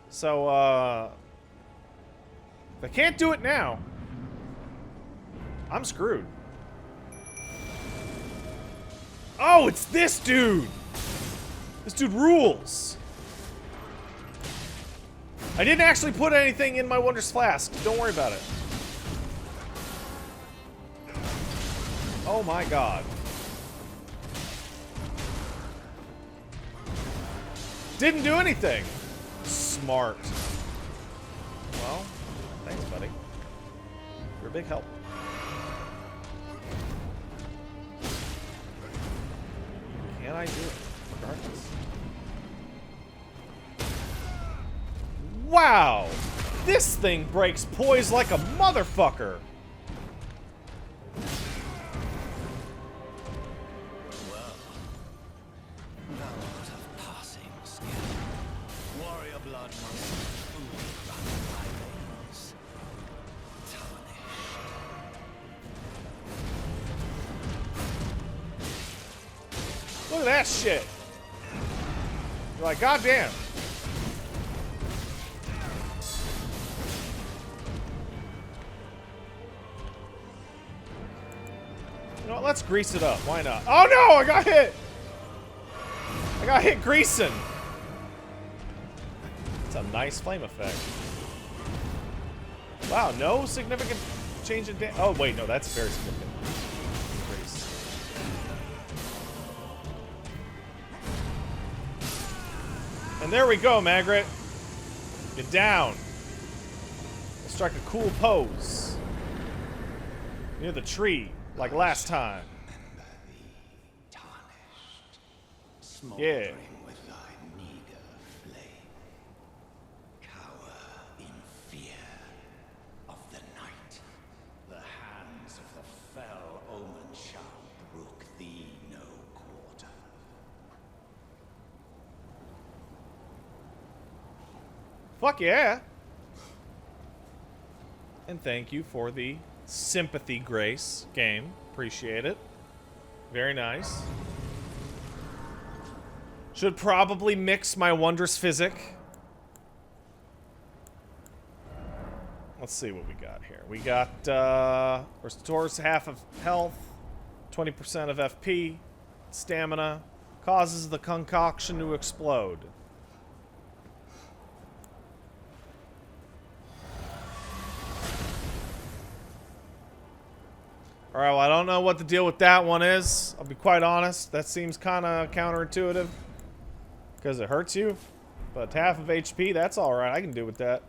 So, if I can't do it now, I'm screwed. Oh, it's this dude! This dude rules! I didn't actually put anything in my Wondrous Flask. Don't worry about it. Oh my god. Didn't do anything. Smart. Well, thanks, buddy. You're a big help. Can I do it? Regardless. Wow! This thing breaks poise like a motherfucker! Look at that shit! You're like, goddamn! You know what, let's grease it up. Why not? Oh no! I got hit! I got hit greasing! It's a nice flame effect. Wow, no significant change in damage. Oh wait, no, that's very significant. Grease. And there we go, Magritte. Get down. Let's strike a cool pose. Near the tree. Like last time. Yeah. With thy meager flame, cower in fear of the night. The hands of the fell omen shall brook thee no quarter. Fuck yeah. And thank you for the sympathy grace game. Appreciate it. Very nice. Should probably mix my Wondrous Physic. Let's see what we got here. We got, restores half of health, 20% of FP, stamina, causes the concoction to explode. Alright, well, I don't know what the deal with that one is. I'll be quite honest. That seems kind of counterintuitive. Because it hurts you. But half of HP, that's alright. I can do with that.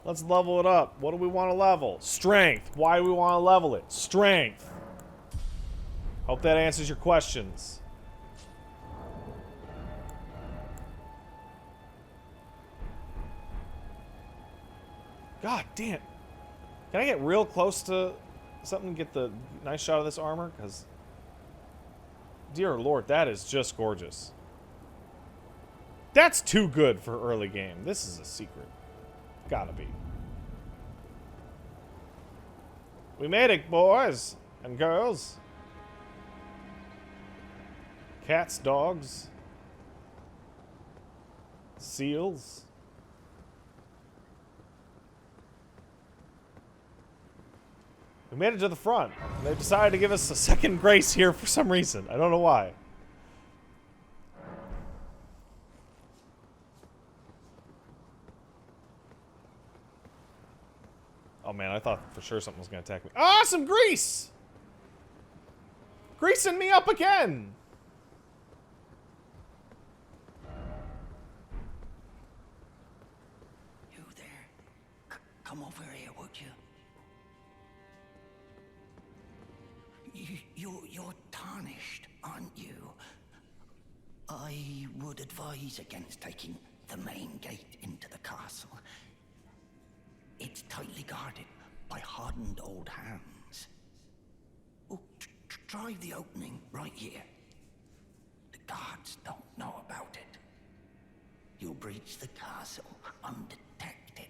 Let's level it up. What do we want to level? Strength. Why do we want to level it? Strength. Hope that answers your questions. God damn. Can I get real close to something to get the nice shot of this armor? Because, dear Lord, that is just gorgeous. That's too good for early game. This is a secret. Gotta be. We made it, boys and girls. Cats, dogs, seals. We made it to the front. They decided to give us a second grace here for some reason. I don't know why. Oh man, I thought for sure something was going to attack me. Ah, some grease! Greasing me up again! you? You're tarnished, aren't you? I would advise against taking the main gate into the castle. It's tightly guarded by hardened old hands. Oh, try the opening right here. The guards don't know about it. You'll breach the castle undetected.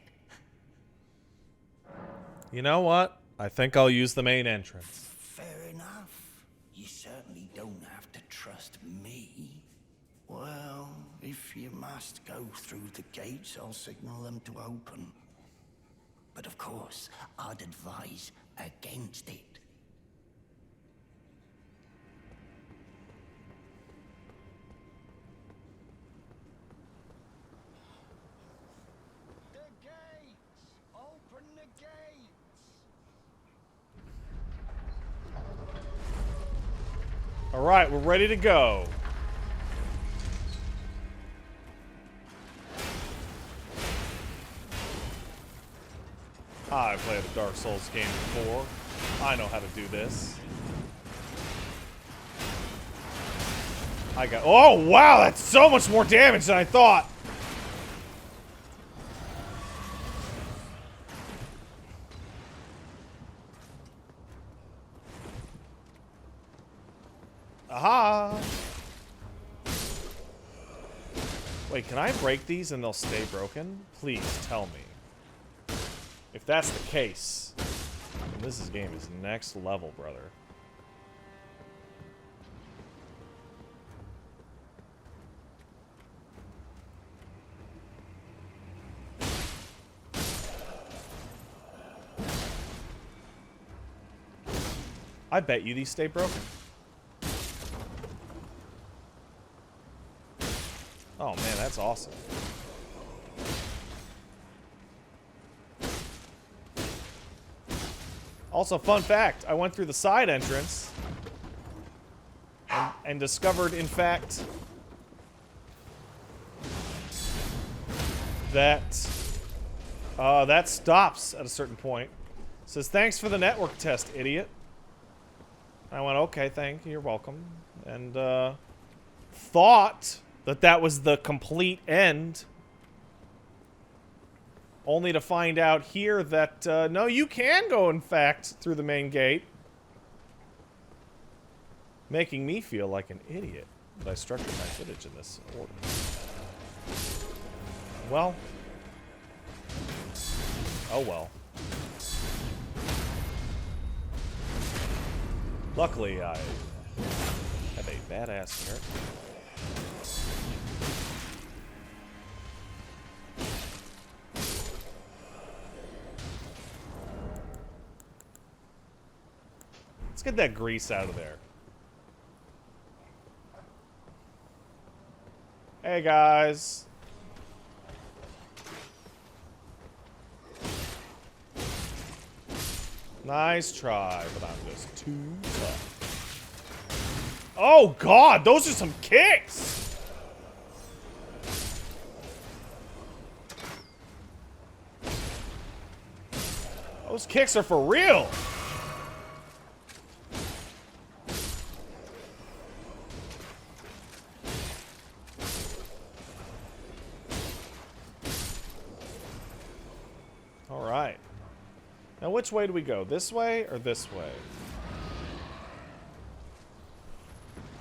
You know what? I think I'll use the main entrance. Fair enough. You certainly don't have to trust me. Well, if you must go through the gates, I'll signal them to open. But of course, I'd advise against it. The gates! Open the gates! All right, we're ready to go. I've played a Dark Souls game before. I know how to do this. I got... Oh, wow! That's so much more damage than I thought! Aha! Wait, can I break these and they'll stay broken? Please tell me. If that's the case, then this game is next level, brother. I bet you these stay broken. Oh man, that's awesome. Also, fun fact, I went through the side entrance and discovered, in fact, that that stops at a certain point. It says, thanks for the network test, idiot. I went, okay, thank you, you're welcome. And thought that that was the complete end. Only to find out here that, no, you can go, in fact, through the main gate. Making me feel like an idiot that I structured my footage in this order. Well. Oh well. Luckily, I have a badass character. Let's get that grease out of there. Hey guys. Nice try, but I'm just too tough. Oh god, those are some kicks! Those kicks are for real! Alright. Now which way do we go? This way or this way?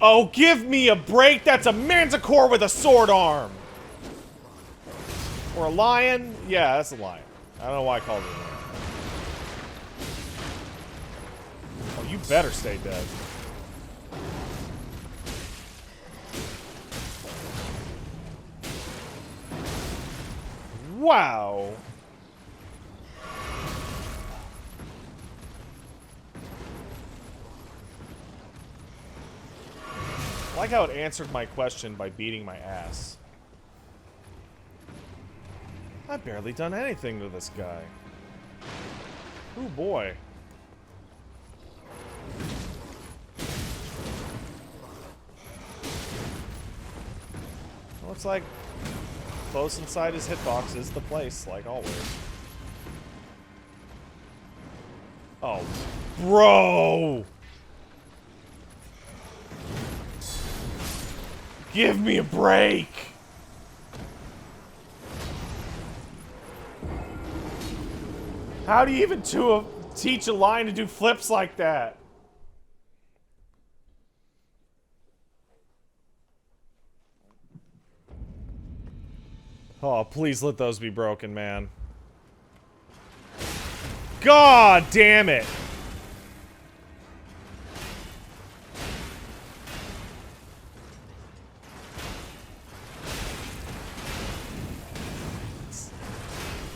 Oh, give me a break! That's a manticore with a sword arm! Or a lion? Yeah, that's a lion. I don't know why I called it a lion. Oh, you better stay dead. Wow! I like how it answered my question by beating my ass. I've barely done anything to this guy. Ooh, boy. Looks like close inside his hitbox is the place, like always. Oh, bro! Give me a break! How do you even teach a line to do flips like that? Oh, please let those be broken, man. God damn it!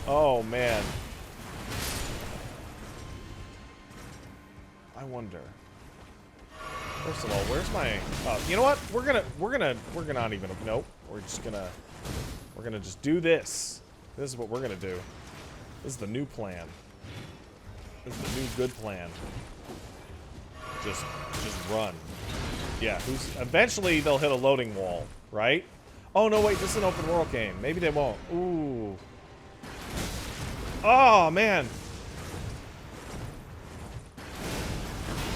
Oh, man. I wonder. First of all, where's my... you know what? We're gonna not even... Nope. We're gonna just do this. This is what we're gonna do. This is the new plan. This is the new good plan. Just run. Yeah, eventually they'll hit a loading wall, right? Oh, no, wait, this is an open world game. Maybe they won't. Ooh. Oh, man.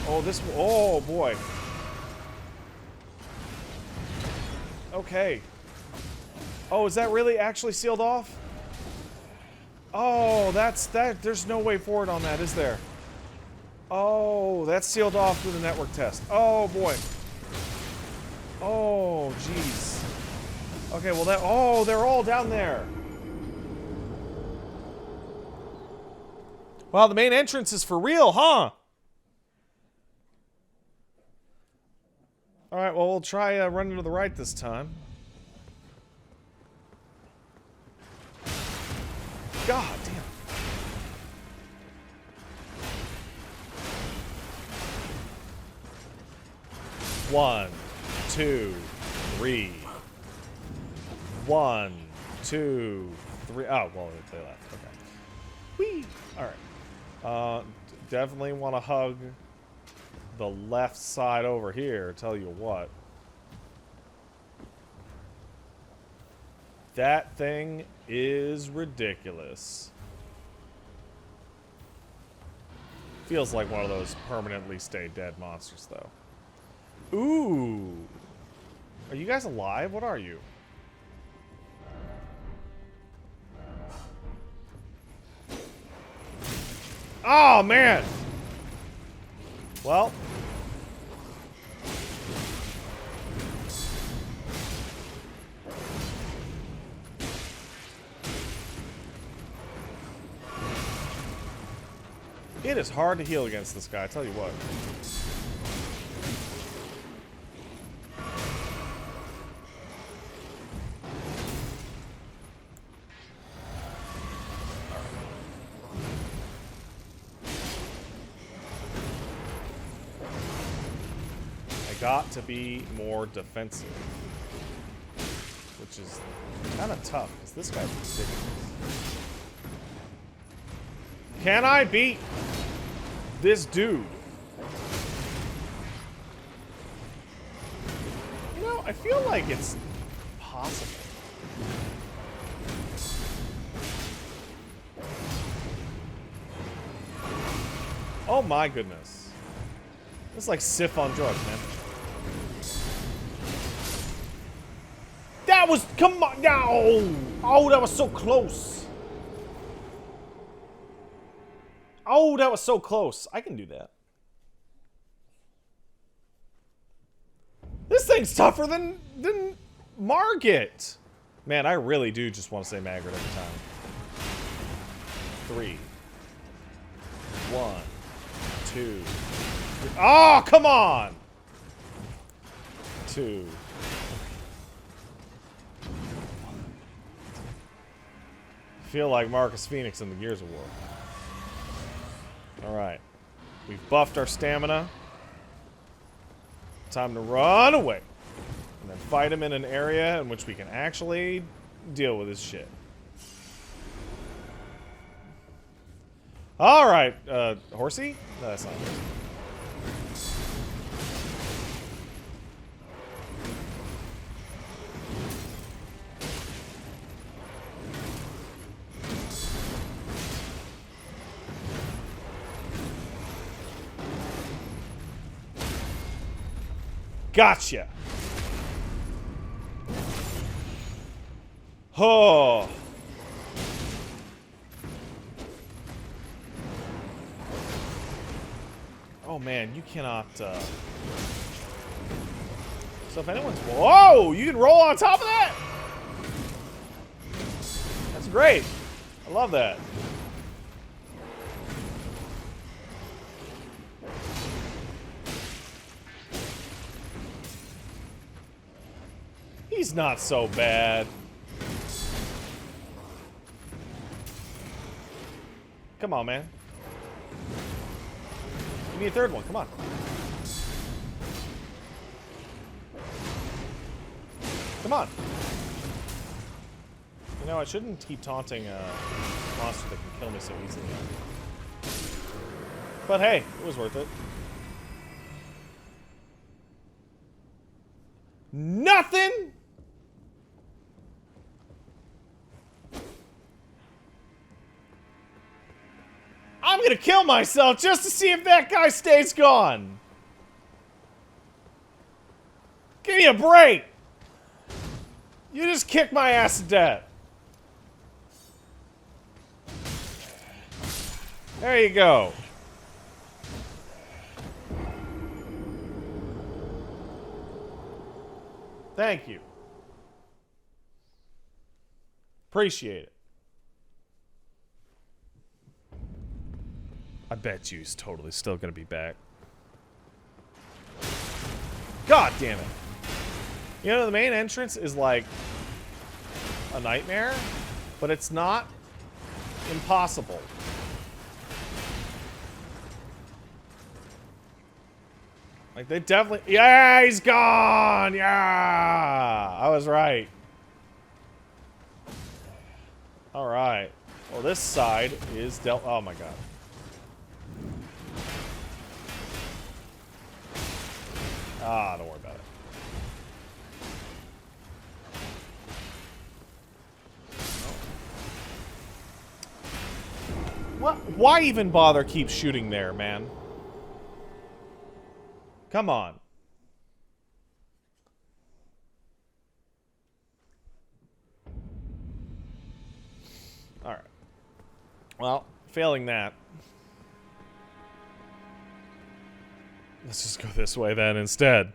Oh, boy. Okay. Oh, is that really actually sealed off? Oh, there's no way forward on that, is there? Oh, that's sealed off through the network test. Oh, boy. Oh, jeez. Okay, well, they're all down there. Wow, the main entrance is for real, huh? Alright, well, we'll try running to the right this time. God damn. One, two, three. 1, 2, 3. Oh, well, they left. Okay. Whee! Alright. Definitely want to hug the left side over here, tell you what. That thing is ridiculous. Feels like one of those permanently stay dead monsters, though. Ooh! Are you guys alive? What are you? Oh, man! Well. It is hard to heal against this guy, I tell you what. Got to be more defensive, which is kind of tough because this guy's ridiculous. Can I beat this dude? You know, I feel like it's possible. Oh my goodness. It's like Sif on drugs, man. That was, come on, no! Oh, that was so close. Oh, that was so close. I can do that. This thing's tougher than Margit. Man, I really do just want to say Margaret every time. 3. 1, 2, 3. Oh, come on! 2. Feel like Marcus Phoenix in the Gears of War. Alright. We've buffed our stamina. Time to run away. And then fight him in an area in which we can actually deal with his shit. Alright, horsey? No, that's not horsey. Gotcha. Oh. Oh man, you cannot. So if anyone's, whoa, you can roll on top of that. That's great. I love that. He's not so bad. Come on, man. Give me a third one. Come on. Come on. You know, I shouldn't keep taunting a monster that can kill me so easily. But hey, it was worth it. Nothing! I'm gonna kill myself just to see if that guy stays gone. Give me a break. You just kicked my ass to death. There you go. Thank you. Appreciate it. I bet you he's totally still gonna be back. God damn it. You know, the main entrance is like a nightmare, but it's not impossible. Like, they definitely... Yeah, he's gone! Yeah! I was right. Alright. Well, this side is dealt... Oh, my God. Ah, don't worry about it. What? Why even bother keep shooting there, man? Come on. Alright. Well, failing that. Let's just go this way then instead.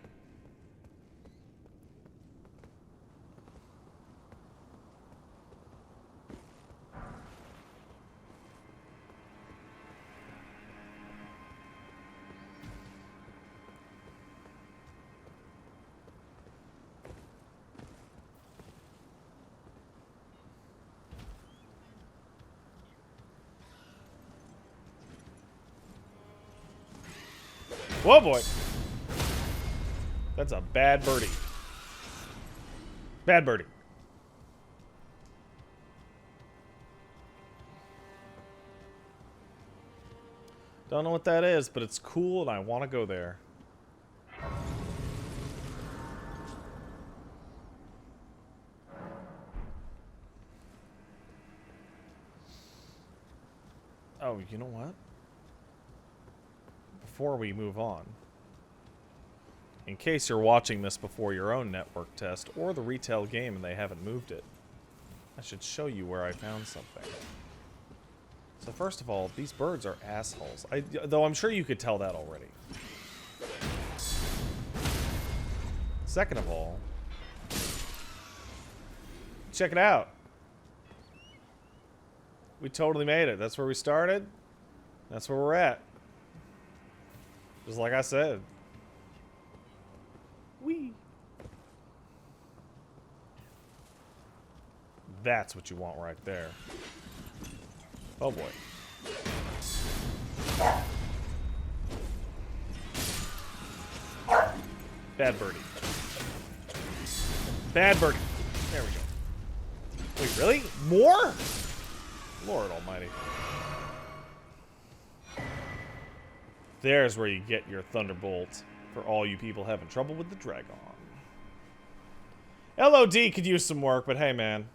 Whoa, boy. That's a bad birdie. Bad birdie. Don't know what that is, but it's cool and I want to go there. Oh, you know what? Before we move on, in case you're watching this before your own network test or the retail game and they haven't moved it, I should show you where I found something. So first of all, these birds are assholes. Though I'm sure you could tell that already. Second of all, check it out. We totally made it. That's where we started. That's where we're at. Just like I said. Whee! That's what you want right there. Oh boy. Bad birdie. Bad birdie. There we go. Wait, really? More? Lord almighty. There's where you get your Thunderbolt for all you people having trouble with the Dragon. LOD could use some work, but hey, man.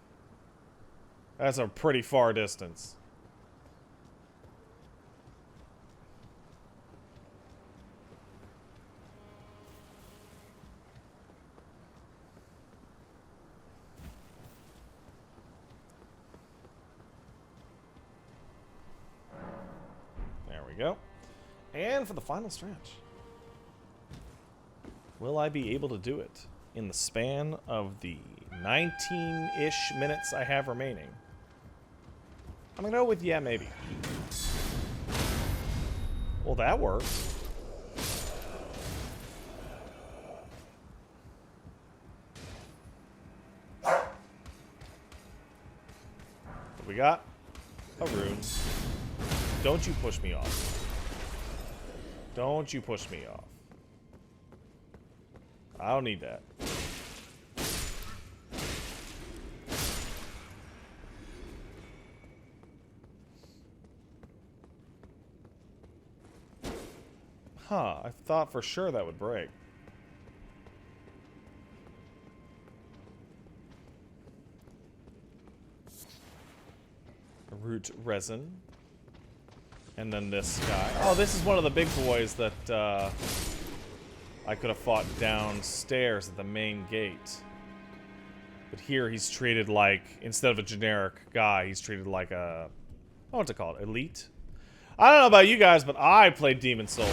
That's a pretty far distance. we go. And for the final stretch. Will I be able to do it in the span of the 19-ish minutes I have remaining? I'm gonna go with yeah, maybe. Well, that works. What we got? A rune. Don't you push me off. Don't you push me off. I don't need that. Huh, I thought for sure that would break. Root resin. And then this guy. Oh, this is one of the big boys that I could have fought downstairs at the main gate. But here he's treated like, instead of a generic guy, he's treated like a, what's it called? Elite? I don't know about you guys, but I played Demon Souls.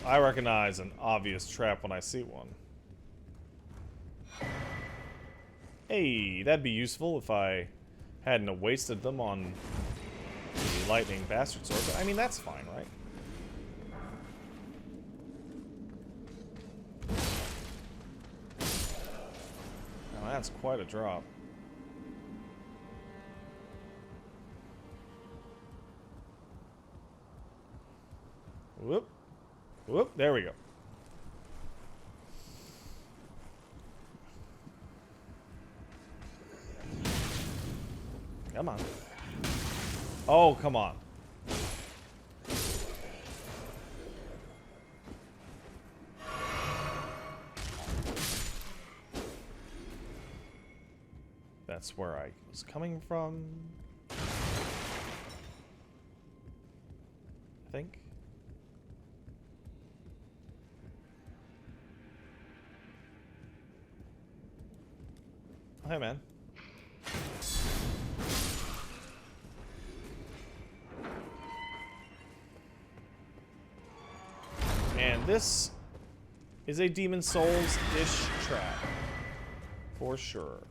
I recognize an obvious trap when I see one. Hey, that'd be useful if I hadn't wasted them on the lightning bastard sword. But I mean, that's fine, right? Now that's quite a drop. Whoop. Whoop, there we go. Come on. Oh, come on. That's where I was coming from. I think. Hey, man. And this is a Demon Souls-ish trap. For sure.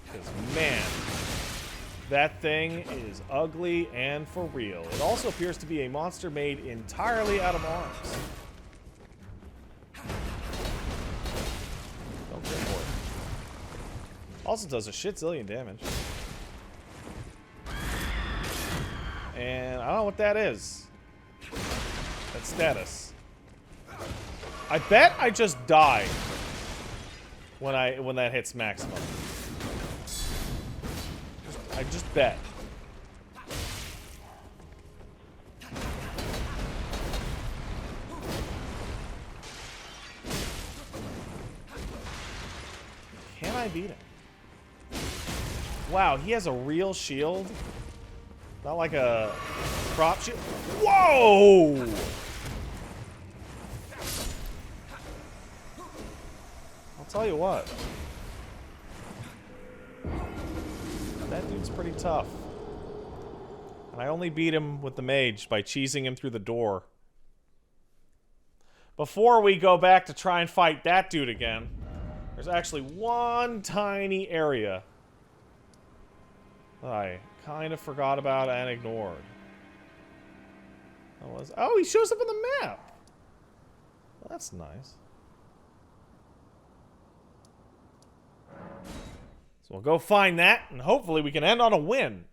Because, man, that thing is ugly and for real. It also appears to be a monster made entirely out of arms. Don't care for it. Also does a shitzillion damage. And I don't know what that is. That's status. I bet I just die when that hits maximum. I just bet. Can I beat him? Wow, he has a real shield. Not like a prop shield. Whoa! I'll tell you what. That dude's pretty tough. And I only beat him with the mage by cheesing him through the door. Before we go back to try and fight that dude again, there's actually one tiny area that I kind of forgot about and ignored. Oh, he shows up on the map. Well, that's nice. So we'll go find that, and hopefully we can end on a win.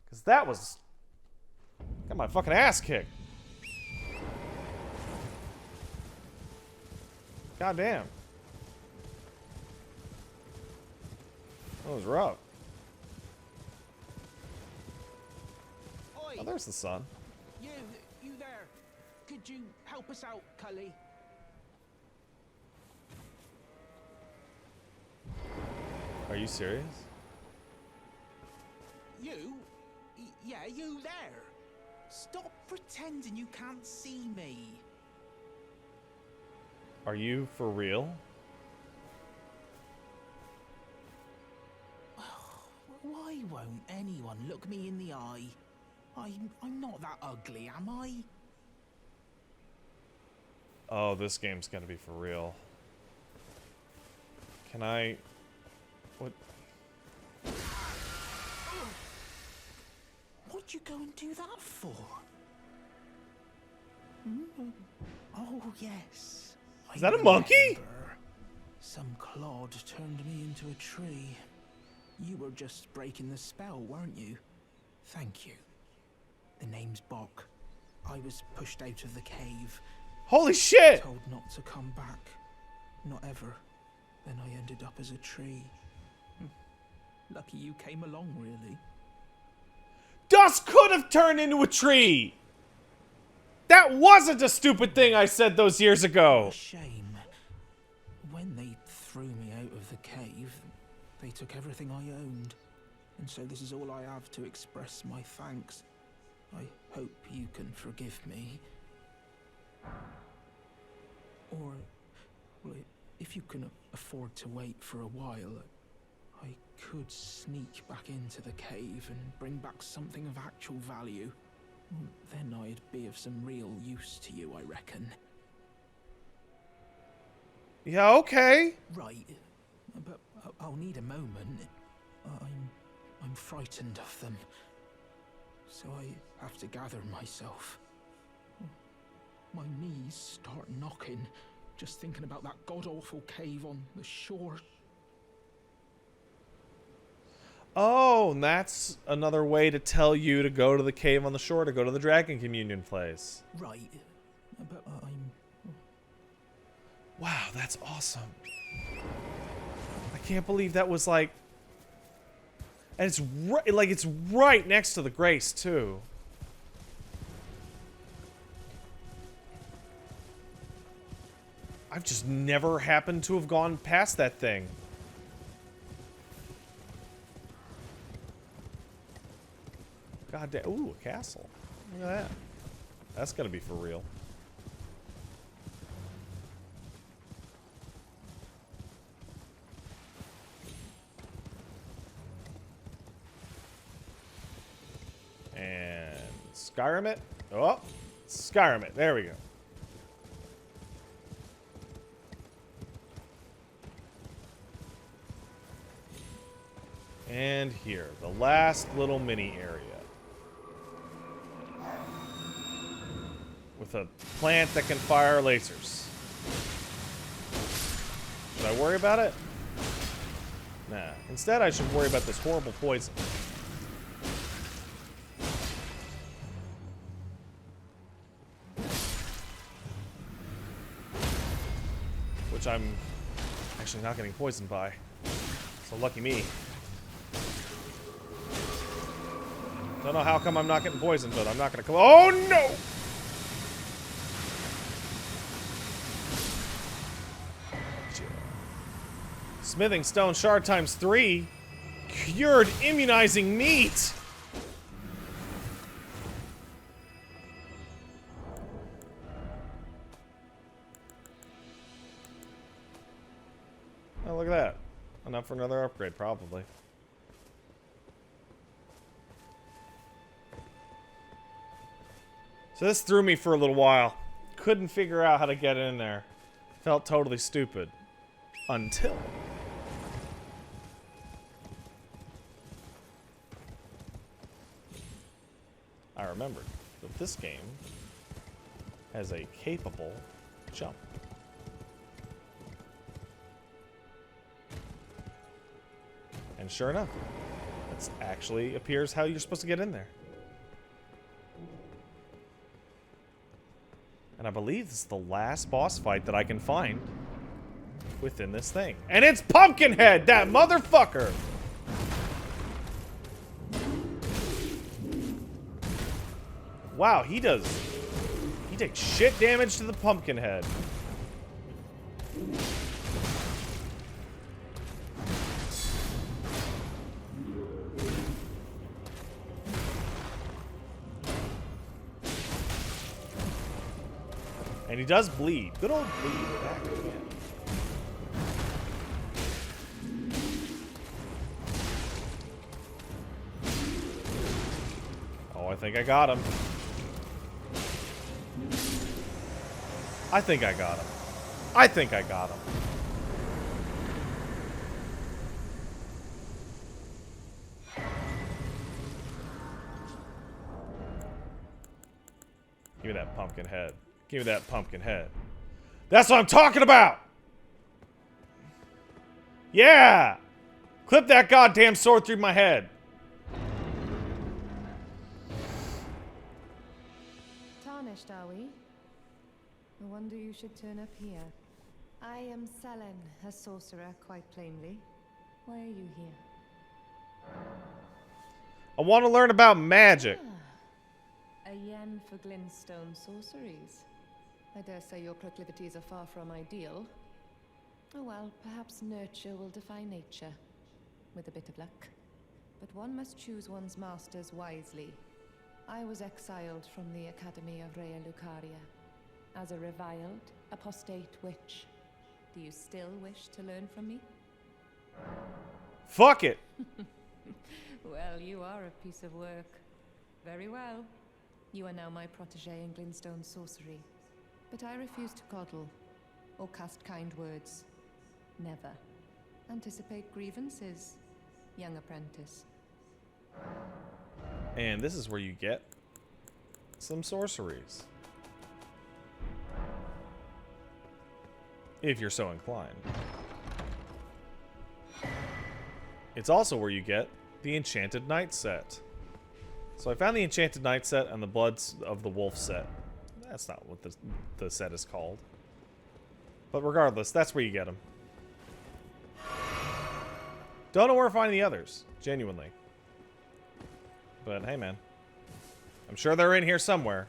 Because that was... got my fucking ass kicked. God damn. That was rough. Oi, Oh, there's the sun. you there? Could you help us out, Cully? Are you serious? You? Yeah, you there. Stop pretending you can't see me. Are you for real? Why won't anyone look me in the eye? I'm not that ugly, am I? Oh, this game's gonna be for real. Can I... What? What'd you go and do that for? Oh, yes. Is that a monkey? remember. Some clod turned me into a tree. You were just breaking the spell, weren't you? Thank you. The name's Bok. I was pushed out of the cave. Holy shit! Told not to come back. Not ever. Then I ended up as a tree. Lucky you came along, really. Dust could have turned into a tree! That wasn't a stupid thing I said those years ago! A shame. When they threw me out of the cave, they took everything I owned. And so this is all I have to express my thanks. I hope you can forgive me. Or, well, if you can afford to wait for a while, I could sneak back into the cave and bring back something of actual value. Then I'd be of some real use to you, I reckon. Yeah, okay. Right, but I'll need a moment. I'm frightened of them, so I have to gather myself. My knees start knocking, just thinking about that god-awful cave on the shore. Oh, and that's another way to tell you to go to the cave on the shore, to go to the Dragon Communion place. Right, but I'm... Wow, that's awesome. I can't believe that was like... And it's right, like it's right next to the Grace, too. I've just never happened to have gone past that thing. God damn. Ooh, a castle. Look at that. That's gonna be for real. And Skyrim it. Oh, Skyrim it. There we go. And here, the last little mini area. With a plant that can fire lasers. Should I worry about it? Nah. Instead, I should worry about this horrible poison. Which I'm actually not getting poisoned by. So lucky me. Don't know how come I'm not getting poisoned, but I'm not gonna come. Oh no! Smithing stone shard times 3. Cured immunizing meat. Oh, look at that. Enough for another upgrade, probably. So this threw me for a little while. Couldn't figure out how to get in there. Felt totally stupid. Until... I remembered that this game has a capable jump. And sure enough, it actually appears how you're supposed to get in there. And I believe this is the last boss fight that I can find within this thing. And it's Pumpkinhead, that motherfucker! Wow, he takes shit damage to the Pumpkinhead. And he does bleed. Good old bleed attack. Yeah. Oh, I think I got him. I think I got him. I think I got him. Give me that pumpkin head. Give me that pumpkin head. That's what I'm talking about! Yeah! Clip that goddamn sword through my head. Tarnished, are we? No wonder you should turn up here. I am Selen, a sorcerer, quite plainly. Why are you here? I want to learn about magic. A yen for glintstone sorceries. I dare say your proclivities are far from ideal. Oh well, perhaps nurture will defy nature, with a bit of luck. But one must choose one's masters wisely. I was exiled from the Academy of Rea Lucaria as a reviled, apostate witch. Do you still wish to learn from me? Fuck it. Well, you are a piece of work. Very well. You are now my protege in glintstone sorcery. But I refuse to coddle or cast kind words. Never. Anticipate grievances, young apprentice. And this is where you get some sorceries. If you're so inclined. It's also where you get the Enchanted Knight set. So I found the Enchanted Knight set and the Bloods of the Wolf set. That's not what the set is called. But regardless, that's where you get them. Don't know where to find the others, genuinely. But hey, man. I'm sure they're in here somewhere.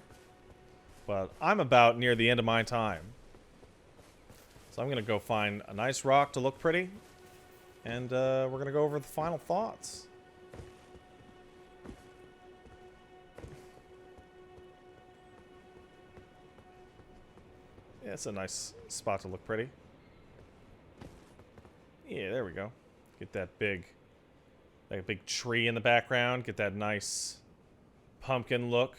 But I'm about near the end of my time. So I'm going to go find a nice rock to look pretty. And we're going to go over the final thoughts. Yeah, it's a nice spot to look pretty. Yeah, there we go. Get that big tree in the background. Get that nice pumpkin look.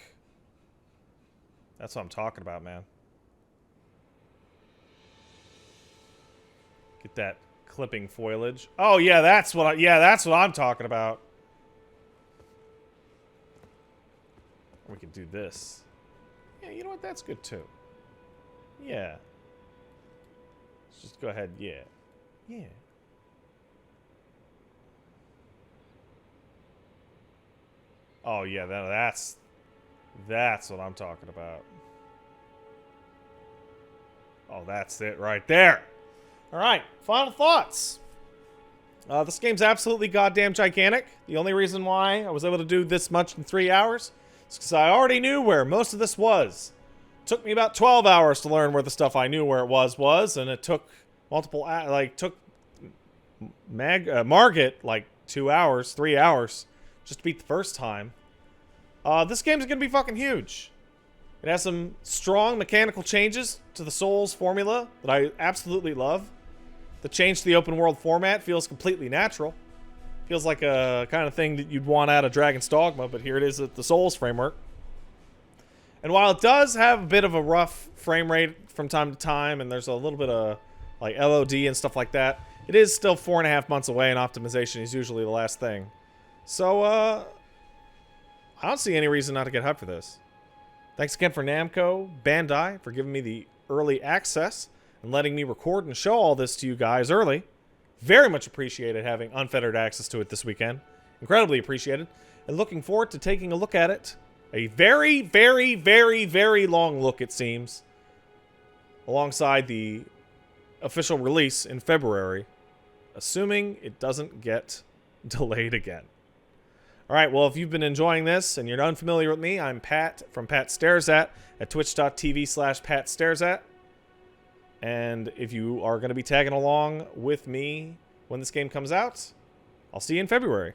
That's what I'm talking about, man. Get that clipping foliage. Oh yeah, that's what I'm talking about. We can do this. Yeah, you know what? That's good too. Yeah. Let's just go ahead. Yeah. Yeah. Oh yeah, that's what I'm talking about. Oh, that's it right there. All right, final thoughts. This game's absolutely goddamn gigantic. The only reason why I was able to do this much in 3 hours is because I already knew where most of this was. It took me about 12 hours to learn where the stuff I knew where it was, and it took Margit like 2 hours, 3 hours just to beat the first time. This game's gonna be fucking huge. It has some strong mechanical changes to the Souls formula that I absolutely love. The change to the open world format feels completely natural. Feels like a kind of thing that you'd want out of Dragon's Dogma, but here it is at the Souls framework. And while it does have a bit of a rough frame rate from time to time, and there's a little bit of like LOD and stuff like that, it is still 4.5 months away, and optimization is usually the last thing. So, I don't see any reason not to get hyped for this. Thanks again for Namco, Bandai, for giving me the early access and letting me record and show all this to you guys early. Very much appreciated having unfettered access to it this weekend. Incredibly appreciated. And looking forward to taking a look at it. A very, very, very, very long look, it seems. Alongside the official release in February. Assuming it doesn't get delayed again. Alright, well, if you've been enjoying this and you're unfamiliar with me, I'm Pat from Pat Stares at twitch.tv/PatStaresAt. And if you are going to be tagging along with me when this game comes out, I'll see you in February.